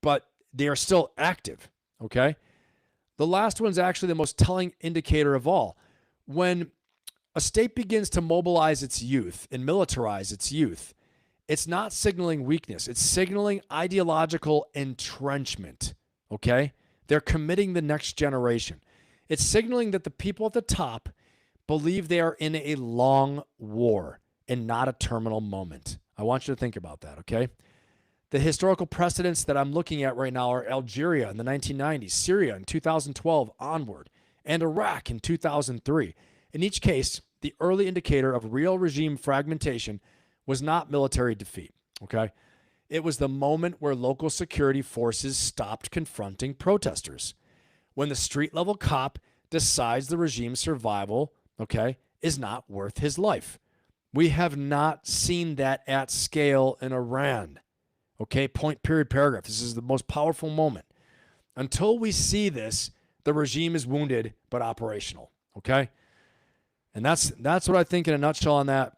but they are still active, okay? The last one's actually the most telling indicator of all. When a state begins to mobilize its youth and militarize its youth, it's not signaling weakness. It's signaling ideological entrenchment, okay? They're committing the next generation. It's signaling that the people at the top believe they are in a long war and not a terminal moment. I want you to think about that, okay? The historical precedents that I'm looking at right now are Algeria in the 1990s, Syria in 2012 onward, and Iraq in 2003. In each case, the early indicator of real regime fragmentation was not military defeat, okay? It was the moment where local security forces stopped confronting protesters. When the street-level cop decides the regime's survival, okay, is not worth his life. We have not seen that at scale in Iran. Okay, point, period, paragraph. This is the most powerful moment. Until we see this, the regime is wounded but operational. Okay? And that's what I think in a nutshell on that.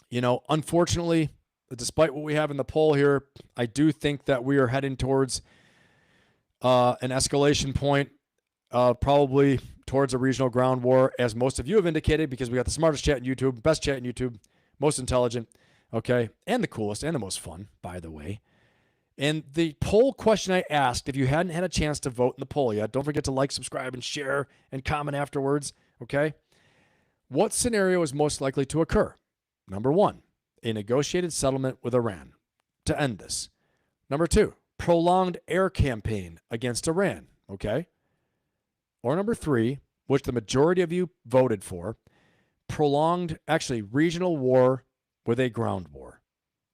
You know, unfortunately, despite what we have in the poll here, I do think that we are heading towards an escalation point. probably towards a regional ground war, as most of you have indicated, because we got the smartest chat in YouTube, best chat in YouTube, most intelligent, okay, and the coolest and the most fun, by the way. And the poll question I asked, if you hadn't had a chance to vote in the poll yet, don't forget to like, subscribe, and share and comment afterwards, okay? What scenario is most likely to occur? Number 1, a negotiated settlement with Iran to end this. Number 2, prolonged air campaign against Iran, okay? Or number 3, which the majority of you voted for, prolonged, actually, regional war with a ground war.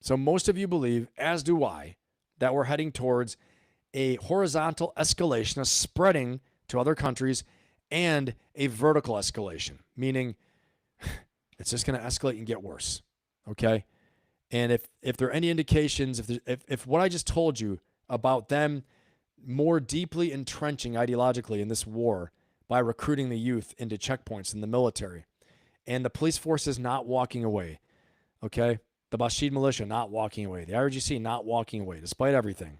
So most of you believe, as do I, that we're heading towards a horizontal escalation, a spreading to other countries, and a vertical escalation, meaning it's just going to escalate and get worse, okay? And if there are any indications, if what I just told you about them more deeply entrenching ideologically in this war by recruiting the youth into checkpoints in the military, and the police forces not walking away, okay? The Bashid militia not walking away, the IRGC not walking away, despite everything,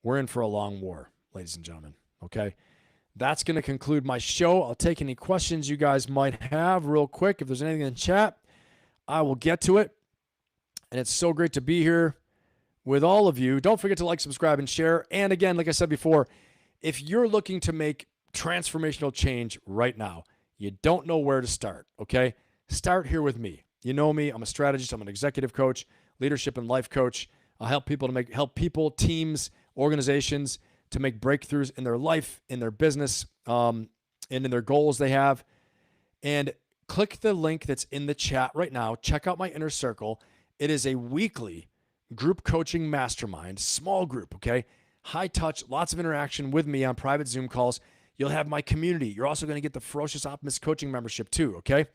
we're in for a long war, ladies and gentlemen, okay? That's going to conclude my show. I'll take any questions you guys might have real quick. If there's anything in chat, I will get to it. And it's so great to be here with all of you. Don't forget to like, subscribe, and share. And again, like I said before, if you're looking to make transformational change right now, you don't know where to start, okay? Start here with me. You know me. I'm a strategist. I'm an executive coach, leadership and life coach. I'll help people, teams, organizations to make breakthroughs in their life, in their business, and in their goals they have. And click the link that's in the chat right now. Check out my inner circle. It is a weekly group coaching mastermind, small group, okay? High touch, lots of interaction with me on private Zoom calls. You'll have my community. You're also going to get the Ferocious Optimist coaching membership too, okay?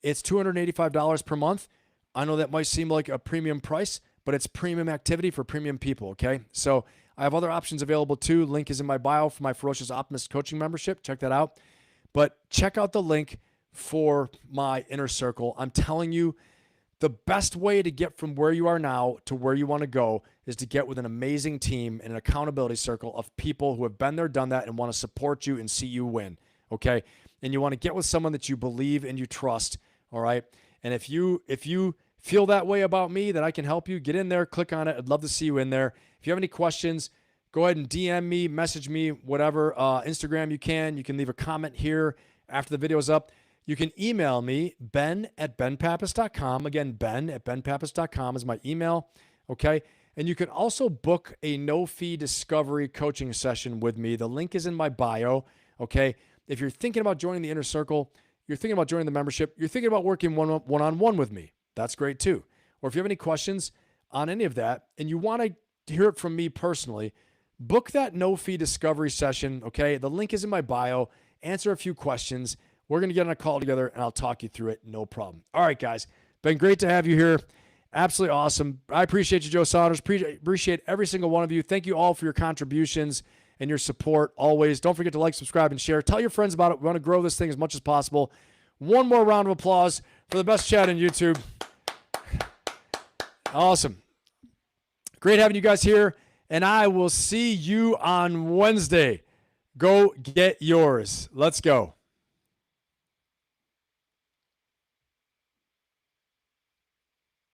It's $285 per month. I know that might seem like a premium price, but it's premium activity for premium people, okay? So I have other options available too. Link is in my bio for my Ferocious Optimist coaching membership. Check that out. But check out the link for my inner circle. I'm telling you, the best way to get from where you are now to where you want to go is to get with an amazing team and an accountability circle of people who have been there, done that, and want to support you and see you win, okay? And you want to get with someone that you believe and you trust, all right? And if you feel that way about me, that I can help you, get in there, click on it. I'd love to see you in there. If you have any questions, go ahead and DM me, message me, whatever. Instagram, you can leave a comment here after the video is up. You can email me, ben@benpappas.com. Again, ben@benpappas.com is my email, okay? And you can also book a no-fee discovery coaching session with me. The link is in my bio, okay? If you're thinking about joining the Inner Circle, you're thinking about joining the membership, you're thinking about working one-on-one with me, that's great too. Or if you have any questions on any of that and you want to hear it from me personally, book that no-fee discovery session, okay? The link is in my bio. Answer a few questions. We're going to get on a call together, and I'll talk you through it. No problem. All right, guys. Been great to have you here. Absolutely awesome. I appreciate you, Joe Saunders. Appreciate every single one of you. Thank you all for your contributions and your support always. Don't forget to like, subscribe, and share. Tell your friends about it. We want to grow this thing as much as possible. One more round of applause for the best chat on YouTube. Awesome. Great having you guys here, and I will see you on Wednesday. Go get yours. Let's go.